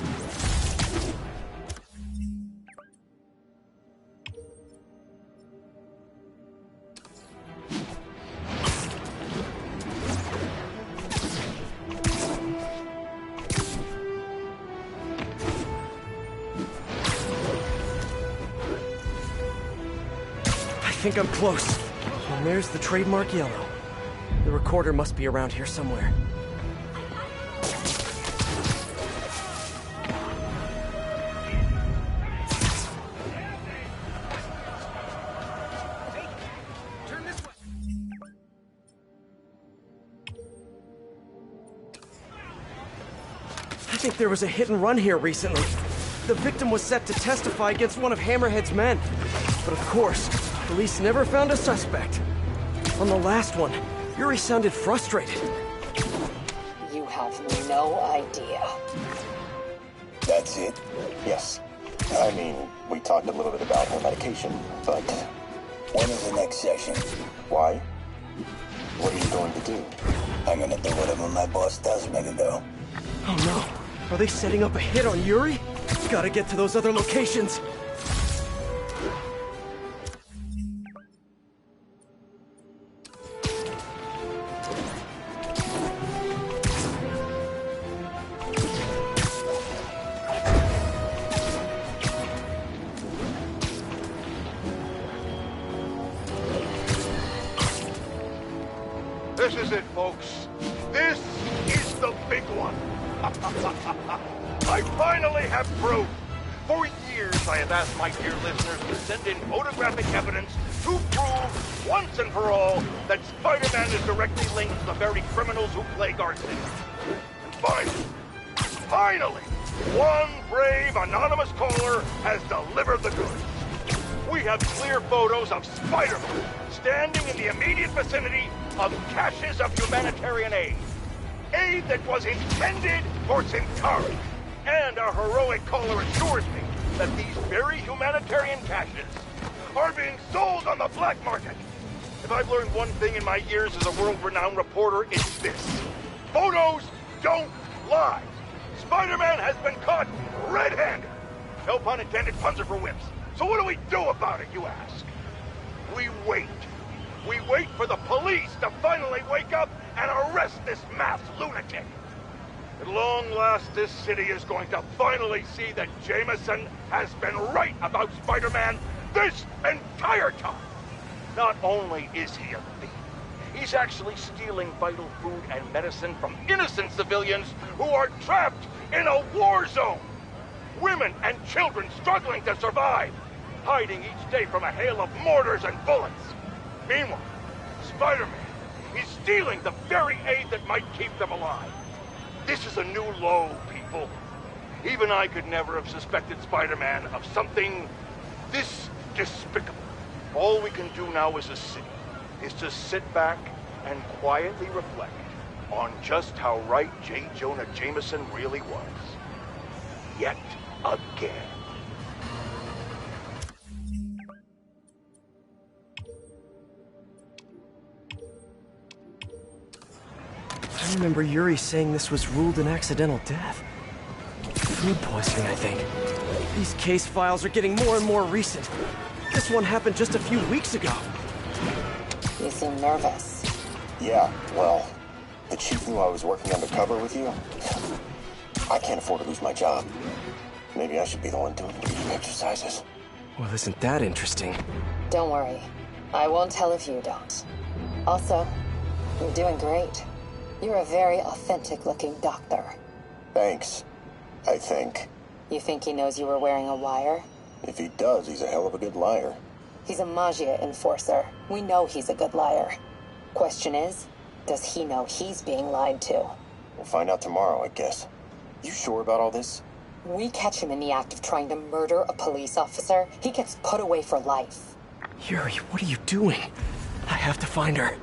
I think I'm close. And there's the trademark yellow. The recorder must be around here somewhere. I think there was a hit and run here recently. The victim was set to testify against one of Hammerhead's men. But of course, police never found a suspect. On the last one, Yuri sounded frustrated. You have no idea. That's it? Yes. I mean, we talked a little bit about her medication, but... When is the next session? Why? What are you going to do? I'm gonna do whatever my boss tells me to do. Oh no. Are they setting up a hit on Yuri? Gotta get to those other locations. This is it, folks. This is the big one. I finally have proof. For years, I have asked my dear listeners to send in photographic evidence to prove, once and for all, that Spider-Man is directly linked to the very criminals who plague our city. And finally, one brave anonymous caller has delivered the goods. We have clear photos of Spider-Man standing in the immediate vicinity of caches of humanitarian aid. Aid that was intended for Centauri. And our heroic caller assures me that these very humanitarian caches are being sold on the black market. If I've learned one thing in my years as a world-renowned reporter, it's this. Photos don't lie. Spider-Man has been caught red-handed. No pun intended, puns are for whips. So what do we do about it, you ask? We wait. We wait for the police to finally wake up and arrest this mass lunatic. At long last, this city is going to finally see that Jameson has been right about Spider-Man this entire time. Not only is he a thief, he's actually stealing vital food and medicine from innocent civilians who are trapped in a war zone. Women and children struggling to survive, hiding each day from a hail of mortars and bullets. Meanwhile, Spider-Man is stealing the very aid that might keep them alive. This is a new low, people. Even I could never have suspected Spider-Man of something this despicable. All we can do now as a city is to sit back and quietly reflect on just how right J. Jonah Jameson really was. Yet again. I remember Yuri saying this was ruled an accidental death. Food poisoning, I think. These case files are getting more and more recent. This one happened just a few weeks ago. You seem nervous. Yeah, well, the chief knew I was working undercover with you. I can't afford to lose my job. Maybe I should be the one doing the breathing exercises. Well, isn't that interesting? Don't worry. I won't tell if you don't. Also, you're doing great. You're a very authentic-looking doctor. Thanks, I think. You think he knows you were wearing a wire? If he does, he's a hell of a good liar. He's a Maggia enforcer. We know he's a good liar. Question is, does he know he's being lied to? We'll find out tomorrow, I guess. You sure about all this? We catch him in the act of trying to murder a police officer, he gets put away for life. Yuri, what are you doing? I have to find her.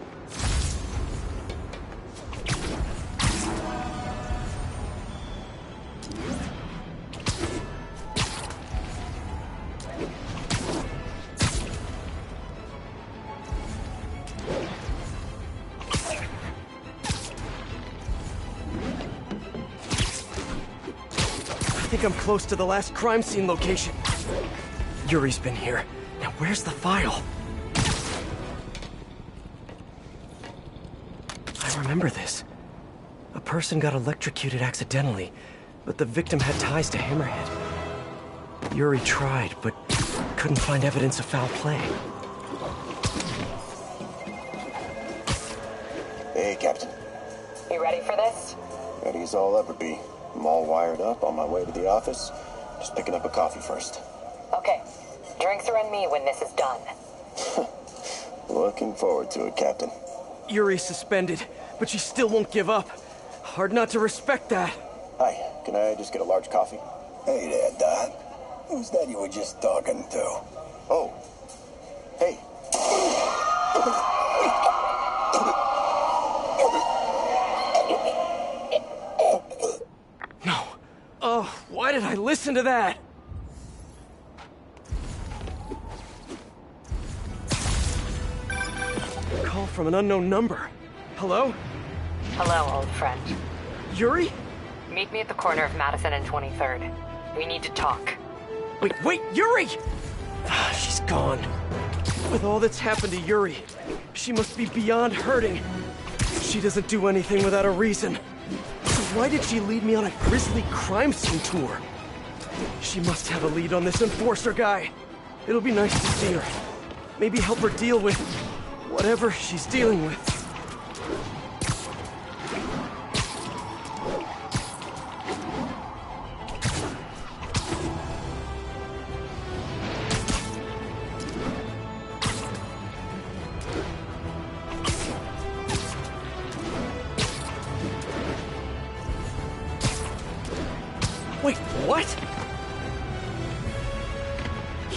I think I'm close to the last crime scene location. Yuri's been here. Now where's the file? I remember this. A person got electrocuted accidentally, but the victim had ties to Hammerhead. Yuri tried, but couldn't find evidence of foul play. Hey, Captain. You ready for this? Ready as I'll ever be. I'm all wired up, on my way to the office. Just picking up a coffee first. Okay. Drinks are on me when this is done. Looking forward to it, Captain. Yuri's suspended, but she still won't give up. Hard not to respect that. Hi, can I just get a large coffee? Hey there, Doc. Who's that you were just talking to? Oh. Hey. No. Oh, why did I listen to that? Call from an unknown number. Hello? Hello, old friend. Yuri? Meet me at the corner of Madison and 23rd. We need to talk. Wait, Yuri! She's gone. With all that's happened to Yuri, she must be beyond hurting. She doesn't do anything without a reason. So why did she lead me on a grisly crime scene tour? She must have a lead on this enforcer guy. It'll be nice to see her. Maybe help her deal with whatever she's dealing with.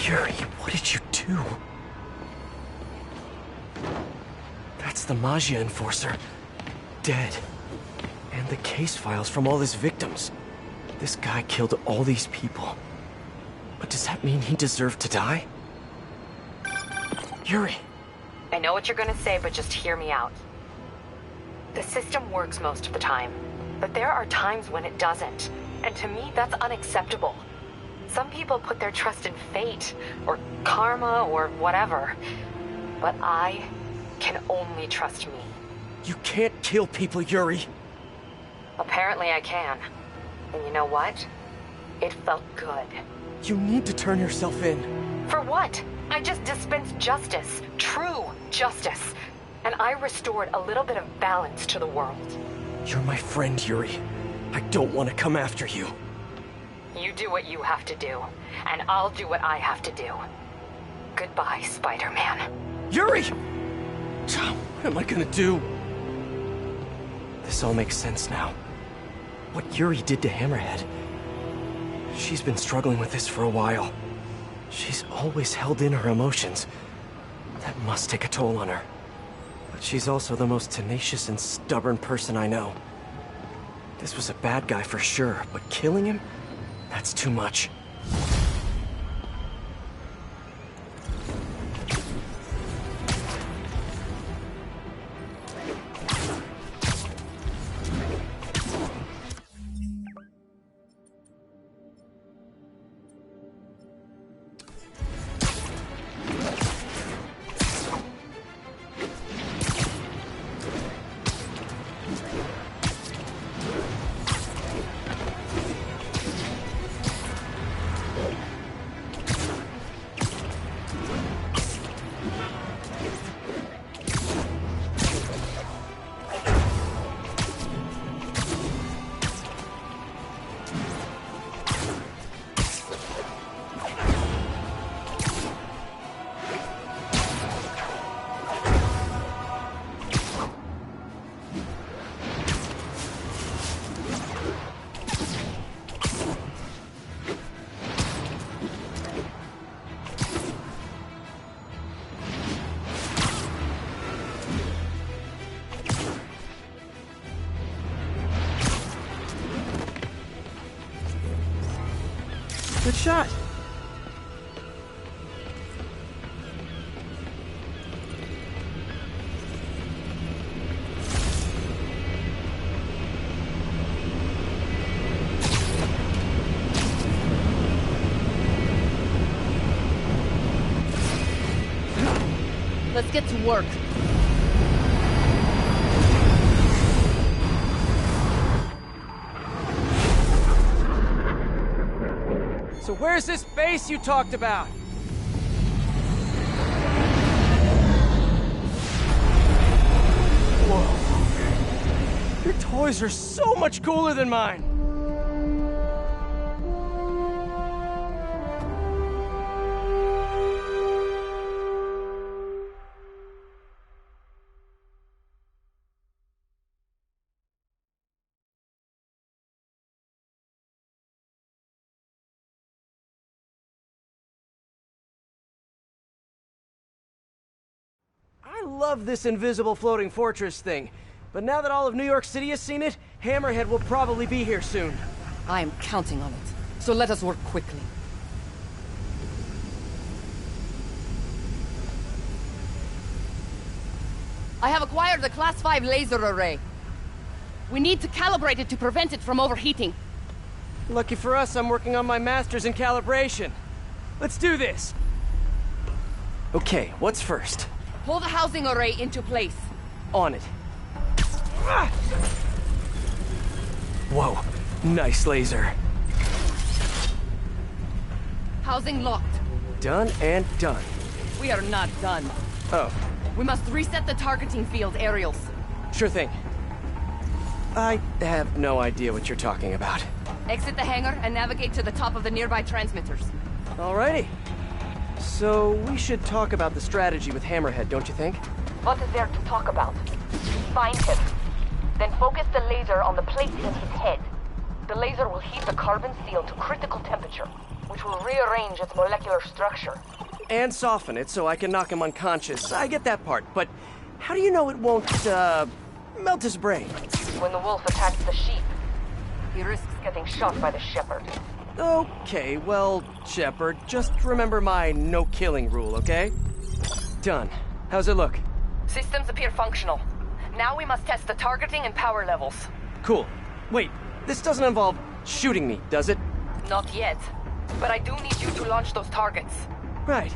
Yuri, what did you do? That's the Maggia enforcer. Dead. And the case files from all his victims. This guy killed all these people. But does that mean he deserved to die? Yuri! I know what you're gonna say, but just hear me out. The system works most of the time, but there are times when it doesn't. And to me, that's unacceptable. Some people put their trust in fate, or karma, or whatever. But I can only trust me. You can't kill people, Yuri! Apparently I can. And you know what? It felt good. You need to turn yourself in. For what? I just dispensed justice. True justice. And I restored a little bit of balance to the world. You're my friend, Yuri. I don't want to come after you. You do what you have to do, and I'll do what I have to do. Goodbye, Spider-Man. Yuri! What am I gonna do? This all makes sense now. What Yuri did to Hammerhead. She's been struggling with this for a while. She's always held in her emotions. That must take a toll on her. But she's also the most tenacious and stubborn person I know. This was a bad guy for sure, but killing him? That's too much. Good shot. Let's get to work. So where's this base you talked about? Whoa. Your toys are so much cooler than mine. I love this invisible floating fortress thing, but now that all of New York City has seen it, Hammerhead will probably be here soon. I am counting on it, so let us work quickly. I have acquired a Class 5 laser array. We need to calibrate it to prevent it from overheating. Lucky for us, I'm working on my master's in calibration. Let's do this! Okay, what's first? Pull the housing array into place. On it. Ah! Whoa, nice laser. Housing locked. Done and done. We are not done. Oh. We must reset the targeting field aerials. Sure thing. I have no idea what you're talking about. Exit the hangar and navigate to the top of the nearby transmitters. Alrighty. So, we should talk about the strategy with Hammerhead, don't you think? What is there to talk about? Find him. Then focus the laser on the plate in his head. The laser will heat the carbon steel to critical temperature. which will rearrange its molecular structure. And soften it so I can knock him unconscious. I get that part, but how do you know it won't, melt his brain? When the wolf attacks the sheep, he risks getting shot by the shepherd. Okay, well, Shepard, just remember my no-killing rule, okay? Done. How's it look? Systems appear functional. Now we must test the targeting and power levels. Cool. Wait, this doesn't involve shooting me, does it? Not yet. But I do need you to launch those targets. Right.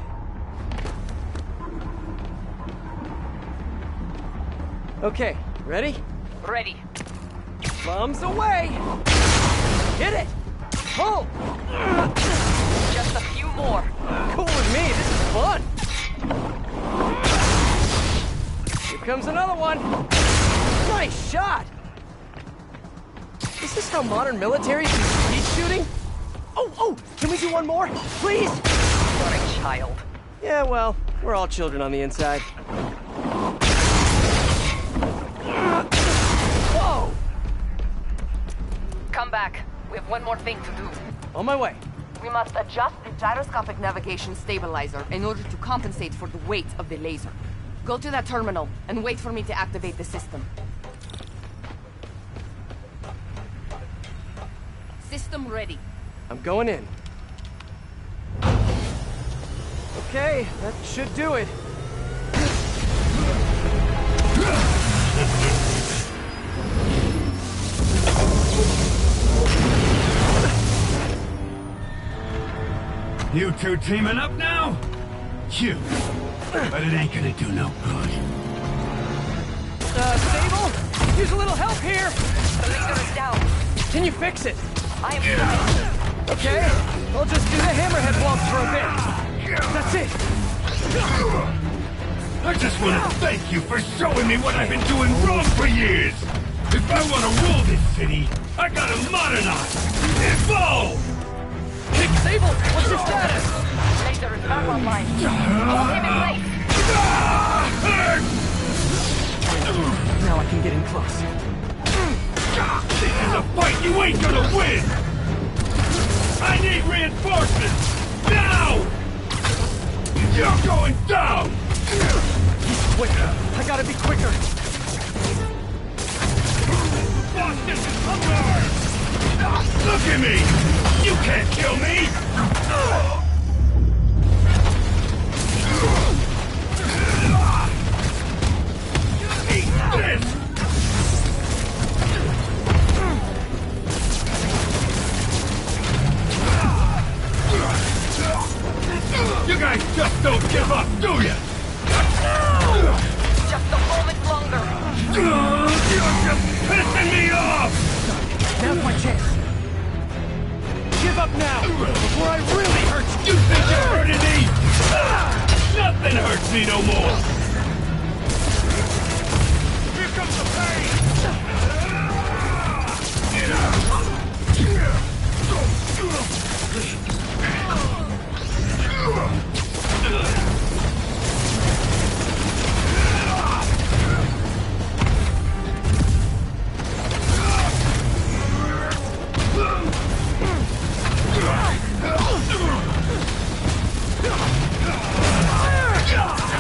Okay, ready? Ready. Bombs away! Hit it! Pull! Just a few more. Cool with me, this is fun! Here comes another one! Nice shot! Is this how modern militaries do speed shooting? Oh, can we do one more? Please? You're a child. Yeah, well, we're all children on the inside. Whoa! Come back. We have one more thing to do. On my way. We must adjust the gyroscopic navigation stabilizer in order to compensate for the weight of the laser. Go to that terminal and wait for me to activate the system. System ready. I'm going in. Okay, that should do it. You two teaming up now? Cute. But it ain't gonna do no good. Sable? Use a little help here! The laser is down. Can you fix it? I am trying. Okay, I'll just do the hammerhead blocks for a bit. That's it. I just want to thank you for showing me what I've been doing wrong for years! If I want to rule this city, I gotta modernize! Evolve! Sable, what's your status? Laser is back online. Hold him in place. Now I can get in close. This is a fight you ain't gonna win! I need reinforcements! Now! You're going down! He's quick. I gotta be quicker. Boston is under! Look at me! You can't kill me! Eat this! You guys just don't give up, do you? Just a moment longer. You're just pissing me off! Now's my chance. Give up now, before I really hurt you. You think you're hurting me? Nothing hurts me no more. Here comes the pain!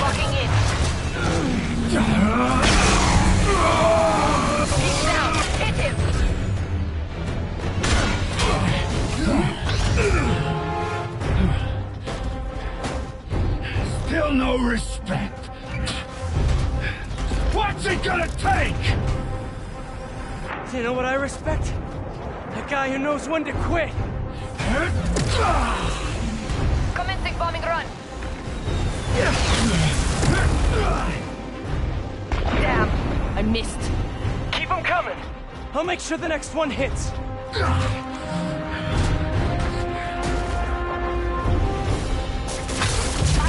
Locking in. He's down. Hit him. Still no respect. What's it gonna take? You know what I respect? A guy who knows when to quit. Commencing bombing run. Damn, I missed. Keep him coming. I'll make sure the next one hits. I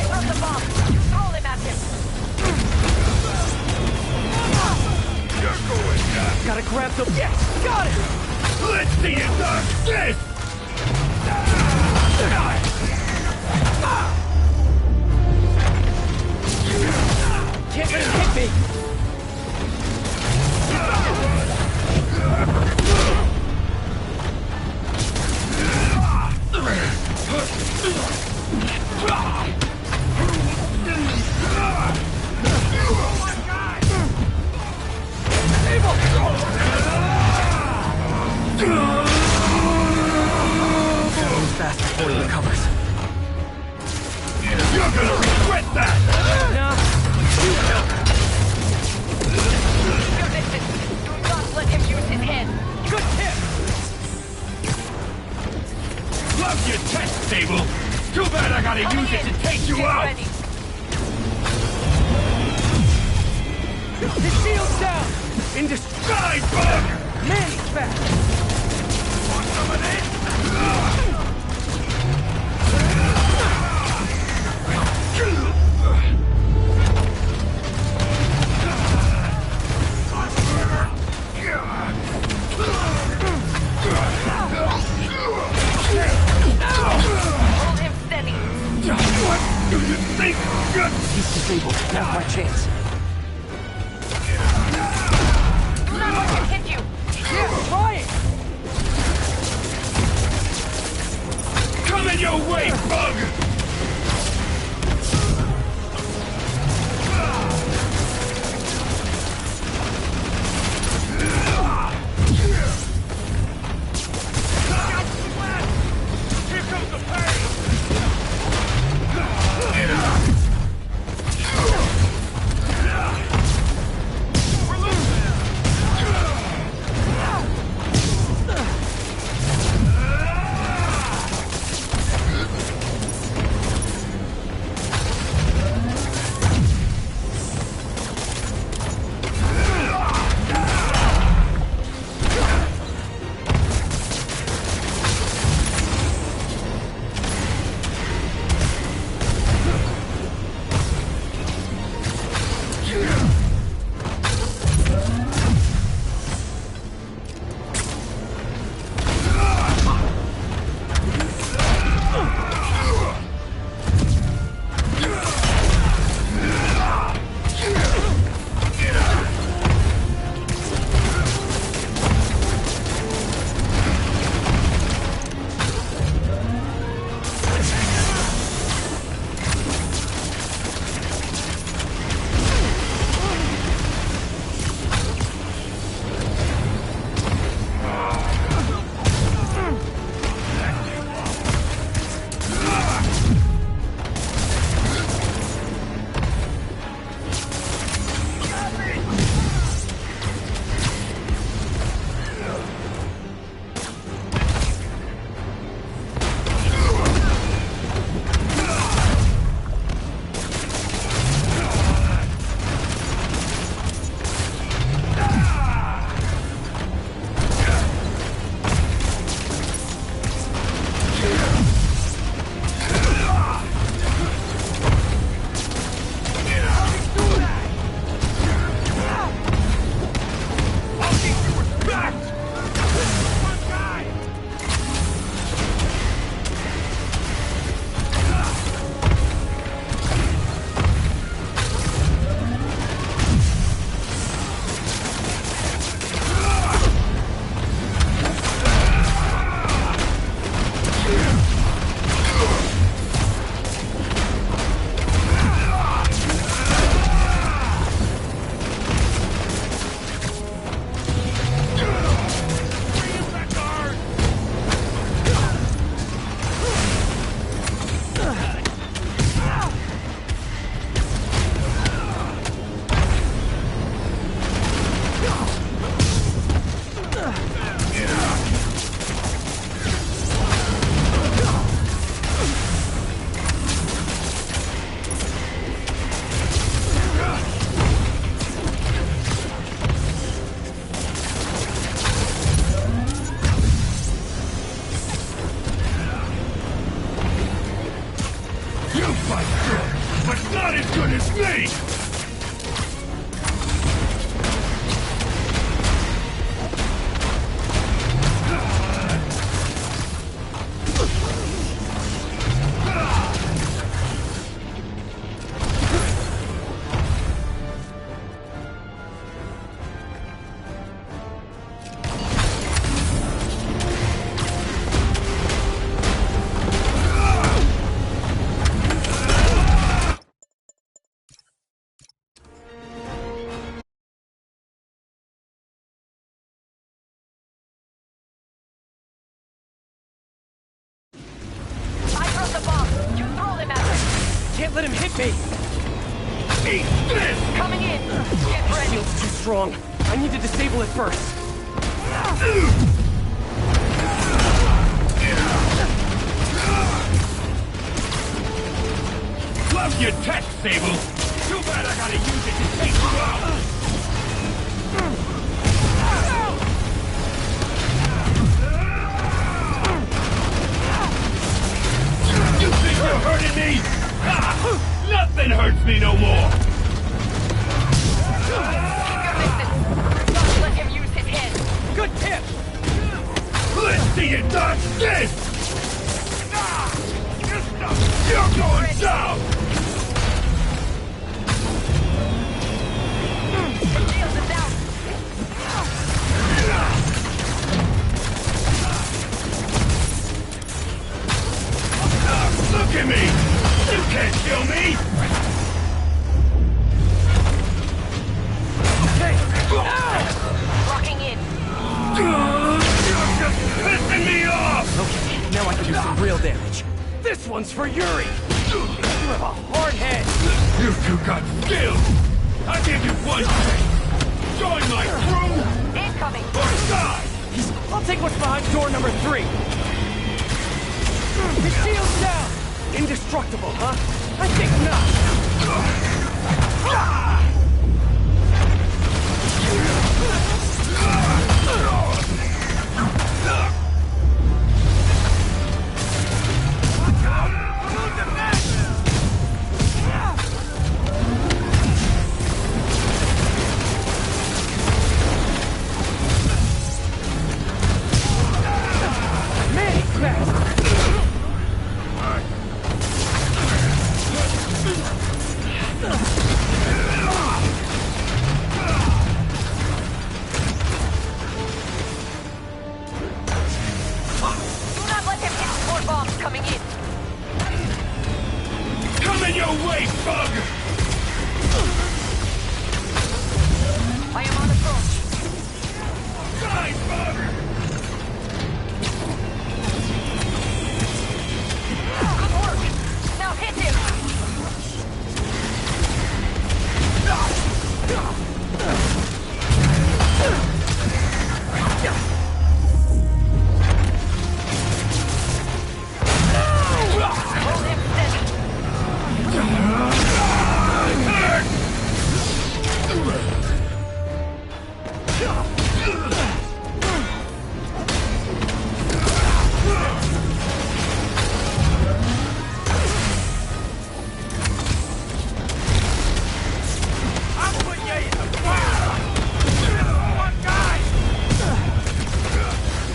brought the bomb. Throw him at him. You're going down. Gotta grab the... Yes! Got it! Let's see you dodge this! Can't let him hit me! Fast before he recovers. You're gonna regret that! No, you help. Go distance. Do not let him use his head. Good tip! Love your test, Sable! Too bad I gotta use it to take you Get out! ready. His shield's down! Die, bug! Man, he's back! Want some of this? Hold him steady. What do you think? He's disabled. Now's my chance. Do not let him hit you. Yeah, trying! Coming your way, bug! Here comes the pain! can't let him hit me! Eat this! Coming in! Get ready! Shield's too strong. I need to disable it first. Love your tech, Sable! Too bad I gotta use it to take you out! You think you're hurting me? Ah, nothing hurts me no more! Don't let him use his head! Good tip! Let's see you dodge this! You're going down! The shield is out! Look at me! You can't kill me! Okay! Locking in! You're just pissing me off! Okay, now I can do some real damage. This one's for Yuri! You have a hard head! You two got skill! I give you one chance! Join my crew! Incoming! Or die! I'll take what's behind door number 3! His shield's down! Indestructible, huh? I think Man, he's fast! Do not let him hit more bombs coming in! Coming your way, bug! I am on approach! Die, bug! Good work! Now hit him! Hold him steady!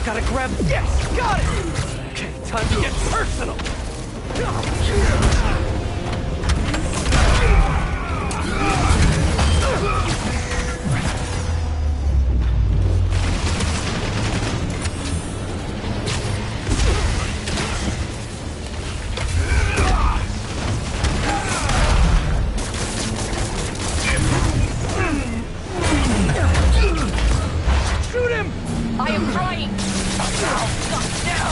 Gotta grab... Yes! Got it! Okay, time to get personal! Shoot him! I am trying! No!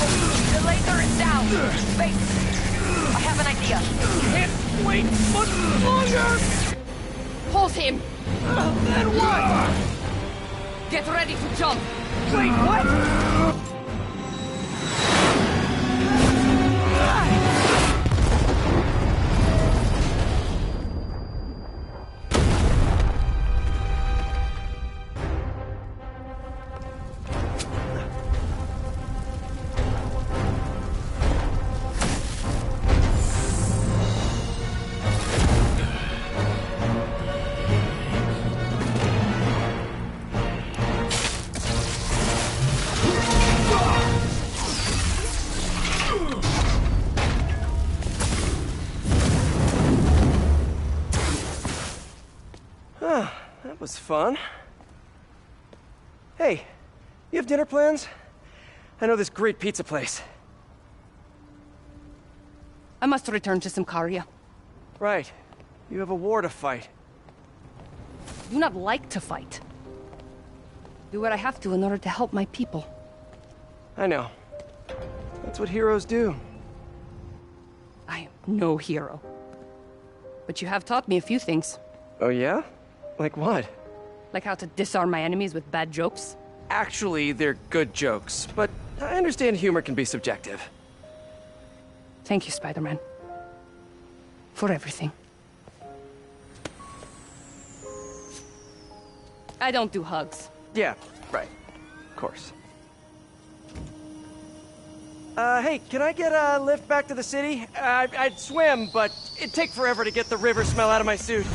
The laser is down! Wait! I have an idea! Can't wait much longer! Hold him! Then what? Get ready to jump! Wait, what? That was fun. Hey, you have dinner plans? I know this great pizza place. I must return to Symkaria. Right. You have a war to fight. I do not like to fight. Do what I have to in order to help my people. I know. That's what heroes do. I am no hero. But you have taught me a few things. Oh yeah? Like what? Like how to disarm my enemies with bad jokes. Actually, they're good jokes, but I understand humor can be subjective. Thank you, Spider-Man. For everything. I don't do hugs. Yeah, right. Of course. Hey, can I get a lift back to the city? I'd swim, but it'd take forever to get the river smell out of my suit.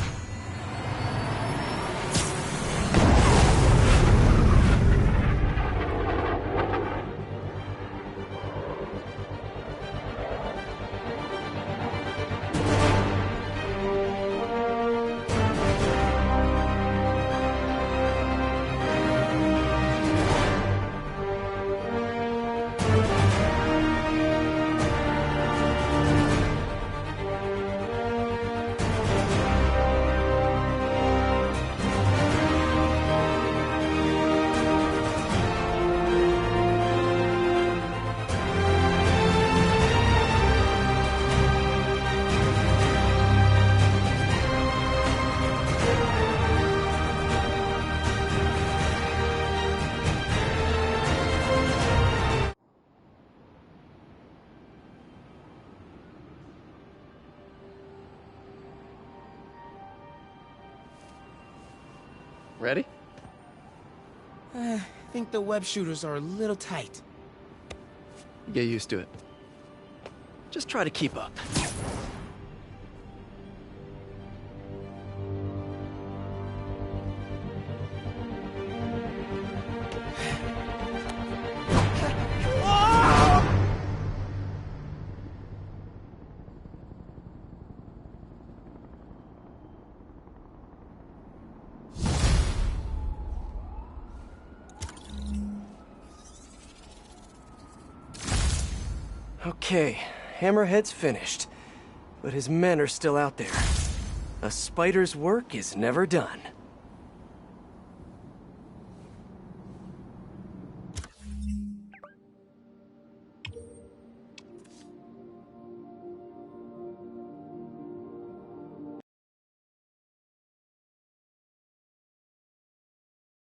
Ready? I think the web shooters are a little tight. Get used to it. Just try to keep up. Okay, Hammerhead's finished, but his men are still out there. A spider's work is never done.